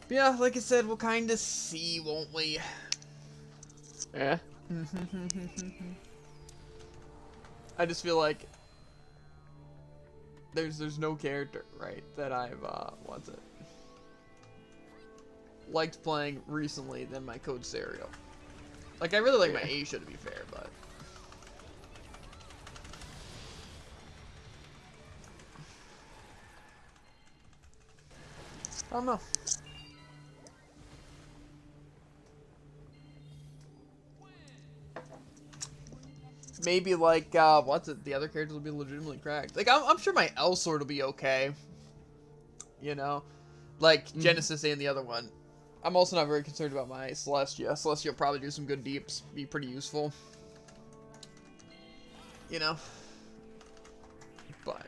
Yeah, like I said, we'll kind of see, won't we? Yeah. I just feel like there's no character, right, that I've what's it, liked playing recently than my Code Sariel. Like I really like my Aisha, to be fair, but I don't know. Maybe like what's it? The other characters will be legitimately cracked. Like I'm sure my L sword will be okay. You know, like Genesis and the other one. I'm also not very concerned about my Celestia. Celestia will probably do some good deeps, be pretty useful. You know, but.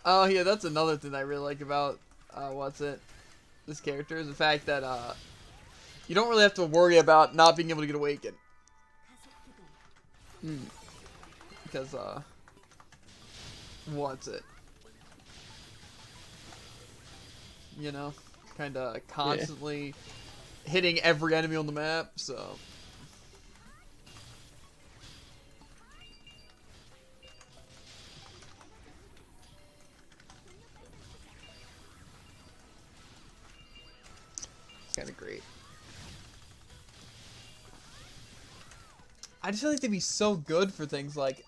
Oh yeah, that's another thing I really like about what's it? This character is the fact that you don't really have to worry about not being able to get awakened. Because what's it? You know, kind of constantly hitting every enemy on the map, so. Kind of great. I just feel like they'd be so good for things like,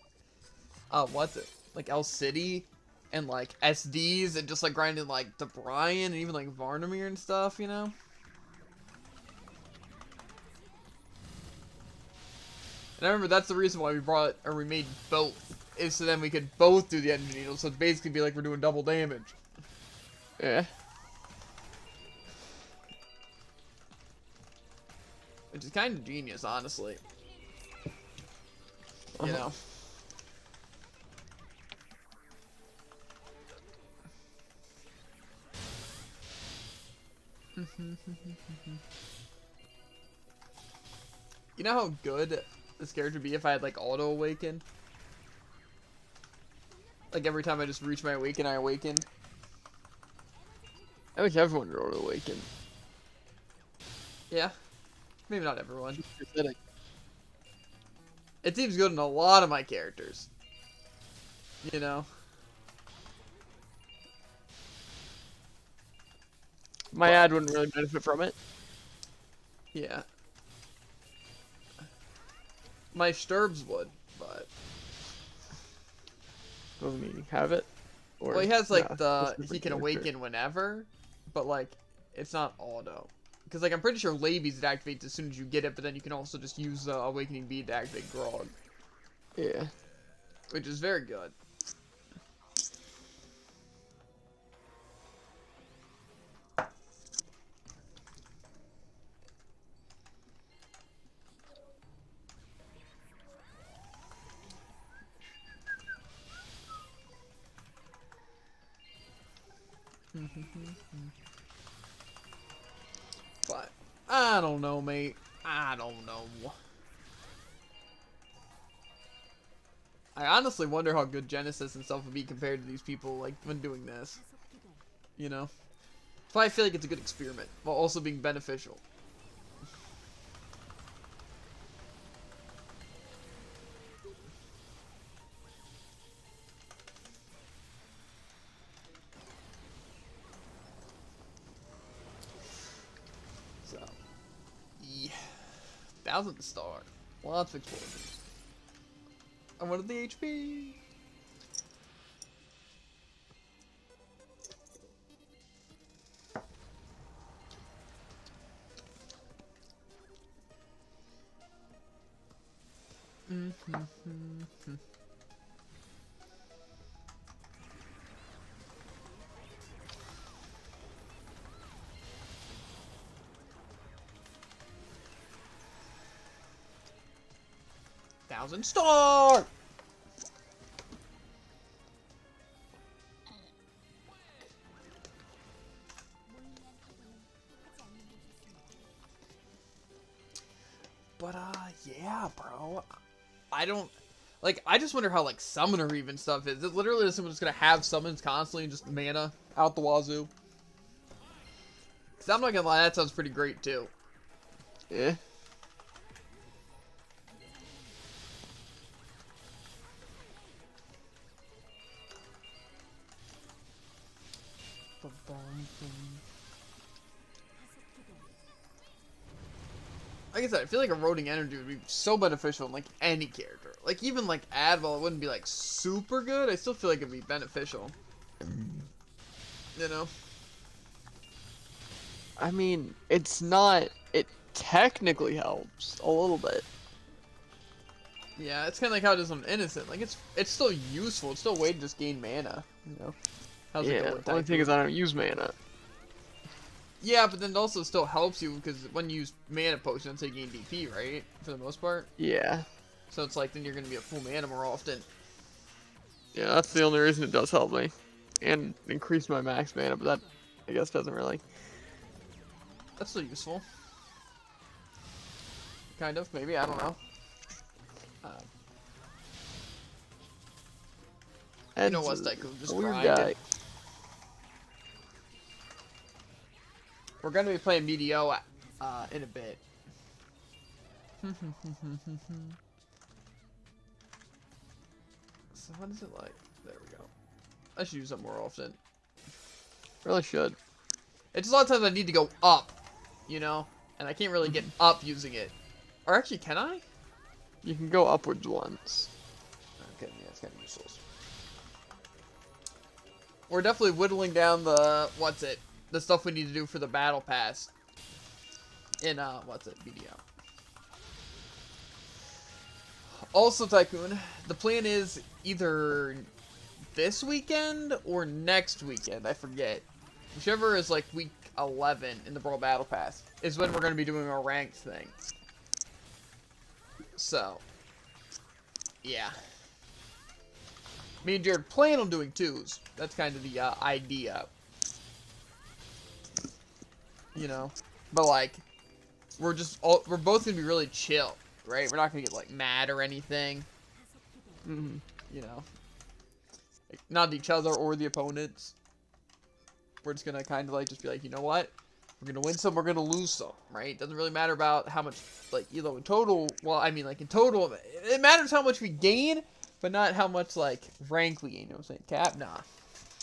what's it? Like El City, and like SDs, and just like grinding like the Brian, and even like Varnamir and stuff, you know? And I remember that's the reason why we made both, is so then we could both do the Energy Needle, so it'd basically be like we're doing double damage. Yeah. Which is kind of genius, honestly. You know. You know how good this character would be if I had like auto awaken? Like every time I just reach my awaken, I awaken. I wish everyone would auto awaken. Yeah. Maybe not everyone. It seems good in a lot of my characters. You know? My ad wouldn't really benefit from it. Yeah. My Sturbs would, but. Doesn't he have it? Or, Well, he has nah, like that's the a he different can character. awaken whenever, but like it's not auto. Because like I'm pretty sure Labies it activates as soon as you get it, but then you can also just use the Awakening Bead to activate Grog, Yeah. which is very good. But I don't know, mate. I don't know. I honestly wonder how good Genesis and stuff would be compared to these people, like, when doing this. You know? So I feel like it's a good experiment, while also being beneficial. So, yeah. 1,000 star. Lots of explosions. I wanted the HP. Thousand star. But yeah, bro. I don't like. I just wonder how like summoner even stuff is. It literally is someone just gonna have summons constantly and just mana out the wazoo. Cause I'm not gonna lie, that sounds pretty great too. Yeah. Like I said, I feel like eroding energy would be so beneficial in like any character. Like even like Adval, it wouldn't be like super good. I still feel like it'd be beneficial. You know? I mean, it's not. It technically helps a little bit. Yeah, it's kind of like how it is on Innocent. Like it's still useful. It's still a way to just gain mana. You know? How's it Yeah. go with The only thing is I don't use mana. Yeah, but then it also still helps you because when you use mana potions, they gain DP, right? For the most part. Yeah. So it's like then you're gonna be at full mana more often. Yeah, that's the only reason it does help me. And increase my max mana, but that, I guess, doesn't really. That's still useful. Kind of, maybe, I don't know. You know what, Tycoon, just weird grind guy. it. We're gonna be playing BDO in a bit. So what is it like? There we go. I should use that more often. Really should. It's just a lot of times I need to go up, you know? And I can't really get up using it. Or actually, can I? You can go upwards once. Okay, yeah, it's kind of useless. We're definitely whittling down the, the stuff we need to do for the battle pass. In, BDO. Also, Tycoon, the plan is either this weekend or next weekend, I forget. Whichever is like week 11 in the Brawl Battle Pass is when we're going to be doing our ranked thing. So, yeah. Me and Jared plan on doing twos. That's kind of the idea. You know? But like, we're both going to be really chill, right? We're not going to get like mad or anything. Mm-hmm. You know? Like, not each other or the opponents. We're just gonna kind of like just be like, you know what? We're gonna win some, we're gonna lose some, right? It doesn't really matter about how much, like, you know, in total. Well, I mean, like in total, it matters how much we gain, but not how much like rank we gain. You know what I'm saying? Cap, nah.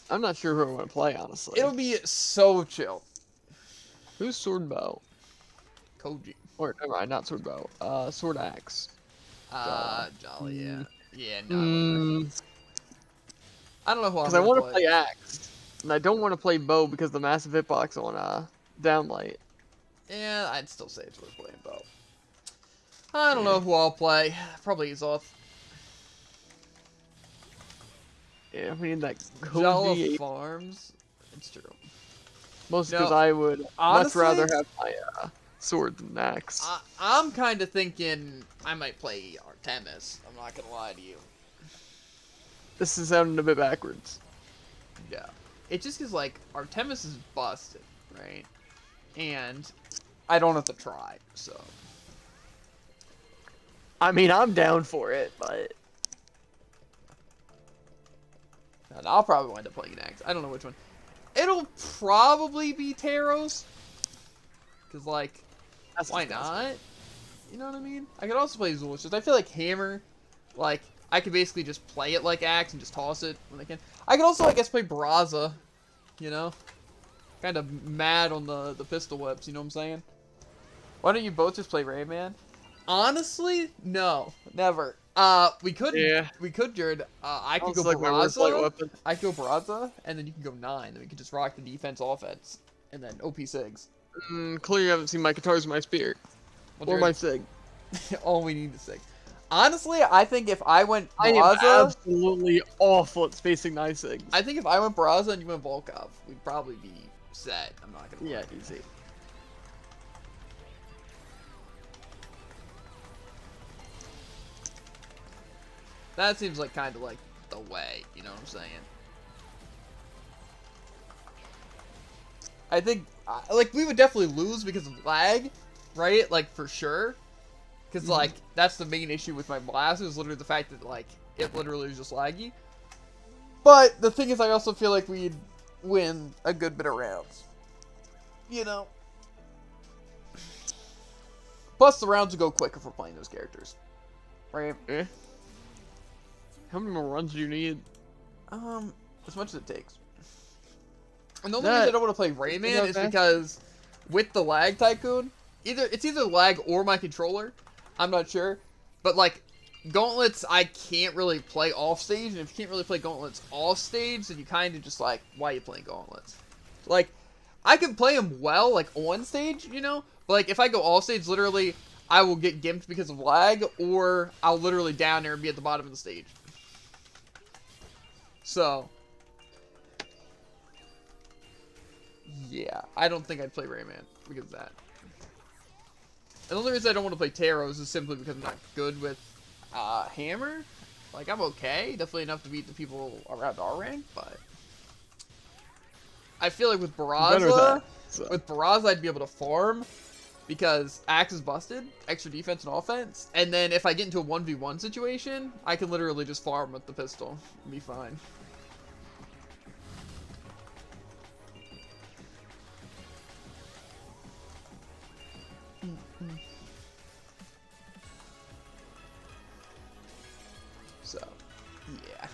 I'm not sure who I want to play, honestly. It'll be so chill. Who's Sword Bow? Koji. Or never mind, not Sword Bow. Sword Axe. Jolly, yeah. Yeah, no. I don't know who I'm Because I gonna want to play. play Axe, and I don't want to play Bow because of the massive hitbox on Downlight. Yeah, I'd still say it's worth playing Bow. I don't know who I'll play. Probably Azoth. Yeah, we need that Jala cozy. Farms. It's true. Most You because know, I would much honestly, rather have my sword than Axe. I'm kind of thinking I might play Artemis. I'm not gonna lie to you. This is sounding a bit backwards. Yeah. It just is like Artemis is busted, right? And I don't have to try, so. I mean, I'm down for it, but And I'll probably wind up playing an Axe. I don't know which one. It'll probably be Taros. Because, like, that's why disgusting. not? You know what I mean? I could also play Zul. It's just I feel like Hammer, like, I could basically just play it like Axe and just toss it when I can. I could also, I guess, play Braza, you know? Kind of mad on the pistol whips, you know what I'm saying? Why don't you both just play Rayman? Honestly, no. Never. We could, Yeah. Jared. I could go Sounds like my worst light Braza. weapon. I could go Braza, and then you can go 9. Then we could just rock the defense, offense, and then OP Sigs. Clearly, you haven't seen my guitars or my spear. Well, Or Jared, my Sig. all we need is Sig. Honestly, I think if I went I am Braza, absolutely awful at spacing 9 Sigs. I think if I went Braza and you went Volkov, we'd probably be set. I'm not gonna. Yeah, lie. easy. That seems like kind of like the way. You know what I'm saying? I think, like, we would definitely lose because of lag, right? Like, for sure. Because, like, that's the main issue with my blast is literally the fact that, like, it literally is just laggy. But the thing is, I also feel like we'd win a good bit of rounds. You know? Plus, the rounds would go quick if we're playing those characters. Right? Eh? How many more runs do you need? As much as it takes. And the only reason I don't want to play Rayman is because with the lag tycoon, it's either lag or my controller. I'm not sure. But like Gauntlets I can't really play off stage, and if you can't really play Gauntlets off stage, then you kind of just like, why are you playing Gauntlets? Like I can play them well like on stage, you know? But like if I go off stage, literally I will get gimped because of lag, or I'll literally down there and be at the bottom of the stage. So yeah, I don't think I'd play Rayman because of that. And the only reason I don't want to play Taros is simply because I'm not good with Hammer. Like, I'm okay, definitely enough to beat the people around our rank, but I feel like with Barraza, I'd be able to farm because Axe is busted, extra defense and offense, and then if I get into a 1v1 situation, I can literally just farm with the pistol and be fine. So, yeah.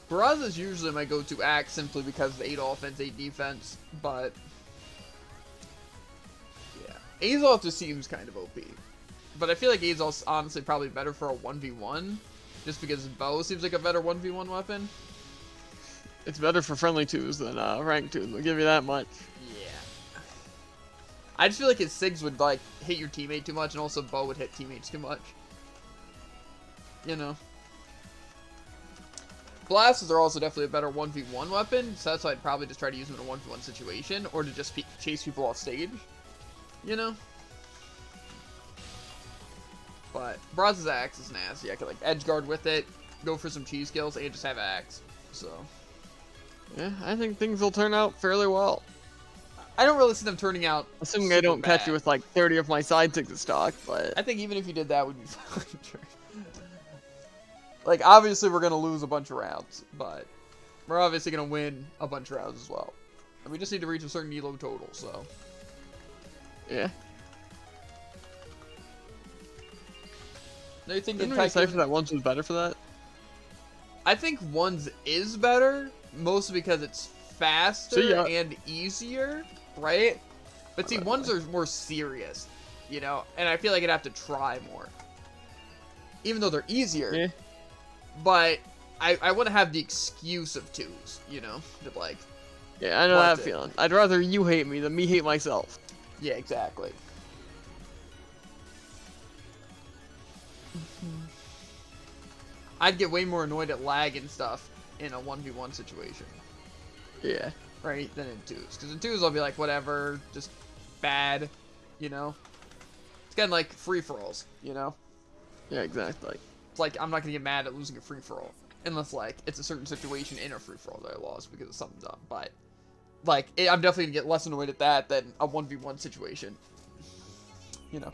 Barraza is usually my go-to axe simply because of 8 offense, 8 defense, but yeah. Azoth just seems kind of OP. But I feel like Azoth's honestly probably better for a 1v1, just because bow seems like a better 1v1 weapon. It's better for friendly 2s than rank 2s, I'll give you that much. Yeah. I just feel like his Sigs would, like, hit your teammate too much, and also bow would hit teammates too much. You know. Blasters are also definitely a better 1v1 weapon, so that's why I'd probably just try to use them in a 1v1 situation, or to just chase people off stage. You know? But Braz's axe is nasty. I could, like, edge guard with it, go for some cheese kills, and just have axe. So, yeah, I think things will turn out fairly well. I don't really see them turning out assuming I don't catch you with, like, 30 of my side Sigs in stock, but I think even if you did that, would be fine. Like, obviously we're going to lose a bunch of rounds, but we're obviously going to win a bunch of rounds as well. And we just need to reach a certain elo total, so. Yeah. No, you think Didn't we decide that ones was better for that? I think ones is better, mostly because it's faster and easier, right? But see, ones are more serious, you know, and I feel like I'd have to try more. even though they're easier. Yeah. But I want to have the excuse of 2s, you know, to like. Yeah, I know that feeling. I'd rather you hate me than me hate myself. Yeah, exactly. I'd get way more annoyed at lag and stuff in a 1v1 situation. Yeah. Right, than in 2s. Because in 2s I'll be like, whatever, just bad, you know? It's kind of like free-for-alls, you know? Yeah, exactly. It's like, I'm not going to get mad at losing a free-for-all. Unless, like, it's a certain situation in a free-for-all that I lost because of something dumb. But, like, I'm definitely going to get less annoyed at that than a 1v1 situation. You know?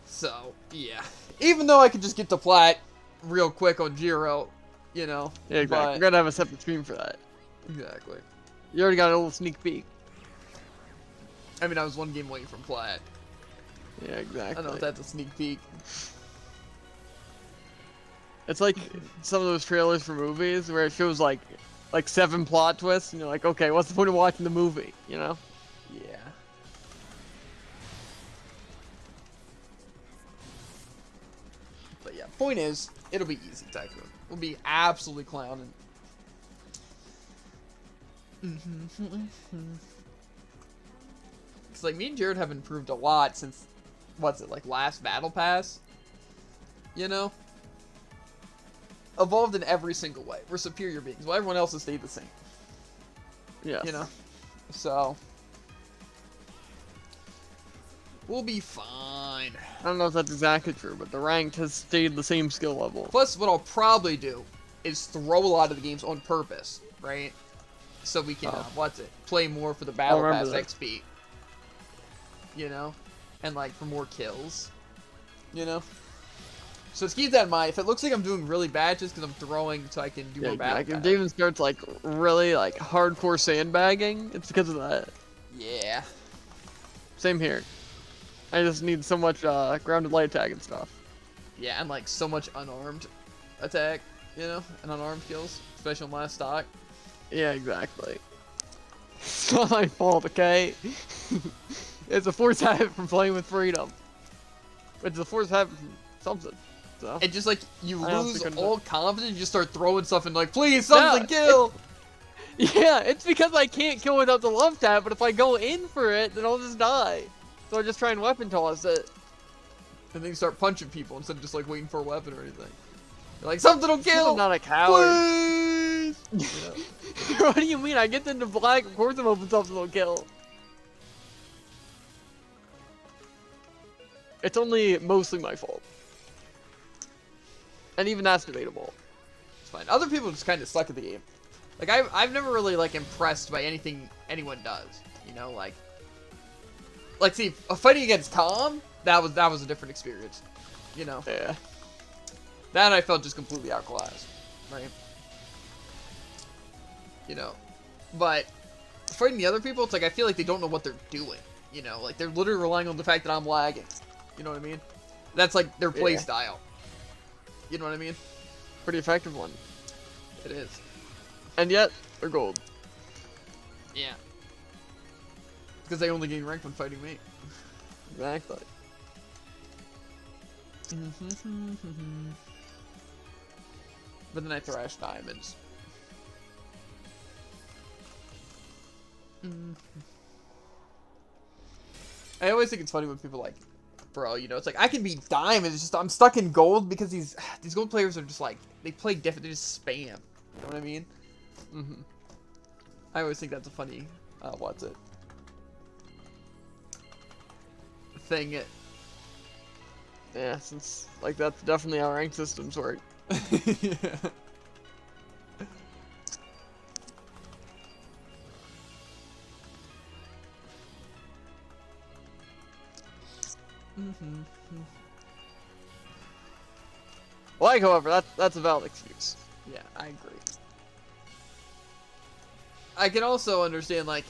So, yeah. Even though I could just get to plat real quick on Giro, you know? Yeah, exactly. We're going to have a separate stream for that. Exactly. You already got a little sneak peek. I mean, I was 1 game away from plat. Yeah, exactly. I don't know if that's a sneak peek. It's like some of those trailers for movies where it shows like 7 plot twists, and you're like, okay, what's the point of watching the movie? You know? Yeah. But yeah, point is, it'll be easy, technically. We'll be absolutely clowning. It's like me and Jared have improved a lot since, what's it, like last Battle Pass? You know? Evolved in every single way. We're superior beings, while everyone else has stayed the same. Yeah. You know? So, we'll be fine. I don't know if that's exactly true, but the ranked has stayed the same skill level. Plus, what I'll probably do is throw a lot of the games on purpose, right? So we can, play more for the Battle Pass XP. You know? And, like, for more kills. You know? So let's keep that in mind. If it looks like I'm doing really bad just because I'm throwing so I can do more Battle Pass. If David starts, like, really, like, hardcore sandbagging, it's because of that. Yeah. Same here. I just need so much grounded light attack and stuff. Yeah, and, like, so much unarmed attack, you know? And unarmed kills, especially on last stock. Yeah, exactly. It's not my fault, okay? It's a forced habit from playing with freedom. It's a forced habit from something. So. And just like you lose all confidence, you just start throwing stuff and like, please, something kill! Yeah, it's because I can't kill without the love tap, but if I go in for it, then I'll just die. So I just try and weapon toss it. And then you start punching people instead of just like waiting for a weapon or anything. You're like, something will kill! I'm not a coward. Please! What do you mean? I get into black, of course I'm hoping something will kill. It's only mostly my fault. And even that's debatable. It's fine. Other people just kind of suck at the game. Like, I've never really, like, impressed by anything anyone does. You know, like, see, fighting against Tom, that was a different experience. You know? Yeah. That I felt just completely outclassed. Right? You know? But fighting the other people, it's like, I feel like they don't know what they're doing. You know? Like, they're literally relying on the fact that I'm lagging. You know what I mean? That's, like, their play style. You know what I mean? Pretty effective one. It is. And yet, they're gold. Yeah. Because they only gain rank when fighting me. Exactly. But then I thrash diamonds. I always think it's funny when people like, bro, you know, it's like, I can beat diamonds, it's just I'm stuck in gold because these gold players are just like, they play different, they just spam. You know what I mean? I always think that's a funny, what's it? Thing. Yeah, since, like, that's definitely how ranked systems work. Yeah. Like, however, that's a valid excuse. Yeah, I agree. I can also understand, like,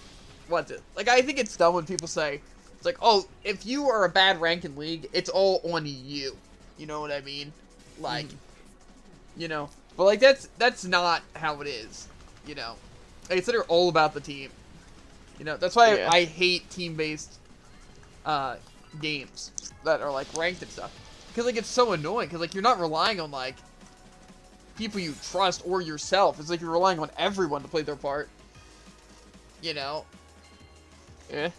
what's it? Like, I think it's dumb when people say, it's like, oh, if you are a bad rank in League, it's all on you. You know what I mean? Like, you know. But, like, that's not how it is. You know. Like, it's literally all about the team. You know, that's why I hate team-based games that are, like, ranked and stuff. Because, like, it's so annoying. Because, like, you're not relying on, like, people you trust or yourself. It's like you're relying on everyone to play their part. You know? Yeah.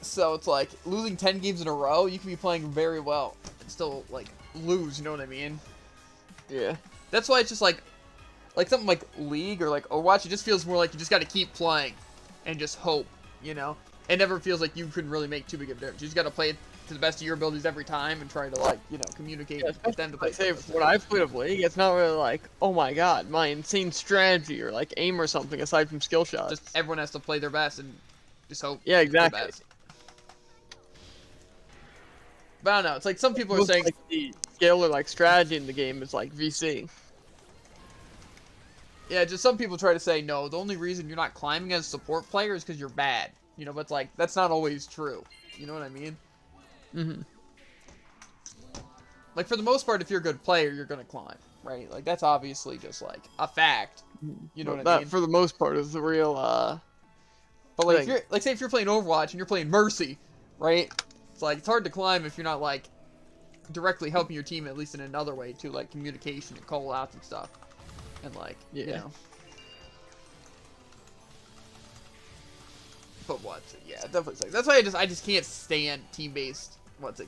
So it's like, losing 10 games in a row, you can be playing very well and still, like, lose, you know what I mean? Yeah. That's why it's just, like something like League or, like, Overwatch, it just feels more like you just gotta keep playing and just hope, you know? It never feels like you could really make too big of a difference. You just gotta play it to the best of your abilities every time and try to, like, you know, communicate with them to play. Say, when I've played of League, it's not really like, oh my god, my insane strategy or, like, aim or something aside from skill shots. Just everyone has to play their best and just hope. Yeah, exactly. Their best. But I don't know, it's like some people are saying... Like, the skill or, like, strategy in the game is, like, VC. Yeah, just some people try to say, no, the only reason you're not climbing as a support player is because you're bad. You know, but it's like, that's not always true. You know what I mean? Mm-hmm. Like, for the most part, if you're a good player, you're going to climb, right? Like, that's obviously just, like, a fact. You know what I mean? That, for the most part, is the real, But, like, if you're, like, say if you're playing Overwatch and you're playing Mercy, right? It's like, it's hard to climb if you're not, like, directly helping your team, at least in another way, too, like, communication and call-outs and stuff. And, like, yeah. you know. But what? Yeah, definitely sucks. That's why I just can't stand team-based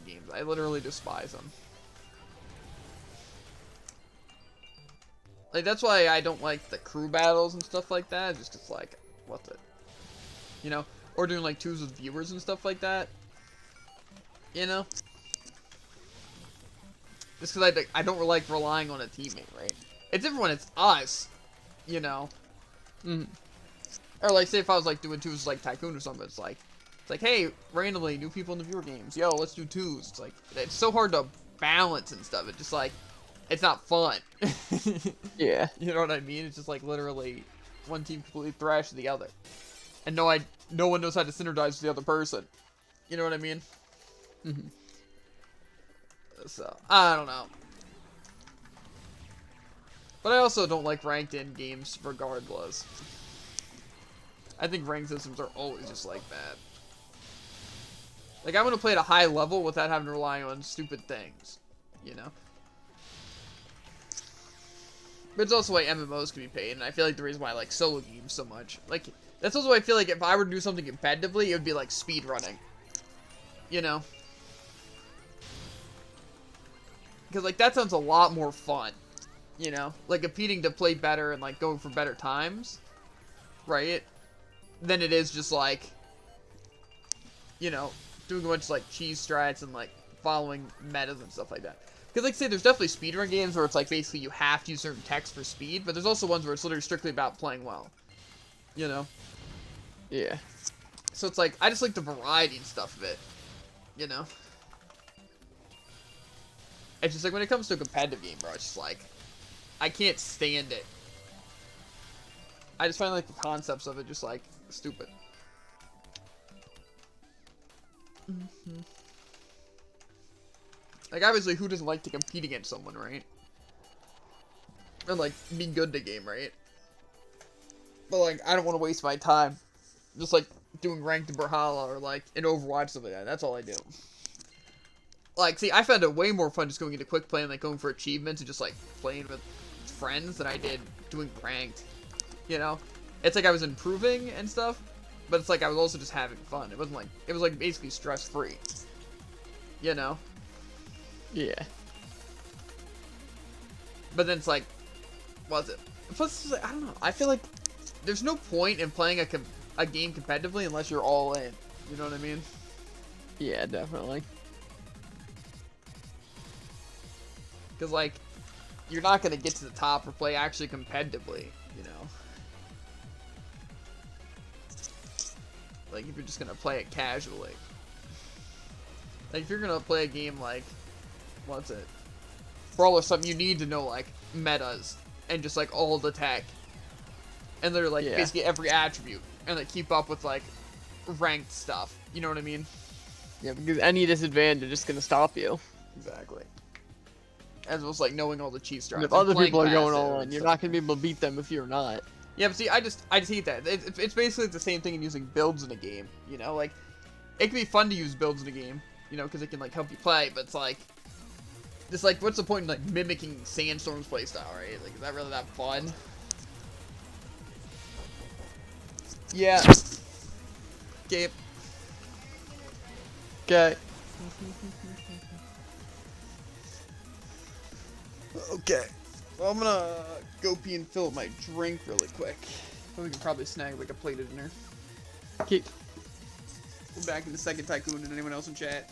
games. I literally despise them. Like, that's why I don't like the crew battles and stuff like that. Just 'cause, like, what's it? You know? Or doing, like, twos with viewers and stuff like that. You know? Just 'cause I don't like relying on a teammate, right? It's different when it's us, you know? Mm. Or, like, say if I was, like, doing twos like Tycoon or something, it's like, hey, randomly, new people in the viewer games. Yo, let's do twos. It's like, it's so hard to balance and stuff. It's just, like, it's not fun. Yeah. You know what I mean? It's just, like, literally one team completely thrashes the other. And no one knows how to synergize with the other person. You know what I mean? Mm-hmm. So, I don't know. But I also don't like ranked in games regardless. I think ranked systems are always just like that. Like, I want to play at a high level without having to rely on stupid things. You know? But it's also why MMOs can be paid, and I feel like the reason why I like solo games so much. Like, that's also why I feel like if I were to do something competitively, it would be like speedrunning. You know? Because, like, that sounds a lot more fun. You know? Like, competing to play better and, like, going for better times. Right? Than it is just, like, you know, doing a bunch of, like, cheese strats and, like, following metas and stuff like that. Because, like, say, there's definitely speedrun games where it's, like, basically you have to use certain text for speed, but there's also ones where it's literally strictly about playing well. You know? Yeah. So it's, like, I just like the variety and stuff of it. You know? It's just, like, when it comes to a competitive game, bro, it's just, like, I can't stand it. I just find, like, the concepts of it just, like, stupid. Mm-hmm. Like, obviously, who doesn't like to compete against someone, right? And, like, be good at the game, right? But, like, I don't want to waste my time just, like, doing ranked in Brawlhalla or, like, in Overwatch, stuff like that. That's all I do. Like, see, I found it way more fun just going into quick play and, like, going for achievements and just, like, playing with friends than I did doing ranked. You know? It's like I was improving and stuff, but it's like I was also just having fun. It wasn't like, it was like basically stress-free. You know? Yeah. But then it's like, was it? Plus, it's like, I don't know. I feel like there's no point in playing a game competitively unless you're all in. You know what I mean? Yeah, definitely. Because, like, you're not going to get to the top or play actually competitively, you know? Like, if you're just going to play it casually. Like, if you're going to play a game like, what's it? Brawl or something, you need to know, like, metas and just, like, all the tech. And they're, like, basically every attribute. And, like, keep up with, like, ranked stuff. You know what I mean? Yeah, because any disadvantage is going to stop you. Exactly. As well as, like, knowing all the cheese strats. If other people are going all in, you're not going to be able to beat them if you're not. Yeah, but see, I just hate that. It's basically the same thing in using builds in a game, you know? Like, it can be fun to use builds in a game, you know, because it can like help you play. But it's like, what's the point in like mimicking Sandstorm's playstyle, right? Like, is that really that fun? Yeah. Gabe. Okay. Okay. Well, I'm gonna go pee and fill up my drink really quick. We can probably snag like a plate of dinner. Keep. We're back in the second tycoon. Did anyone else in chat?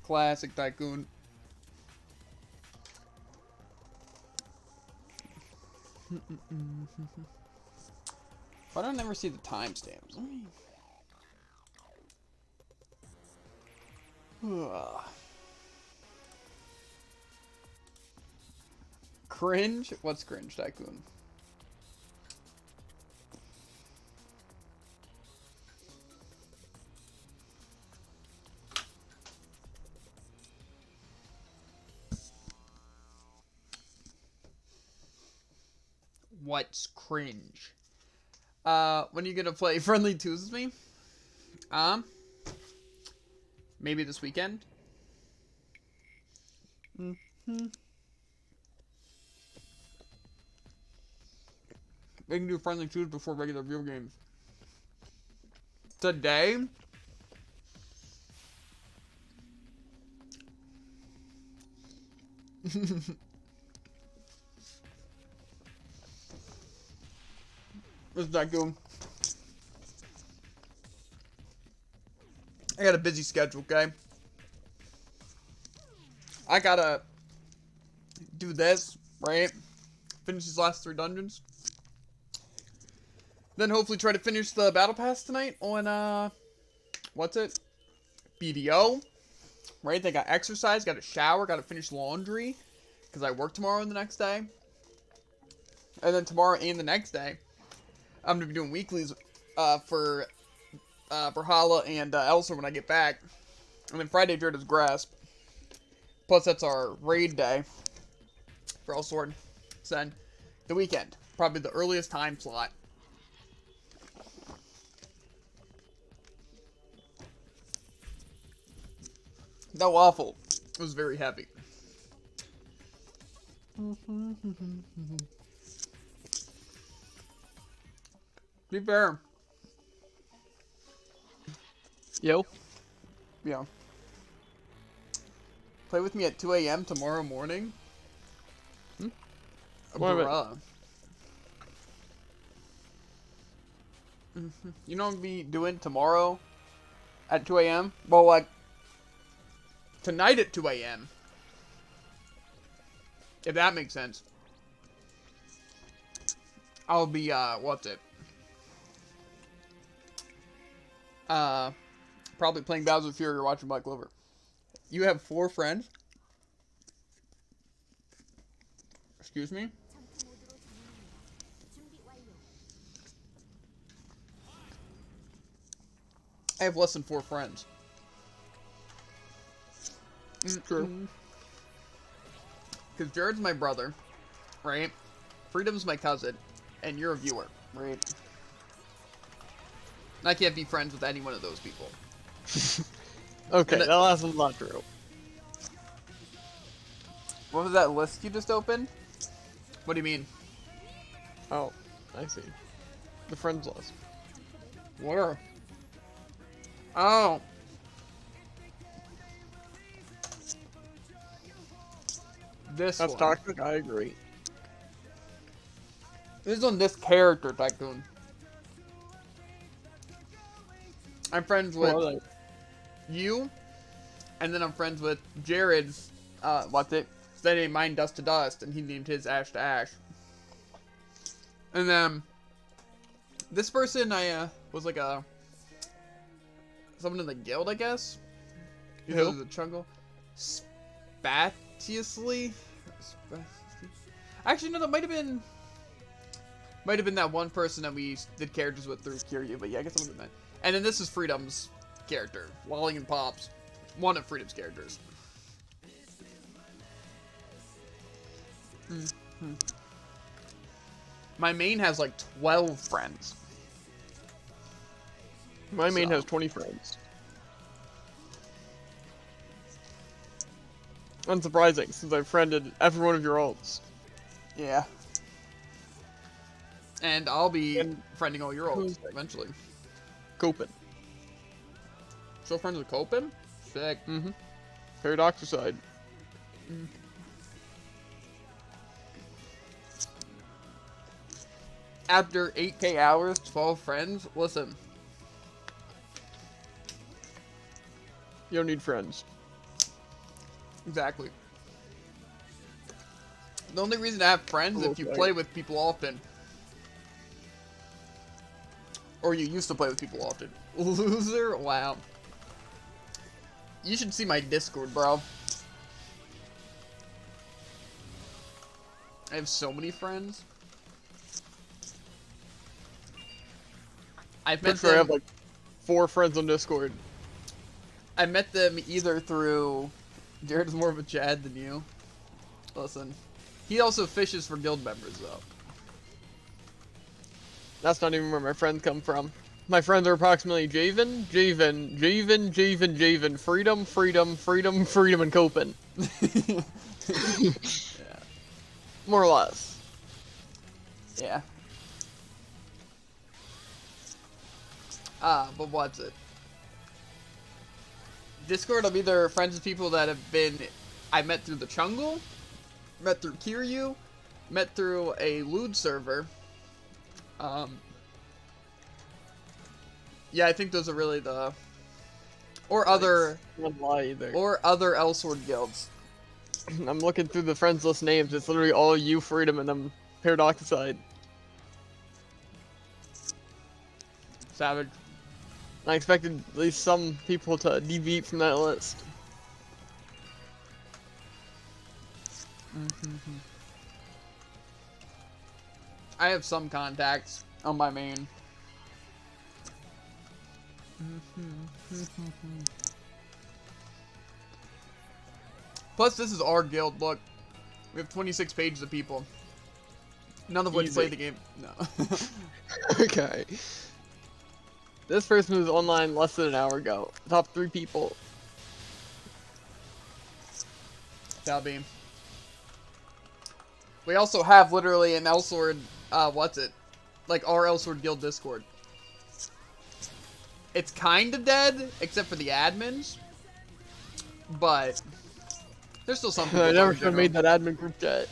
Classic Tycoon. Why don't I never see the timestamps? Cringe? What's cringe, Tycoon? What's cringe? When are you gonna play Friendly Twos with me? Maybe this weekend? We can do Friendly Twos before regular video games. Today? What's that going? I got a busy schedule, okay? I gotta do this, right? Finish these last 3 dungeons. Then hopefully try to finish the battle pass tonight on, what's it? BDO. Right? Then got exercise, gotta shower, gotta finish laundry. Because I work tomorrow and the next day. And then tomorrow and the next day, I'm gonna be doing weeklies, for Brawlhalla and Elsa when I get back. And then Friday, Jared's Grasp. Plus, that's our raid day for Elsword. So then, the weekend. Probably the earliest time slot. That waffle was very heavy. Be fair. Yo. Yeah. Play with me at 2 a.m. tomorrow morning. Bruh. You know what I'm be doing tomorrow at 2 a.m.? Well, like, tonight at 2 a.m. If that makes sense. I'll be, what's it? Probably playing Bowser's Fury or watching Black Clover. You have 4 friends? Excuse me? I have less than 4 friends. True. Because Jared's my brother, right? Freedom's my cousin, and you're a viewer, right? I can't be friends with any one of those people. Okay, that last one's not true. What was that list you just opened? What do you mean? Oh, I see. The friends list. Where? Oh. That's one. Toxic, I agree. This is on this character, Tycoon. I'm friends with you, and then I'm friends with Jared's, what's it? They named mine Dust to Dust, and he named his Ash to Ash. And then, this person, I, was like someone in the guild, I guess? Who? The Chungle. Spatiously? Actually, no, that might have been that one person that we did characters with through Kiryu, but yeah, I guess that would have been that. And then this is Freedom's character, Lolling and Pops. One of Freedom's characters. My main has like 12 friends. My main has 20 friends. Unsurprising, since I've friended every one of your ults. Yeah. And I'll be friending all your ults eventually. Copen. Still friends with Copen? Sick. Mm-hmm. Paradoxicide. After 8K hours, 12 friends? Listen. You don't need friends. Exactly. The only reason to have friends is if you play with people often. Or you used to play with people often. Loser? Wow. You should see my Discord, bro. I have so many friends. I've met them. I have like 4 friends on Discord. I met them either through... Jared's more of a Chad than you. Listen. He also fishes for guild members, though. That's not even where my friends come from. My friends are approximately Javen, Freedom, and Copen. Yeah. More or less. Yeah. But what's it? Discord, I'm either friends with people that have been... I met through the Chungle, met through Kiryu, met through a Lewd server. Yeah, I think those are really the... Or other... Or other Elsword guilds. I'm looking through the friends list names. It's literally all you, Freedom, and them Paradoxicide. Savage. I expected at least some people to deviate from that list. I have some contacts on my main. Plus, this is our guild. Look, we have 26 pages of people. None of which play the game. No. Okay. This person was online less than an hour ago. Top 3 people. Talbeam. We also have literally an Elsword, like our Elsword guild Discord. It's kind of dead, except for the admins. But there's still some people. I never should have made that admin group chat.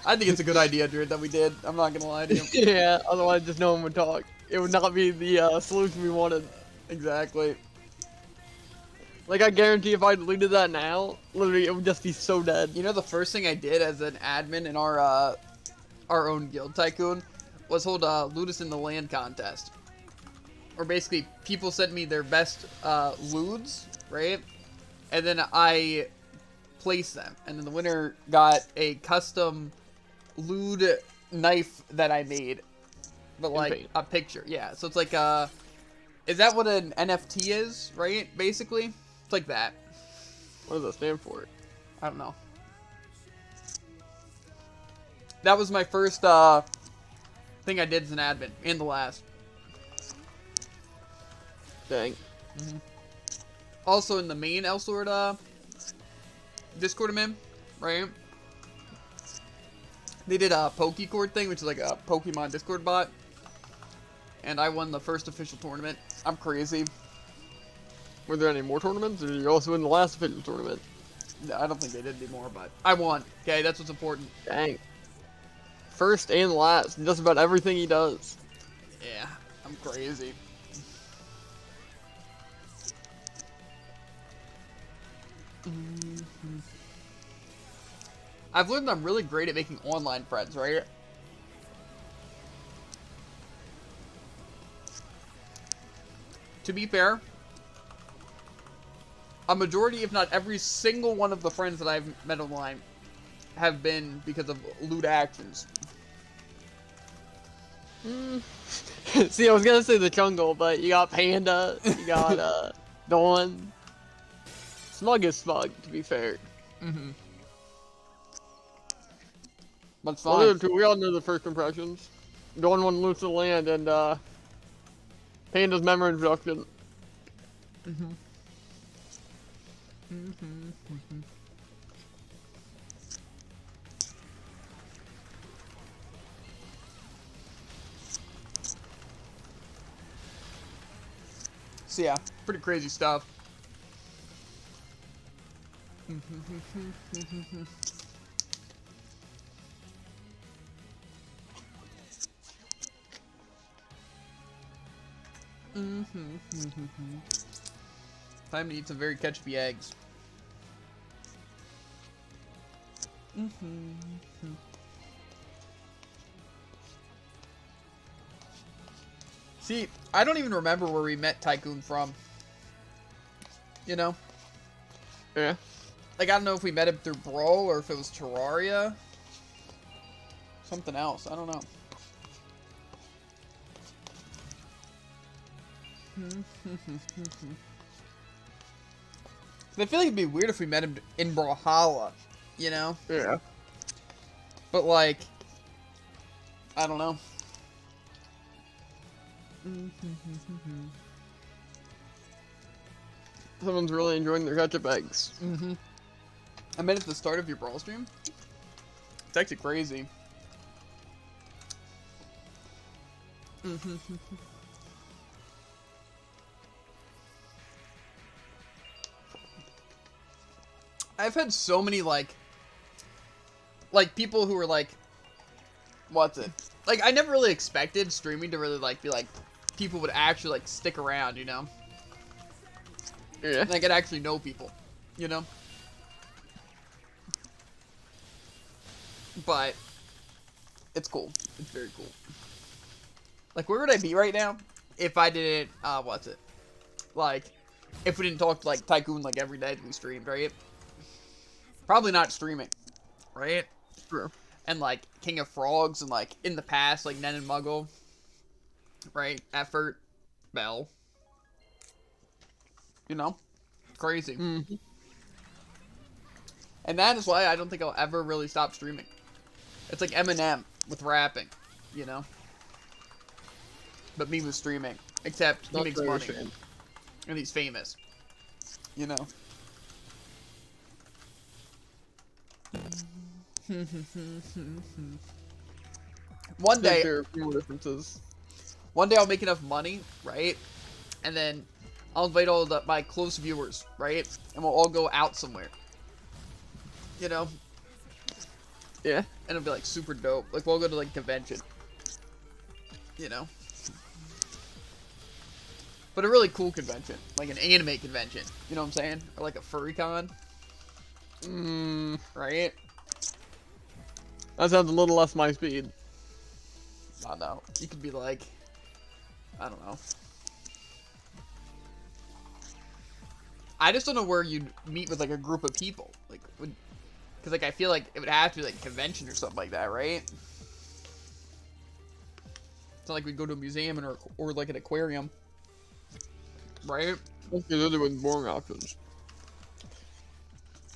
I think it's a good idea, Jared, that we did. I'm not gonna lie to you. Yeah, otherwise just no one would talk. It would not be the solution we wanted. Exactly. Like, I guarantee if I deleted that now, literally, it would just be so dead. You know, the first thing I did as an admin in our own guild tycoon was hold a Ludus in the Land contest. Or basically, people sent me their best Ludes, right? And then I placed them. And then the winner got a custom Lude knife that I made. But like a picture, yeah. So it's like is that what an NFT is, right? Basically, it's like that. What does that stand for? I don't know. That was my first thing I did as an admin, and the last. Dang. Also in the main Elsword Discord I'm in, right? They did a Pokecord thing, which is like a Pokemon Discord bot. And I won the first official tournament. I'm crazy. Were there any more tournaments, or did you also win the last official tournament? No, I don't think they did anymore, but I won. Okay, that's what's important. Dang. First and last, just about everything he does. Yeah, I'm crazy. I've learned I'm really great at making online friends, right? To be fair, a majority, if not every single one of the friends that I've met online have been because of lewd actions. See, I was gonna say the Chungle, but you got Panda, you got Dawn. Smug is smug, to be fair. But it's fine. We all know the first impressions. Dawn won Loose the Land and Panda's memory introduction. So yeah, pretty crazy stuff. Time to eat some very ketchupy eggs. See, I don't even remember where we met Tycoon from. You know? Yeah. Like, I don't know if we met him through Brawl or if it was Terraria. Something else. I don't know. I feel like it'd be weird if we met him in Brawlhalla, you know? Yeah. But, like, I don't know. Someone's really enjoying their ketchup eggs. I met at the start of your Brawl stream. It's actually crazy. I've had so many, like people who were like, what's it? Like, I never really expected streaming to really, like, be like, people would actually, like, stick around, you know? Yeah. And I could actually know people, you know? But, it's cool. It's very cool. Like, where would I be right now if I didn't, what's it? Like, if we didn't talk to, like, Tycoon, like, every day that we streamed, right? Probably not streaming, right? True. And, like, King of Frogs, and, like, in the past, like, Nen and Muggle, right? Effort, Bell. You know? Crazy. And that is why I don't think I'll ever really stop streaming. It's like Eminem with rapping, you know? But me with streaming. Except he makes money. And he's famous. You know? One day, There are few differences. one day I'll make enough money, right? And then I'll invite all my close viewers, right? And we'll all go out somewhere. You know? Yeah. And it'll be like super dope. Like we'll go to like a convention. You know? But a really cool convention. Like an anime convention. You know what I'm saying? Or like a furry con. Right? That sounds a little less my speed. I don't know. You could be like, I don't know. I just don't know where you'd meet with like a group of people. Like, because like I feel like it would have to be like a convention or something like that, right? It's not like we'd go to a museum or like an aquarium, right? That's the other one's boring options.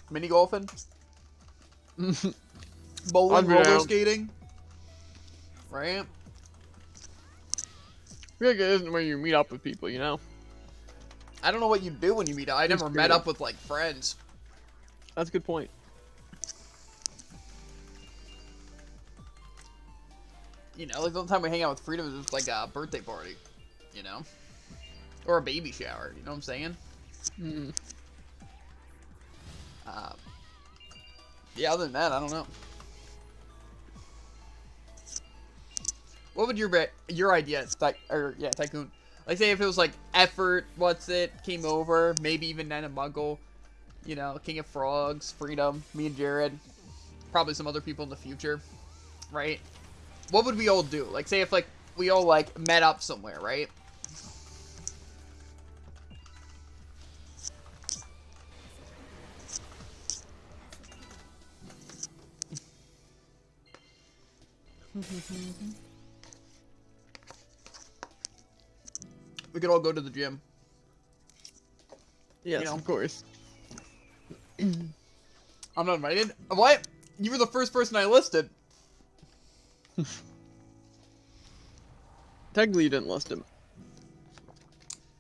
Mini golfing, bowling, roller skating, right? I feel like it isn't where you meet up with people, you know? I don't know what you do when you meet up. I never met up with like friends. That's a good point. You know, like the only time we hang out with Freedom is just like a birthday party, you know? Or a baby shower, you know what I'm saying? Yeah, other than that, I don't know. What would your idea, Tycoon? Like, say if it was like Effort, what's it, came over, maybe even Nana Muggle, you know, King of Frogs, Freedom, me and Jared, probably some other people in the future, right? What would we all do? Like, say if like we all like met up somewhere, right? We could all go to the gym. Yes, You know. of course. I'm not invited. What? You were the first person I listed. Technically, you didn't list him.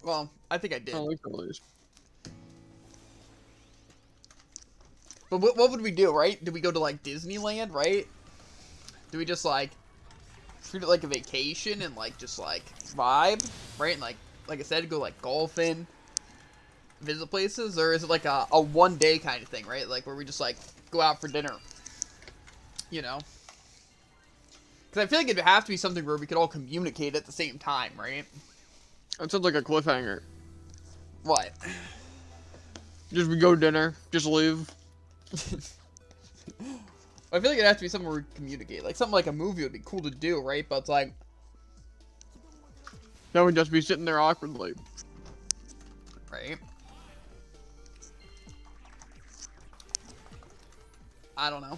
Well, I think I did. Oh, we can lose. But what would we do, right? Do we go to, like, Disneyland, right? Do we just, like, treat it like a vacation and, like, just, like, vibe, right? And, like I said, go, like, golfing, visit places? Or is it, like, a one-day kind of thing, right? Like, where we just, like, go out for dinner, you know? Because I feel like it'd have to be something where we could all communicate at the same time, right? That sounds like a cliffhanger. What? Just we go to dinner, just leave. I feel like it'd have to be something where we communicate. Like, something like a movie would be cool to do, right? But it's like... That would just be sitting there awkwardly. Right? I don't know.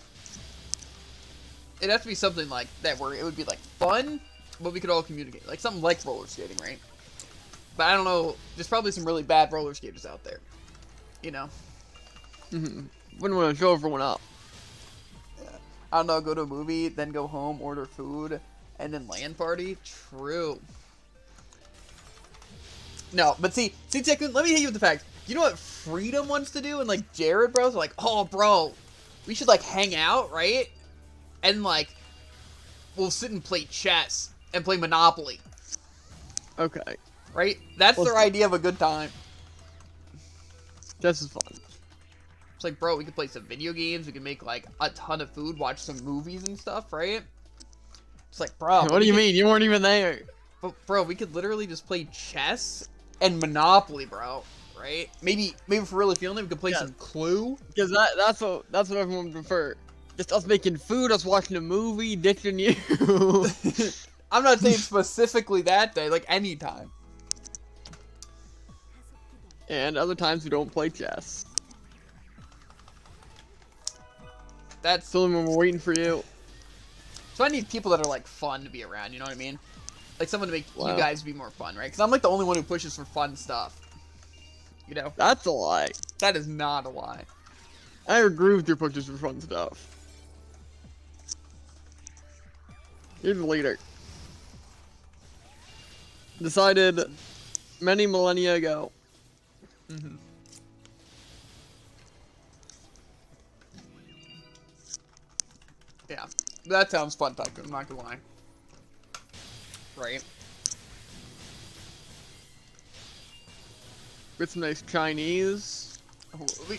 It'd have to be something like that where it would be, like, fun, but we could all communicate. Like, something like roller skating, right? But I don't know. There's probably some really bad roller skaters out there. You know? Mm-hmm. Wouldn't want to show everyone up. Yeah. I don't know. Go to a movie, then go home, order food, and then LAN party? True. No, but see, Tycoon, let me hit you with the fact. You know what Freedom wants to do? And, like, Jared, bros, are like, oh, bro, we should, like, hang out, right? And, like, we'll sit and play chess and play Monopoly. Okay. Right? That's their idea of a good time. Chess is fun. It's like, bro, we could play some video games. We could make, like, a ton of food, watch some movies and stuff, right? It's like, bro. What do you mean? You weren't even there. But, bro, we could literally just play chess and Monopoly, bro. Right? Maybe if we're really feeling it, we could play some Clue. Because that's what everyone would prefer. Just us making food, us watching a movie, ditching you. I'm not saying specifically that day, like anytime. And other times we don't play chess. That's still when we're waiting for you. So I need people that are like fun to be around, you know what I mean? Like someone to make you guys be more fun, right? Because I'm like the only one who pushes for fun stuff. You know? That's a lie. That is not a lie. I agree with your pushes for fun stuff. You're the leader. Decided many millennia ago. Mm-hmm. Yeah, that sounds fun, Tycoon. I'm not gonna lie. Right. With some nice Chinese.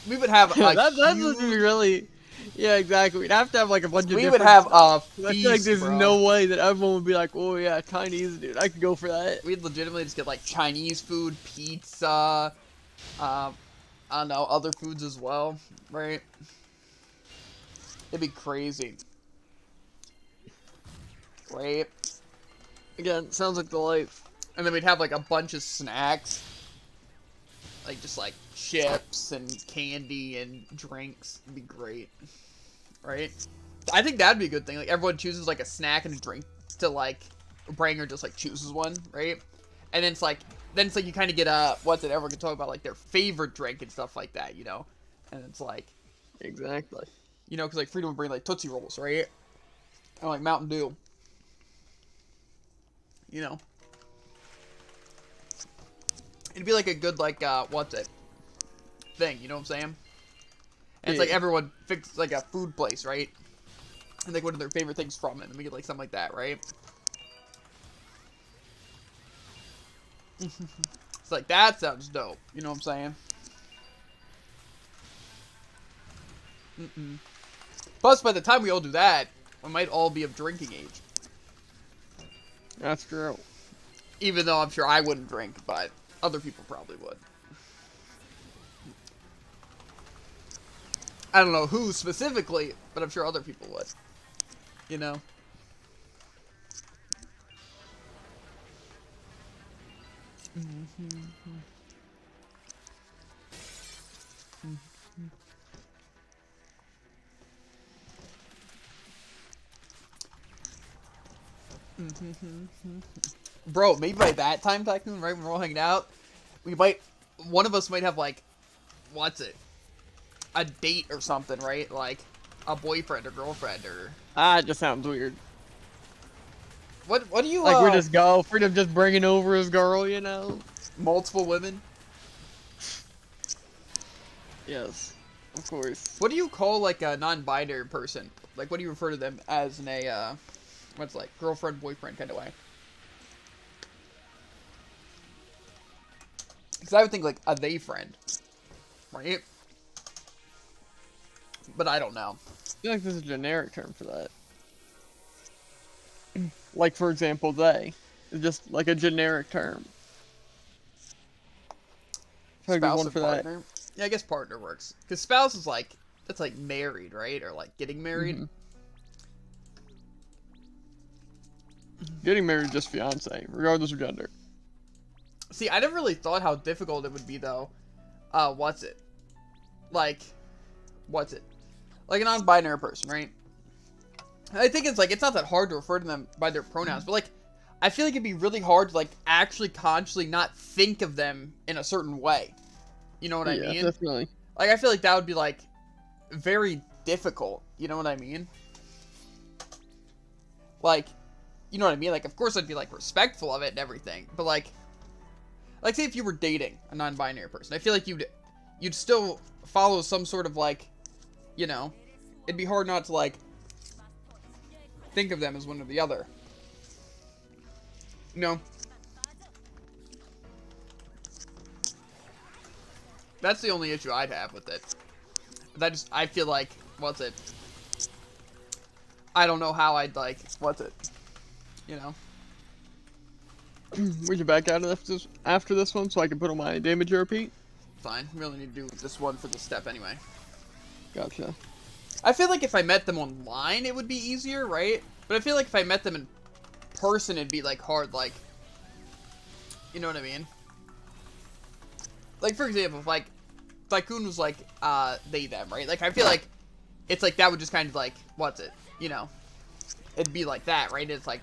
We would have a that would be really... Yeah, exactly. We'd have to have like a bunch of We would have a feast, I feel like there's no way that everyone would be like, oh yeah, Chinese, dude. I could go for that. We'd legitimately just get like Chinese food, pizza, I don't know, other foods as well, right? It'd be crazy. Right? Again, sounds like the life. And then we'd have like a bunch of snacks. Like just like chips and candy and drinks. It'd be great. Right? I think that'd be a good thing. Like everyone chooses like a snack and a drink to like bring, or just like chooses one, right? And then it's like you kind of get what's it, everyone can talk about like their favorite drink and stuff like that, you know? And it's like, exactly. You know, because like Freedom would bring like Tootsie Rolls, right? And like Mountain Dew. You know? It'd be like a good like what's it thing, you know what I'm saying? And it's like everyone fixes like a food place, right? And like what are their favorite things from it, and we get like something like that, right? It's like that sounds dope, you know what I'm saying? Plus, by the time we all do that, we might all be of drinking age. That's true. Even though I'm sure I wouldn't drink, but other people probably would. I don't know who specifically, but I'm sure other people would. You know? Bro, maybe by that time, Tycoon, right when we're all hanging out, one of us might have like, what's it? A date or something, right? Like a boyfriend or girlfriend or... It just sounds weird. What do you, like we just go, Freedom just bringing over his girl, you know? Multiple women? Yes, of course. What do you call like a non-binary person? Like what do you refer to them as in a, what's like, girlfriend, boyfriend kind of way? Because I would think like a they friend, right? But I don't know. I feel like there's a generic term for that. Like, for example, they. It's just like a generic term. Spouse and partner? That. Yeah, I guess partner works. Because spouse is like, that's like married, right? Or like getting married. getting married is just fiance, regardless of gender. See, I never really thought how difficult it would be, though. What's it? Like, what's it? Like a non-binary person, right? I think it's like, it's not that hard to refer to them by their pronouns, but like, I feel like it'd be really hard to like actually consciously not think of them in a certain way. You know what I mean? Yeah, definitely. Like, I feel like that would be like very difficult. You know what I mean? Like, you know what I mean? Like, of course I'd be like respectful of it and everything, but like say if you were dating a non-binary person, I feel like you'd still follow some sort of like, you know, it'd be hard not to like think of them as one or the other. You know? That's the only issue I'd have with it. I feel like, what's it? I don't know how I'd like, what's it? You know? We should back out of this after this one so I can put on my damage ERP. Fine. We only need to do this one for the step anyway. Gotcha. I feel like if I met them online, it would be easier, right? But I feel like if I met them in person, it'd be like hard, like, you know what I mean? Like, for example, if like Tycoon was like they them, right? Like, I feel like it's like that would just kind of like, what's it? You know, it'd be like that, right? It's like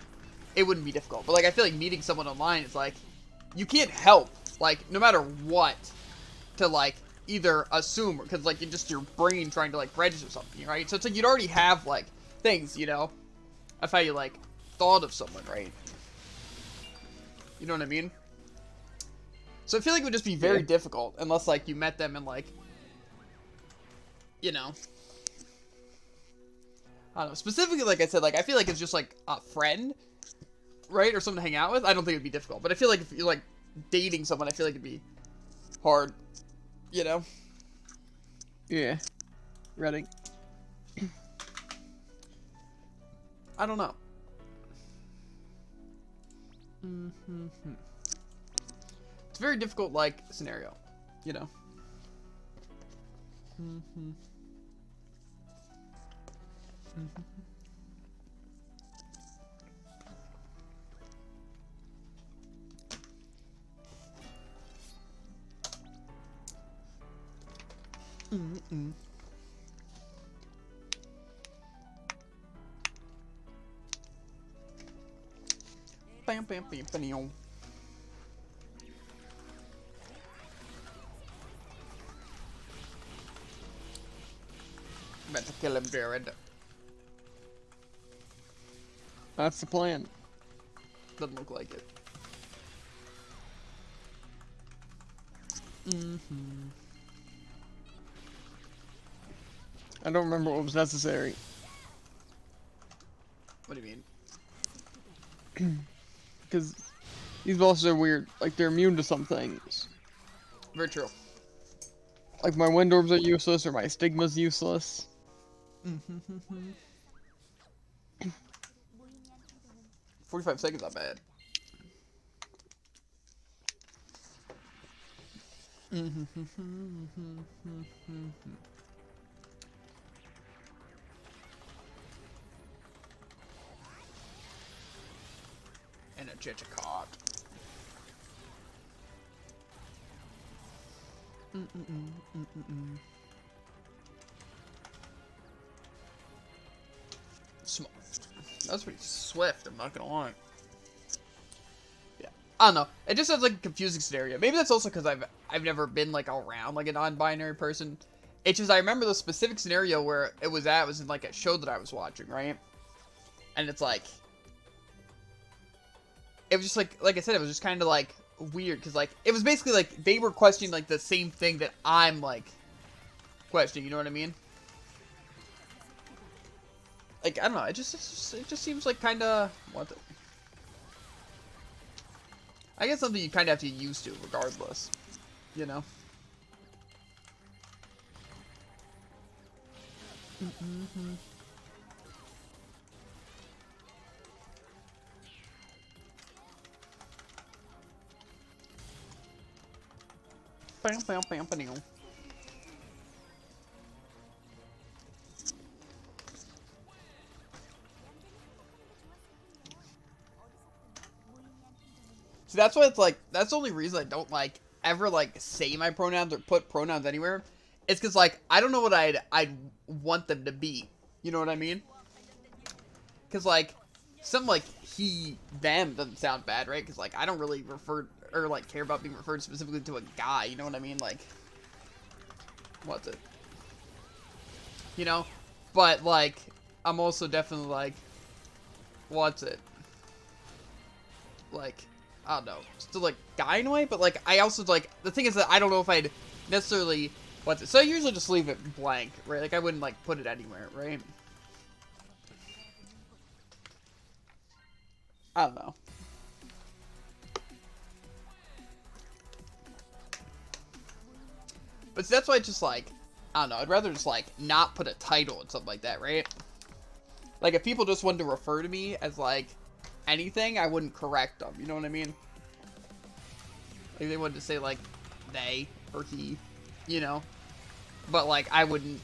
it wouldn't be difficult. But like I feel like meeting someone online is like you can't help, like, no matter what, to like either assume, because like it's just your brain trying to like register something, right? So it's like you'd already have like things, you know, of how you like thought of someone, right? You know what I mean? So I feel like it would just be very difficult unless like you met them and like, you know, I don't know. Specifically, like I said, like I feel like it's just like a friend, right, or someone to hang out with. I don't think it'd be difficult, but I feel like if you're like dating someone, I feel like it'd be hard, you know? Yeah. Ready. I don't know. It's a very difficult, like, scenario, you know? Bam, bam, bam, bam. Better kill him, Jared. That's the plan. Doesn't look like it. I don't remember what was necessary. What do you mean? Because these bosses are weird. Like, they're immune to some things. Very true. Like, my wind orbs are useless, or my stigma's useless. 45 seconds, not bad. And a Jejacot. That's pretty swift, I'm not gonna lie. Yeah. I don't know. It just sounds like a confusing scenario. Maybe that's also because I've never been like around like a non-binary person. It's just I remember the specific scenario where it was in like a show that I was watching, right? And it's like it was just like I said, it was just kind of like weird because like it was basically like they were questioning like the same thing that I'm like questioning. You know what I mean? Like I don't know. It just seems like kind of what. I guess something you kind of have to get used to, regardless. You know. Bam, bam, bam, bam. So that's why it's like, that's the only reason I don't like ever like say my pronouns or put pronouns anywhere. It's because like I don't know what I'd want them to be. You know what I mean? Because like something like he, them doesn't sound bad, right? Because like I don't really refer or like care about being referred specifically to a guy. You know what I mean? Like what's it? You know? But like I'm also definitely like what's it? Like I don't know, still like guy in a way, but like I also like the thing is that I don't know if I'd necessarily what's it. So I usually just leave it blank, right? Like I wouldn't like put it anywhere, right? I don't know. But see, that's why it's just like I don't know. I'd rather just like not put a title and something like that, right? Like if people just wanted to refer to me as like anything, I wouldn't correct them. You know what I mean? Like they wanted to say like they or he, you know, but like I wouldn't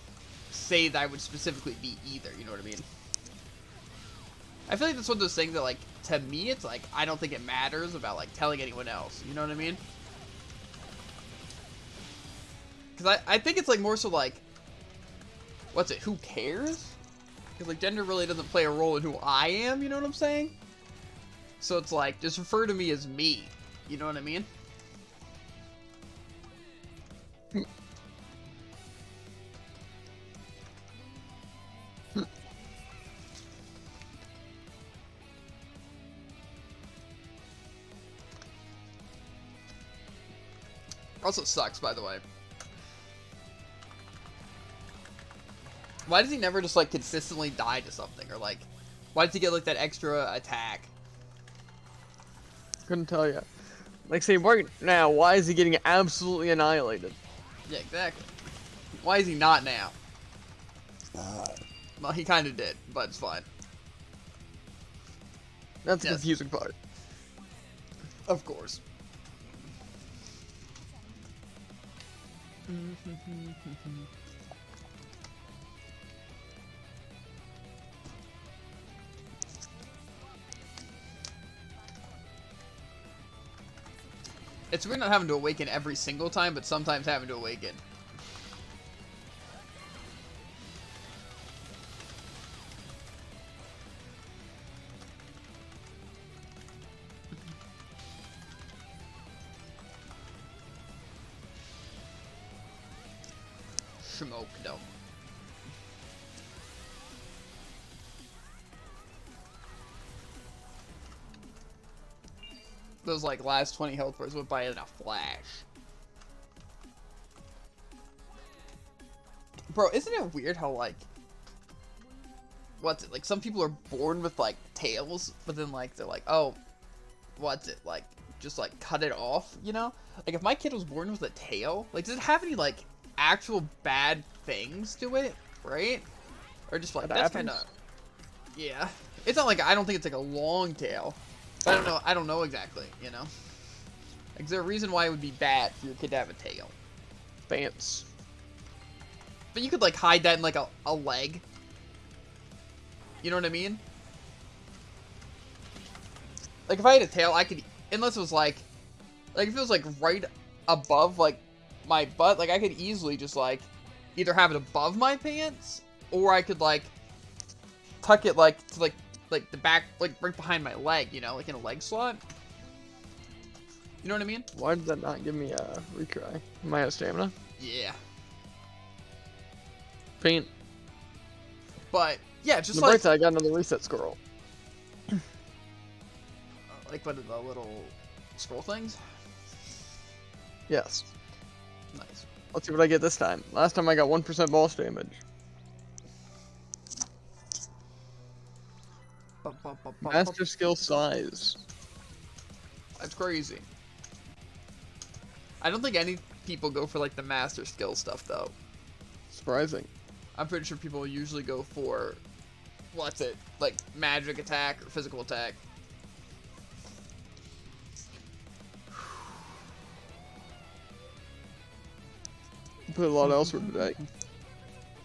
say that I would specifically be either. You know what I mean? I feel like that's one of those things that like to me it's like I don't think it matters about like telling anyone else. You know what I mean? Because I think it's like more so like what's it? Who cares? Because like gender really doesn't play a role in who I am. You know what I'm saying? So it's like just refer to me as me. You know what I mean? Also sucks, by the way. Why does he never just, like, consistently die to something? Or, like, why does he get, like, that extra attack? Couldn't tell you. Like, say, right now, why is he getting absolutely annihilated? Yeah, exactly. Why is he not now? Well, he kind of did, but it's fine. That's the confusing part. Of course. It's weird not having to awaken every single time, but sometimes having to awaken. Smoke them. Those like last 20 health bars went by in a flash. Bro, isn't it weird how like what's it like some people are born with like tails, but then like they're like, oh, what's it like just like cut it off, you know? Like if my kid was born with a tail, like does it have any like actual bad things to it, right? Or just like that's kind of yeah. It's not like I don't think it's like a long tail. But I don't know exactly, you know. Like, is there a reason why it would be bad for your kid to have a tail? Pants. But you could like hide that in like a leg. You know what I mean? Like if I had a tail, I could, unless it was like if it was like right above like my butt, like I could easily just like either have it above my pants or I could like tuck it like to like the back, like right behind my leg, you know, like in a leg slot. You know what I mean? Why did that not give me a retry? Am I out of stamina? Yeah. Paint. But yeah, just the like bright side, I got another reset scroll. like what are the little scroll things? Yes. Nice. Let's see what I get this time. Last time I got 1% boss damage. Master skill size. That's crazy. I don't think any people go for like the master skill stuff though. Surprising. I'm pretty sure people usually go for what's it? Like magic attack or physical attack. Put a lot elsewhere today.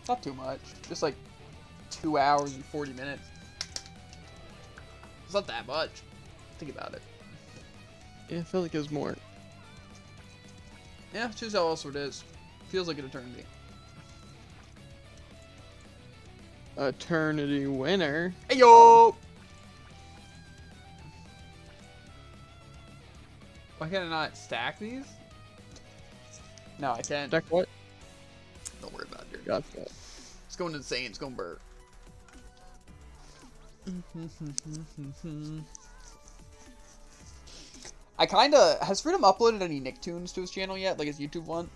Not too much. Just like 2 hours and 40 minutes. It's not that much. Think about it. Yeah, I feel like there's more. Yeah, choose how else it is. Feels like an eternity. Eternity winner. Hey yo! Why can I not stack these? No, I can't. Stack what? Don't worry about it, dude. Gotcha. It's going insane. It's going burr. I kinda... Has Freedom uploaded any Nicktoons to his channel yet? Like his YouTube one?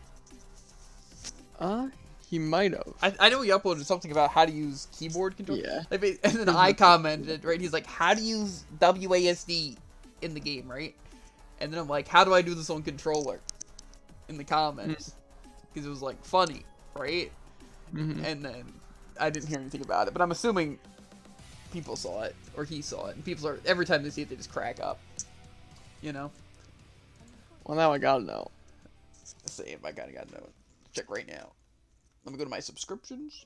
He might have. I know he uploaded something about how to use keyboard control. Yeah. Like, and then I commented, right? He's like, how to use WASD in the game, right? And then I'm like, how do I do this on controller? In the comments. Because it was like funny, right? And then I didn't hear anything about it. But I'm assuming people saw it. Or he saw it. And people are, every time they see it, they just crack up. You know? Well, now I gotta know. Same, I kinda gotta know it. Check right now. Let me go to my subscriptions.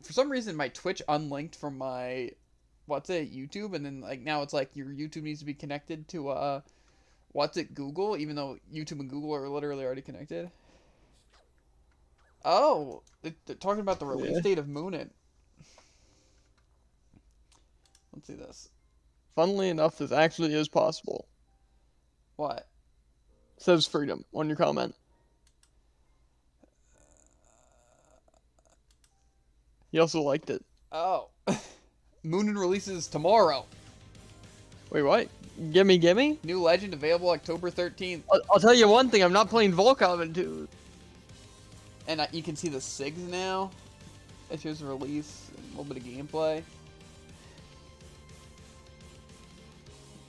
For some reason, my Twitch unlinked from my, YouTube, and then like now it's like your YouTube needs to be connected to Google, even though YouTube and Google are literally already connected. Oh, they're talking about the release date of Moonin. Let's see this. Funnily enough, this actually is possible. What? Says Freedom on your comment. He also liked it. Oh. Moonin releases tomorrow. Wait, what? Gimme? New Legend available October 13th. I'll tell you one thing, I'm not playing Volkov 2. And you can see the SIGs now. It shows the release, a little bit of gameplay.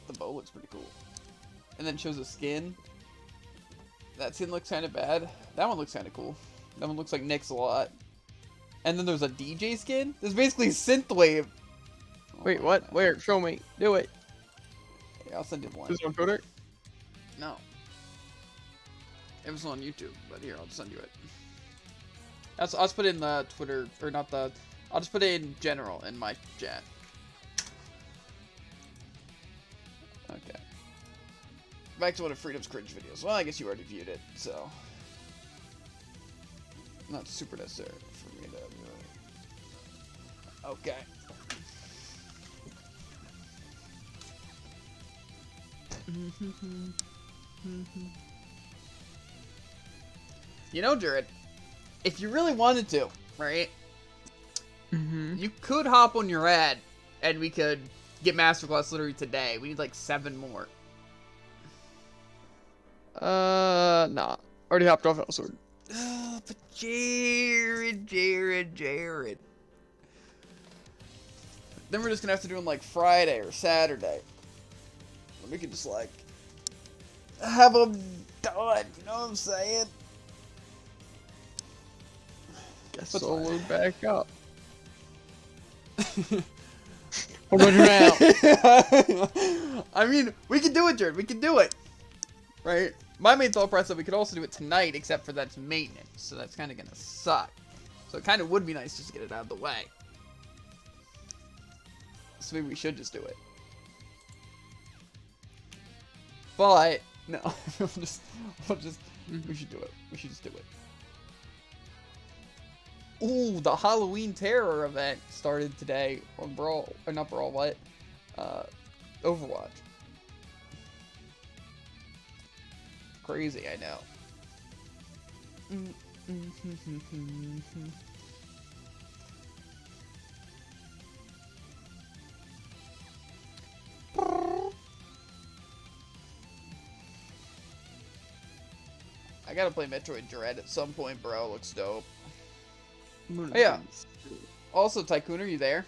The bow looks pretty cool. And then it shows a skin. That skin looks kind of bad. That one looks kind of cool. That one looks like Nick's a lot. And then there's a DJ skin. There's basically Synthwave. Wait, what? Where? Show me. Do it. Yeah, I'll send you one. Is it on Twitter? No. It was on YouTube, but here, I'll just send you it. I'll just put it in the Twitter, or not the... I'll just put it in general in my chat. Okay. Back to one of Freedom's cringe videos. Well, I guess you already viewed it, so... Not super necessary for me to... Okay. You know, Jared, if you really wanted to, right? You could hop on your ad, and we could get Masterclass literally today. We need like 7 more. Nah. Already hopped off Elsword. But Jared. Then we're just gonna have to do them like Friday or Saturday. And we could just like have them done. You know what I'm saying? Guess I'll load back up. What about you now? I mean, we can do it, Jared. We can do it. Right? My main thought process is that we could also do it tonight, except for that's maintenance. So that's kind of going to suck. So it kind of would be nice just to get it out of the way. So maybe we should just do it. But, no. we should do it. We should just do it. Ooh, the Halloween Terror event started today on Brawl, or not Brawl, what? Overwatch. Crazy, I know. I gotta play Metroid Dread at some point, bro. Looks dope. Oh, yeah. Also, Tycoon, are you there?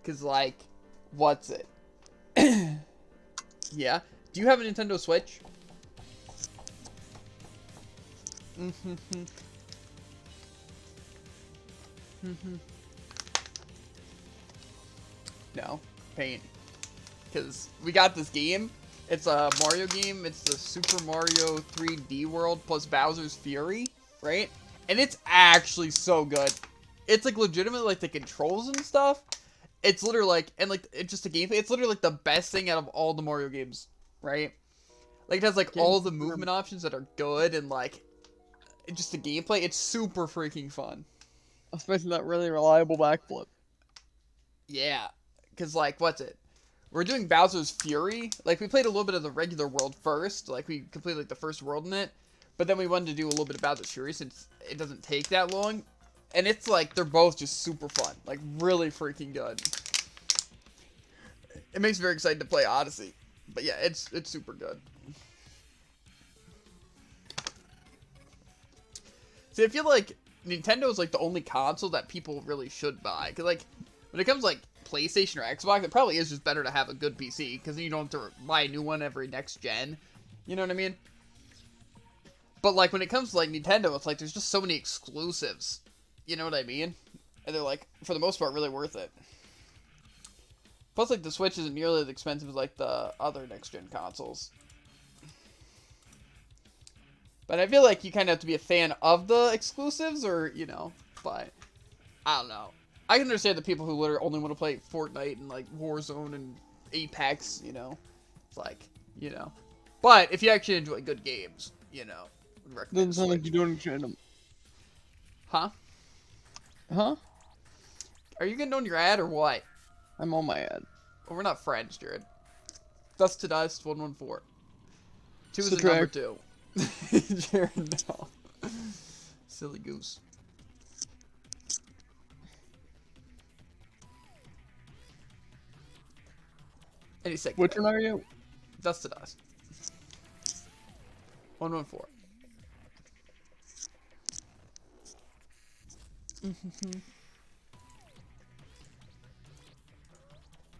Cause like, what's it? Yeah. Do you have a Nintendo Switch? No. Pain. Cause we got this game. It's a Mario game. It's the Super Mario 3D World plus Bowser's Fury, right? And it's actually so good. It's like legitimately like the controls and stuff. It's literally like, and like it's just a gameplay. It's literally like the best thing out of all the Mario games, right? Like it has like all the movement options that are good and like just the gameplay. It's super freaking fun. Especially that really reliable backflip. Yeah, because like what's it? We're doing Bowser's Fury. Like we played a little bit of the regular world first. Like we completed like the first world in it, but then we wanted to do a little bit of Bowser's Fury since it doesn't take that long. And it's like, they're both just super fun. Like, really freaking good. It makes me very excited to play Odyssey. But yeah, it's super good. See, I feel like Nintendo is like the only console that people really should buy. Because like, when it comes to like PlayStation or Xbox, it probably is just better to have a good PC. Because then you don't have to buy a new one every next gen. You know what I mean? But like, when it comes to like Nintendo, it's like there's just so many exclusives. You know what I mean? And they're like, for the most part, really worth it. Plus, like, the Switch isn't nearly as expensive as, like, the other next-gen consoles. But I feel like you kind of have to be a fan of the exclusives, or, you know, but I don't know. I can understand the people who literally only want to play Fortnite and, like, Warzone and Apex, you know. It's like, you know. But if you actually enjoy good games, you know, I would recommend Doesn't sound like you're doing random. Huh? Huh? Are you getting on your ad or what? I'm on my ad. Well, we're not friends, Jared. Dust to Dust 114. 2 is the Subtract. number 2. Jared, no. Silly goose. Any second. Which one are you? Dust to Dust. 114.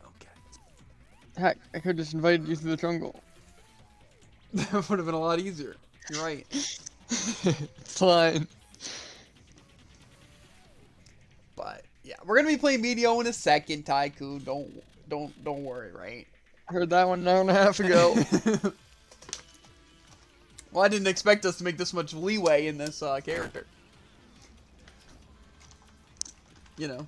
Okay. Heck, I could just invited you to the jungle. That would have been a lot easier. You're right. It's fine. But yeah, we're gonna be playing BDO in a second, Tycoon. Don't worry, right? Heard that one an hour and a half ago. Well, I didn't expect us to make this much leeway in this character. You know.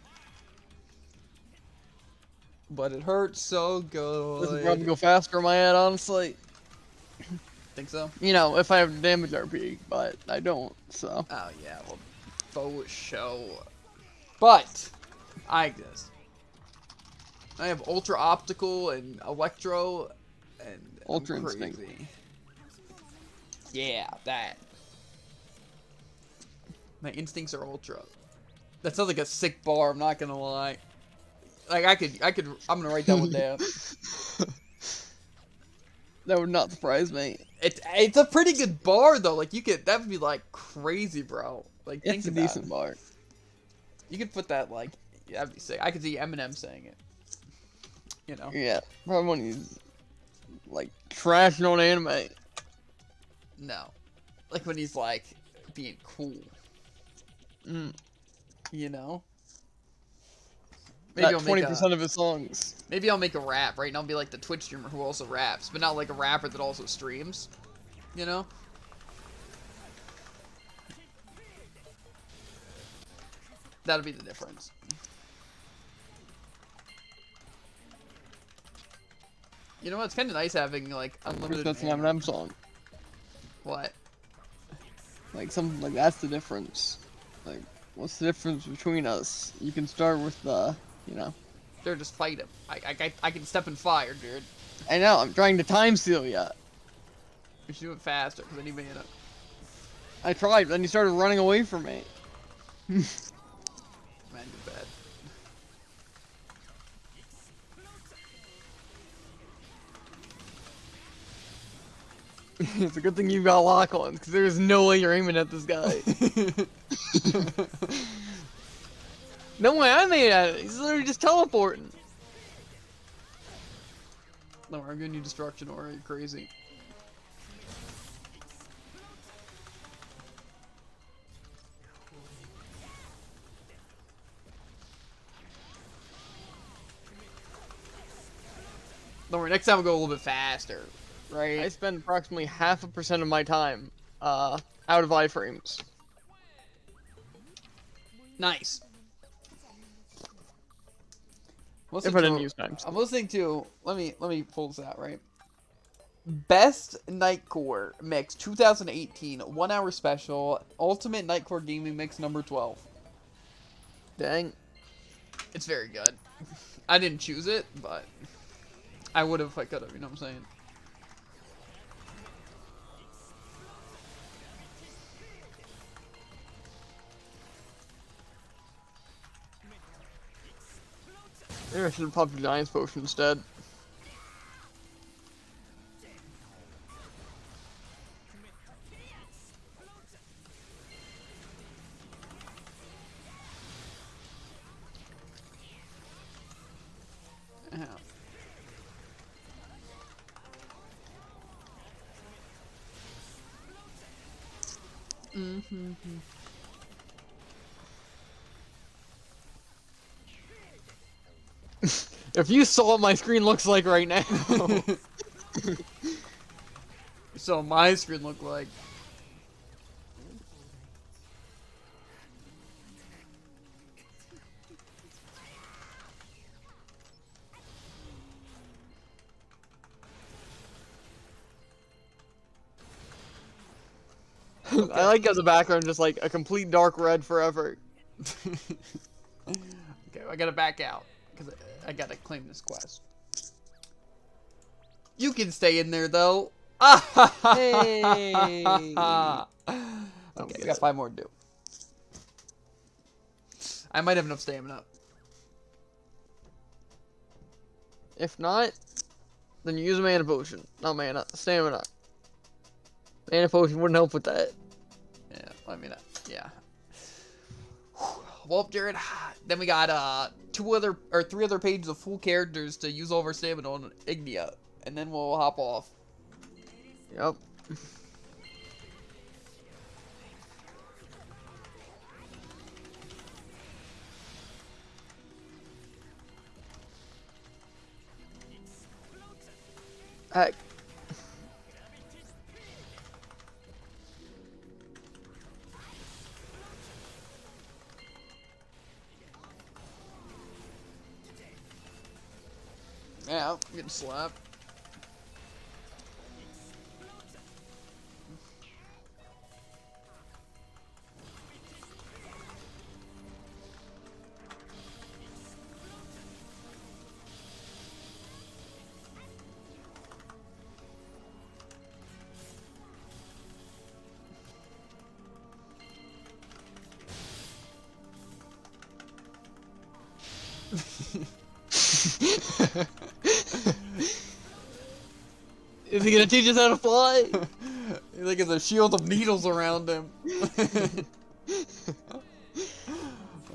But it hurts so good. This would probably go faster on my ad, honestly. Think so? You know, if I have damage RP, but I don't, so. Oh, yeah, well, faux show. But, I exist. I have Ultra Optical and Electro and Ultra I'm crazy. Instinct. Yeah, that. My instincts are Ultra. That sounds like a sick bar, I'm not gonna lie. Like, I'm gonna write that one down. That would not surprise me. It's a pretty good bar, though. Like, that would be, like, crazy, bro. Like, think It's a about decent it. bar. You could put that, like, yeah, that'd be sick. I could see Eminem saying it. You know? Yeah, probably when he's, like, trashing on anime. No. Like, when he's, like, being cool. You know? Maybe 20% of his songs. Maybe I'll make a rap, right? And I'll be like the Twitch streamer who also raps, but not like a rapper that also streams. You know? That'll be the difference. You know what? It's kind of nice having like unlimited. That's an Eminem song. What? Like something like that's the difference. Like, what's the difference between us? You can start with the, you know. They're just fight him. I can step in fire, dude. I know. I'm trying to time steal ya. We should do it faster, because then you made it. I tried, but then you started running away from me. Man, you're bad. It's a good thing you got lock-ons, because there's no way you're aiming at this guy. No way I made it at it. He's literally just teleporting. No, I'm giving you destruction, or are you crazy? Don't worry, next time we'll go a little bit faster, right? I spend approximately 0.5% of my time out of iframes. Nice. If I didn't use time. I'm listening to. Let me pull this out, right. Best Nightcore Mix 2018 1 hour special Ultimate Nightcore Gaming Mix number 12. Dang. It's very good. I didn't choose it, but I would have if I could have, you know what I'm saying? Maybe I should have popped the Giant's Potion instead. Yeah. If you saw what my screen looks like right now. So my screen looked like. Okay. I like as a background just like a complete dark red forever. Okay, I gotta back out because I gotta claim this quest. You can stay in there though. Hey. Okay, we got 5 more to do. I might have enough stamina. If not, then you use a mana potion. Not mana, stamina. Mana potion wouldn't help with that. Yeah, I mean, yeah. Well, Jared, then we got 3 other pages of full characters to use all of our stamina on Ignia, and then we'll hop off. Yep. Heck. Yeah, I'm getting slapped. Is he gonna teach us how to fly? He like has a shield of needles around him.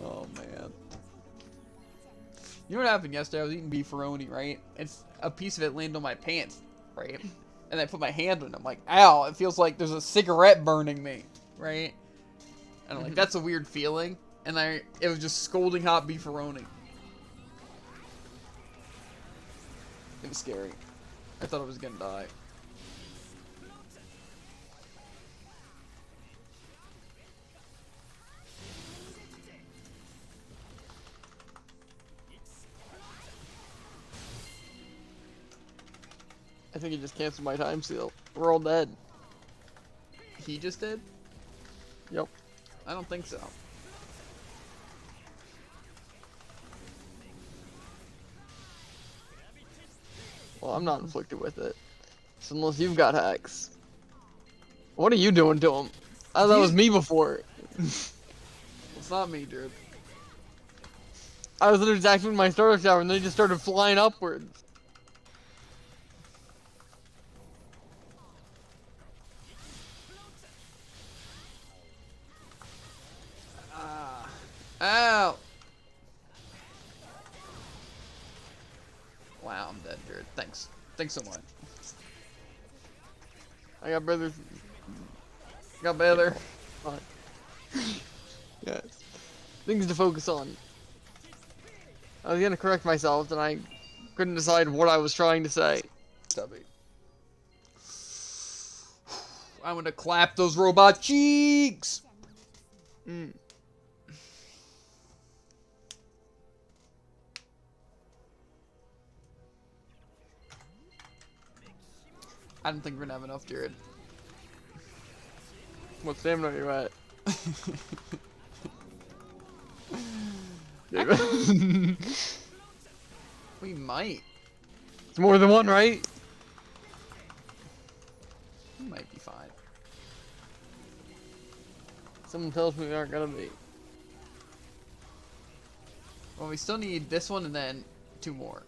Oh man. You know what happened yesterday? I was eating beefaroni, right? It's a piece of it landed on my pants, right? And I put my hand on it. I'm like, ow, it feels like there's a cigarette burning me, right? And I'm like, that's a weird feeling. And it was just scolding hot beefaroni. It was scary. I thought I was gonna die. I think he just canceled my time seal. We're all dead. He just did? Yep. I don't think so. Well, I'm not inflicted with it. So unless you've got hacks. What are you doing to him? I thought that was me before. It's not me, dude. I was literally activating my starter shower and they just started flying upwards. Ow! Wow, I'm dead, dude. Thanks. Thanks so much. I got brothers. Got better. Yes. Things to focus on. I was gonna correct myself and I couldn't decide what I was trying to say. Tubby. I'm gonna clap those robot cheeks! Mm. I don't think we're gonna have enough, Jared. What stamina are you at? We might. It's more than one, right? We might be fine. Someone tells me we aren't gonna be. Well, we still need this one and then 2 more.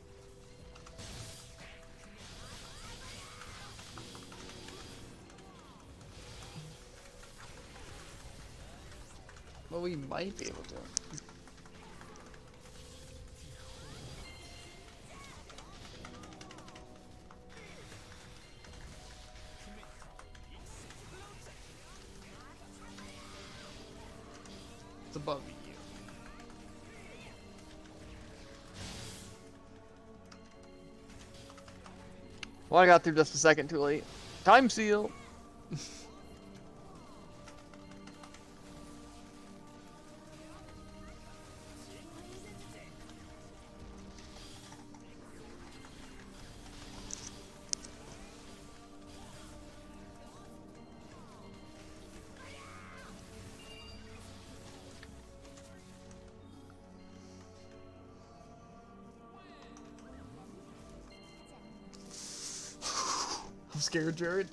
Well, we might be able to. It's above you. Well, I got through just a second too late. Time seal. I'm scared, Jared.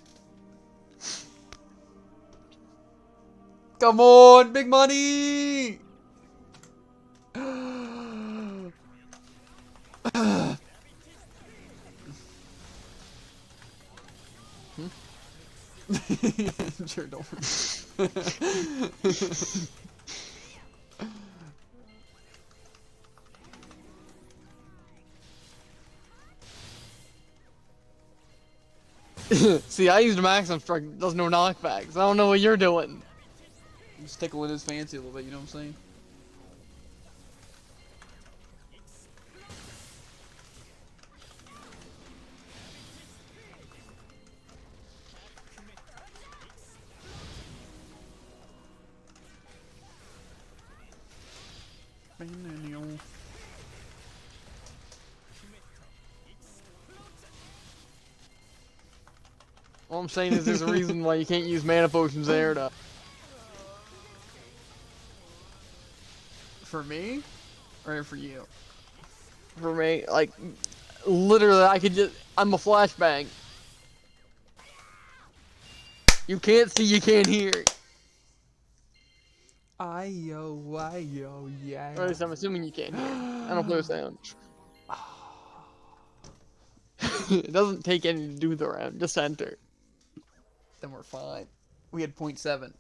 Come on, big money! Jared, don't worry. See, I used a maximum strike that does no knockbacks. I don't know what you're doing. Just tickling his fancy a little bit, you know what I'm saying? All I'm saying is there's a reason why you can't use mana potions there to... For me? Or for you? For me, like, literally, I could just... I'm a flashbang. You can't see, you can't hear. Ayo, yeah. Or at least I'm assuming you can't hear. I don't play sound. It doesn't take any to do the round, just enter. Then we're fine. We had 0.7.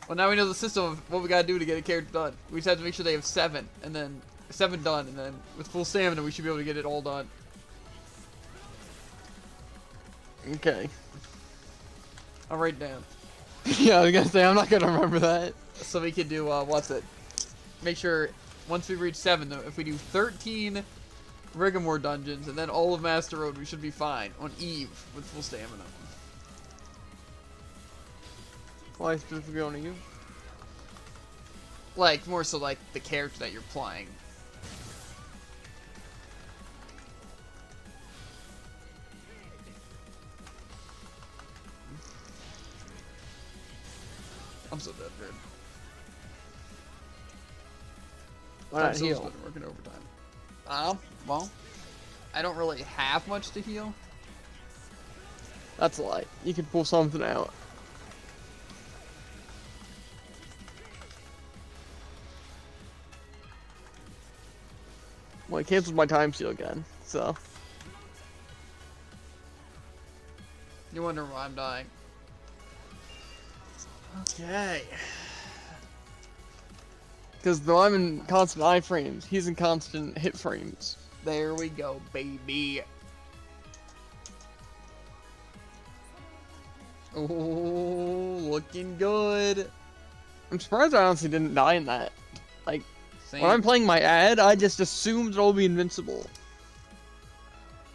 Well, now we know the system of what we gotta do to get a character done. We just have to make sure they have 7, and then 7 done, and then with full stamina, we should be able to get it all done. Okay. I'll write it down. Yeah, I was gonna say, I'm not gonna remember that. So we can do, what's it? Make sure, once we reach 7, though, if we do 13 Riggamore dungeons, and then all of Master Road, we should be fine on Eve with full stamina. Why specifically on you? Like, more so like the character that you're playing. I'm so dead, dude. Why not I've heal? been working overtime. Well, I don't really have much to heal. That's a lie. You could pull something out. Well, I canceled my time seal again, so. You wonder why I'm dying. Okay. Because though I'm in constant iframes, he's in constant hit frames. There we go, baby. Oh, looking good. I'm surprised I honestly didn't die in that. Like, Same. when I'm playing my ad, I just assumed it'll be invincible.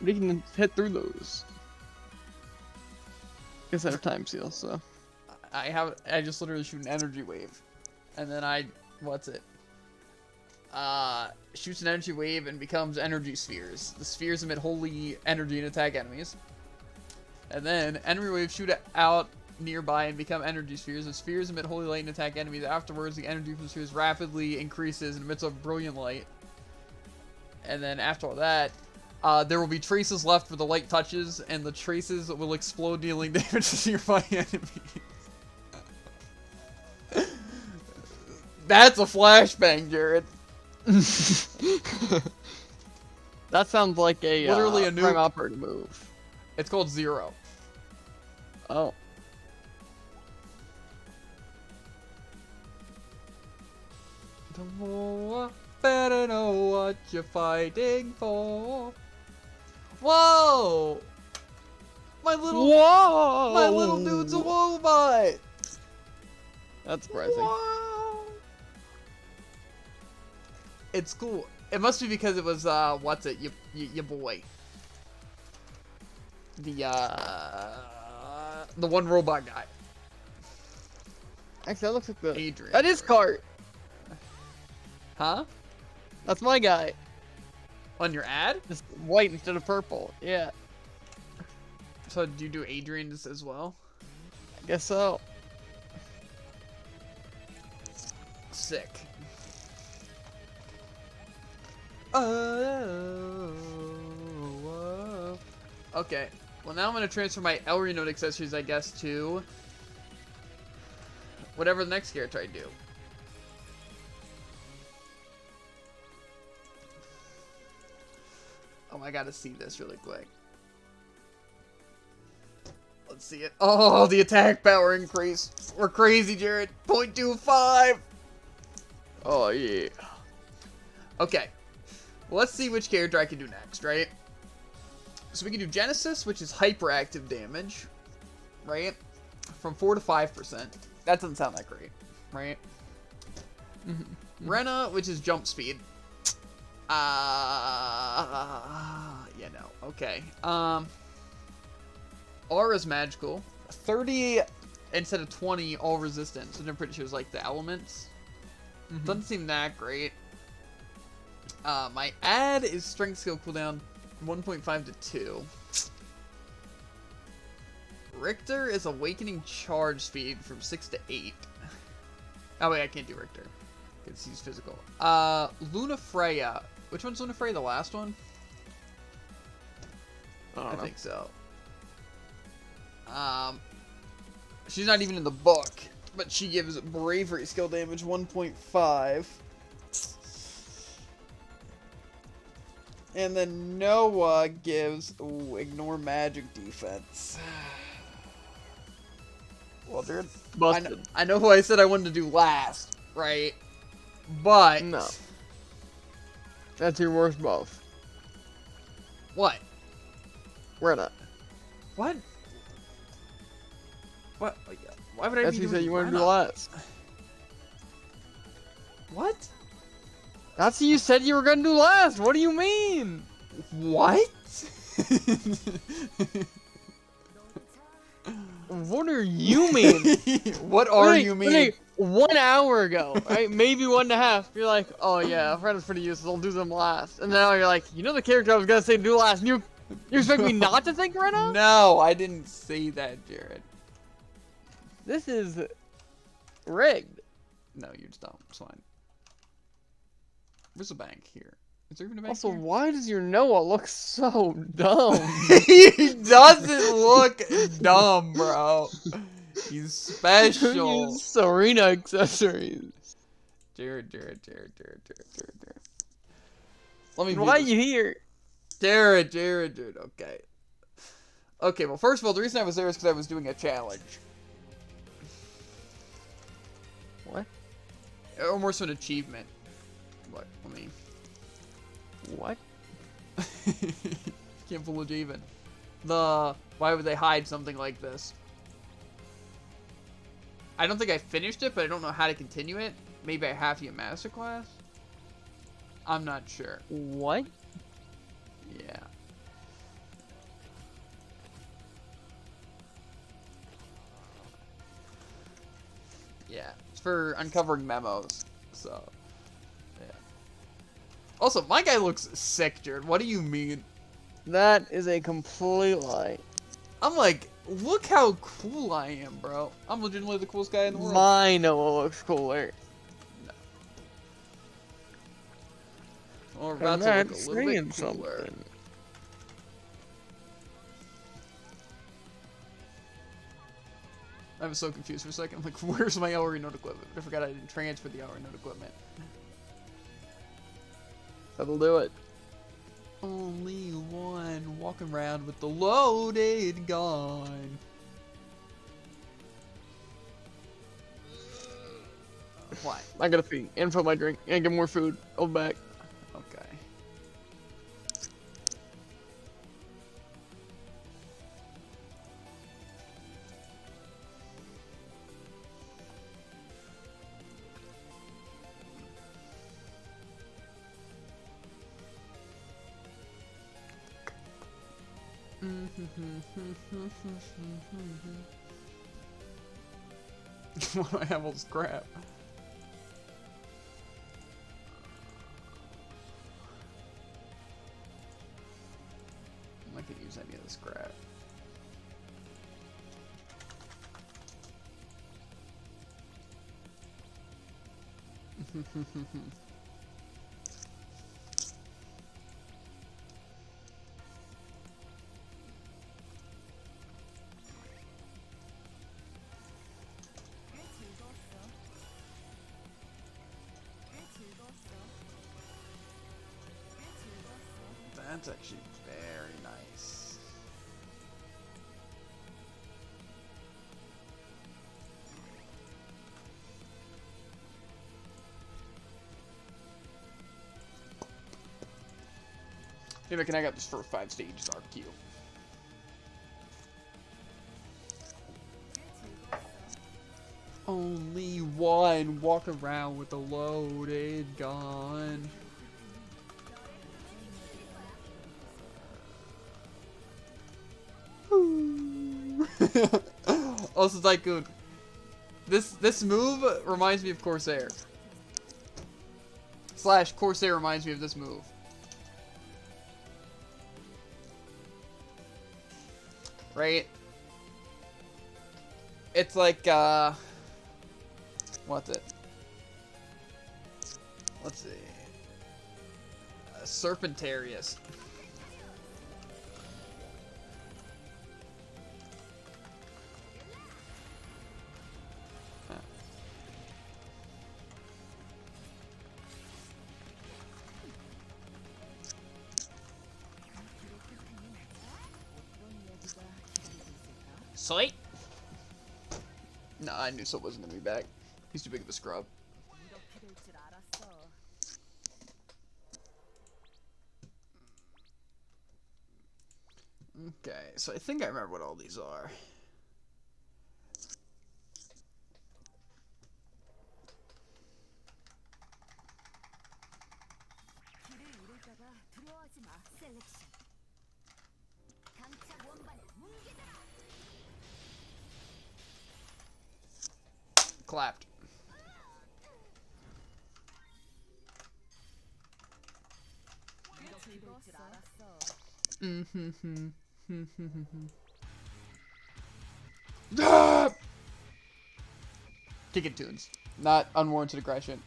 But he can hit through those. Guess I have time seal, so. I just literally shoot an energy wave. And then what's it? shoots an energy wave and becomes energy spheres. The spheres emit holy energy and attack enemies. And then energy waves shoot out nearby and become energy spheres. The spheres emit holy light and attack enemies. Afterwards, the energy from the spheres rapidly increases and emits a brilliant light. And then after all that, there will be traces left where the light touches, and the traces will explode, dealing damage to nearby enemies. That's a flashbang, Jared. That sounds like a literally a prime nuke. operator move. It's called Zero. Oh. The more better know what you're fighting for. Whoa! My little dude's a robot. That's surprising. Whoa! It's cool. It must be because it was what's it? Your boy. The one robot guy. Actually, that looks like the. Adrian. That is Cart. Huh? That's my guy. On your ad? Just white instead of purple. Yeah. So do you do Adrian's as well? I guess so. Sick. Okay. Well, now I'm gonna transfer my Elry Note accessories, I guess, to whatever the next character I do. Oh, I gotta see this really quick. Let's see it. Oh, the attack power increase. We're crazy, Jared. 0.25. Oh yeah. Okay. Well, let's see which character I can do next, right? So we can do Genesis, which is hyperactive damage, right? From 4 to 5%. That doesn't sound that great, right? Rena, which is jump speed. Yeah, no. Okay. Aura's magical. 30 instead of 20 all resistance, which I'm pretty sure is like the elements. Doesn't seem that great. My ad is strength skill cooldown 1.5 to 2. Richter is awakening charge speed from 6 to 8. Oh wait, I can't do Richter because he's physical. Luna Freya. Which one's Luna Freya? The last one? I think so. She's not even in the book, but she gives bravery skill damage 1.5. And then Noah gives ignore magic defense. Well, dude, I know who I said I wanted to do last, right? But no, that's your worst buff. What? Rena. What? What? Why would I That's be what you doing said you wanted to do Rena? last. What? That's what you said you were gonna do last. What do you mean? What? What are you mean? What are you mean? 1 hour ago, right? Maybe 1.5. You're like, oh yeah, Rena's pretty useless. I'll do them last. And now you're like, you know the character I was gonna say do last. And you expect me not to think Rena? No, I didn't say that, Jared. This is rigged. No, you just don't. It's fine. Where's the bank here? Is there even a bank Also, here? why does your Noah look so dumb? He doesn't look dumb, bro. He's special. Use Serena accessories. Jared. Let me. Why are you here? Jared. Okay. Okay. Well, first of all, the reason I was there is because I was doing a challenge. What? Or more so an achievement. What? Let me. What? Can't fool a Javen. Why would they hide something like this? I don't think I finished it, but I don't know how to continue it. Maybe I have to get masterclass. I'm not sure. What? Yeah. Yeah. It's for uncovering memos. So, yeah. Also, my guy looks sick, Jared. What do you mean? That is a complete lie. I'm like, look how cool I am, bro. I'm legitimately the coolest guy in the world. My Noah looks cooler. No. Well, we're about to look a little saying bit cooler. something. I was so confused for a second. I'm like, where's my hourly note equipment? I forgot I didn't transfer the hourly note equipment. That'll do it. Only one walking around with the loaded gun. What? I gotta pee and fill my drink and get more food. I'll be back. Okay. Why do I have all this crap? I can't use any of this crap. That's actually very nice. Maybe I can out this for 5 stages RQ. Only one walk around with a loaded gun. Also, Tycoon. This move reminds me of Corsair. / Corsair reminds me of this move. Right? It's like, what's it? Let's see. Serpentarius. Sweet. No, I knew so wasn't gonna be back. He's too big of a scrub. Okay, so I think I remember what all these are. Clapped. Kicking tunes. Not unwarranted aggression.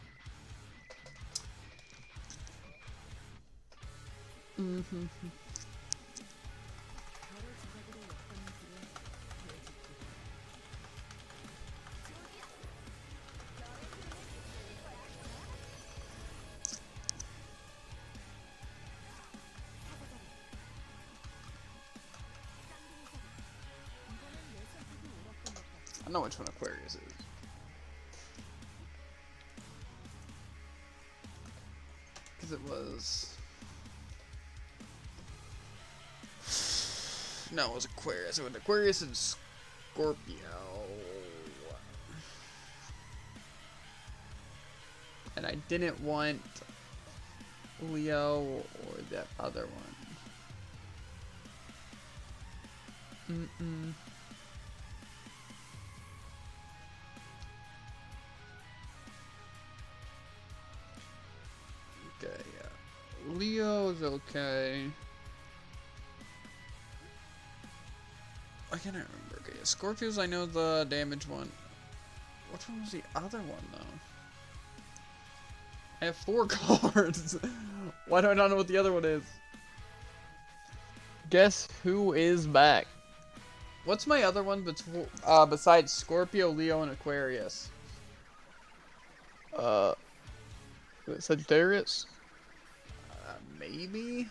I know which one Aquarius is. Because it was... No, it was Aquarius. It was Aquarius and Scorpio. And I didn't want Leo or that other one. Okay, yeah. Leo's okay. I can't remember. Okay, Scorpio's I know the damage one. Which one was the other one though? I have 4 cards. Why do I not know what the other one is? Guess who is back? What's my other one besides Scorpio, Leo, and Aquarius? Sagittarius? Maybe?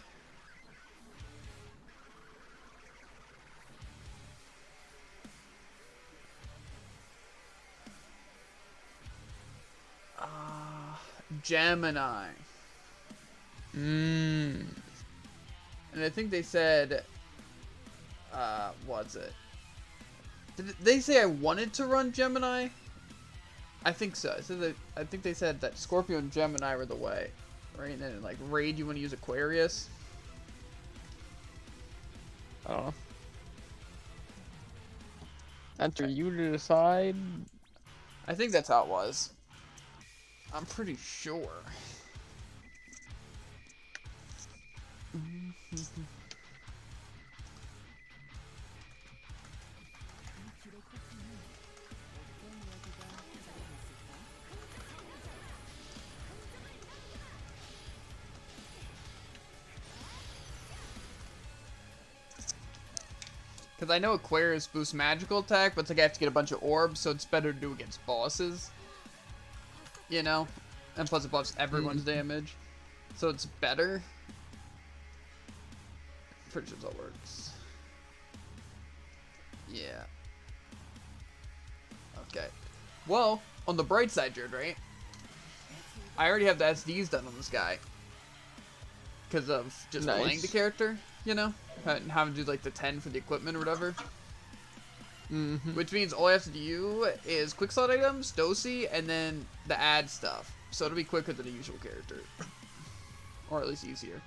Gemini. And I think they said, what's it? Did they say I wanted to run Gemini? I think so. I think they said that Scorpio and Gemini were the way, right? And then like Raid, you want to use Aquarius? I don't know. Enter you to decide. I think that's how it was. I'm pretty sure. Because I know Aquarius boosts magical attack, but it's like I have to get a bunch of orbs, so it's better to do against bosses. You know? And plus it buffs everyone's damage. So it's better. Pretty sure that works. Yeah. Okay. Well, on the bright side, Jared, right? I already have the SDs done on this guy. Because of just playing the character, you know? Having to do like the 10 for the equipment or whatever. Which means all I have to do is quick slot items, Dosi, and then the ad stuff. So it'll be quicker than a usual character. Or at least easier.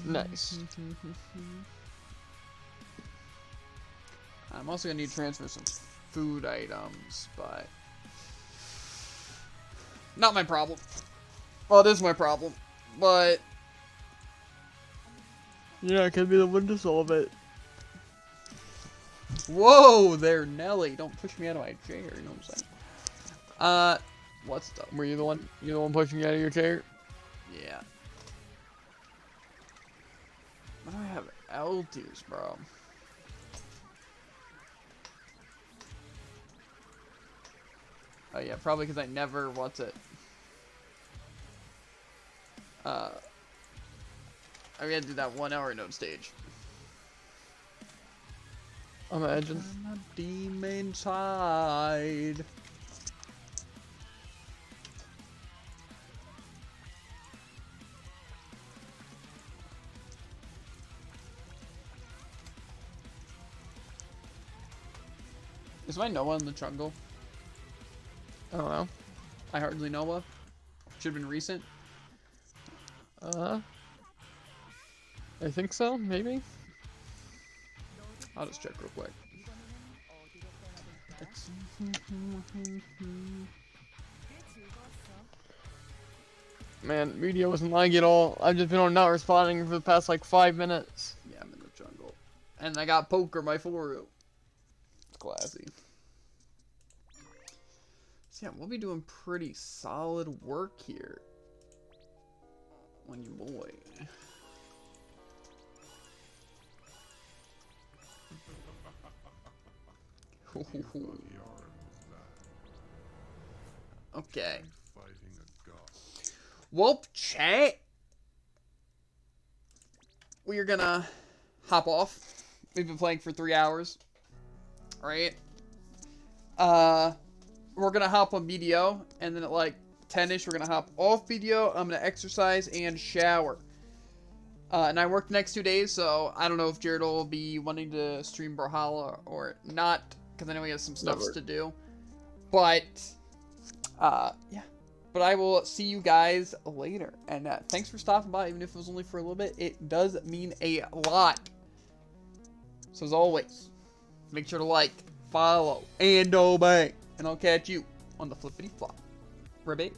Nice. I'm also going to need to transfer some food items, but... not my problem. Well, it is my problem, but... yeah, it could be the one to solve it. Whoa there, Nelly. Don't push me out of my chair, you know what I'm saying? What's the... Were you the one? You the one pushing me out of your chair? Yeah. Why do I have L2s, bro? Oh yeah, probably because I never... what's it? I gotta do that 1 hour node stage. Imagine. I'm a demon side. Is my Noah in the jungle? I don't know. I hardly Noah. Should have been recent. I think so, maybe? I'll just check real quick. Man, media wasn't lying at all. I've just been on not responding for the past like 5 minutes. Yeah, I'm in the jungle. And I got poker by 4. It's classy. So yeah, we'll be doing pretty solid work here. On you boy. Okay. Well, chat. We are gonna hop off. We've been playing for 3 hours. Right? We're gonna hop on BDO, and then at like 10-ish, we're gonna hop off BDO. I'm gonna exercise and shower. And I work the next 2 days, so I don't know if Jared will be wanting to stream Brawlhalla or not, because I know he has some stuff to do. But, yeah. But I will see you guys later. And thanks for stopping by, even if it was only for a little bit. It does mean a lot. So as always, make sure to like, follow, and obey. And I'll catch you on the flippity flop. Ribbit.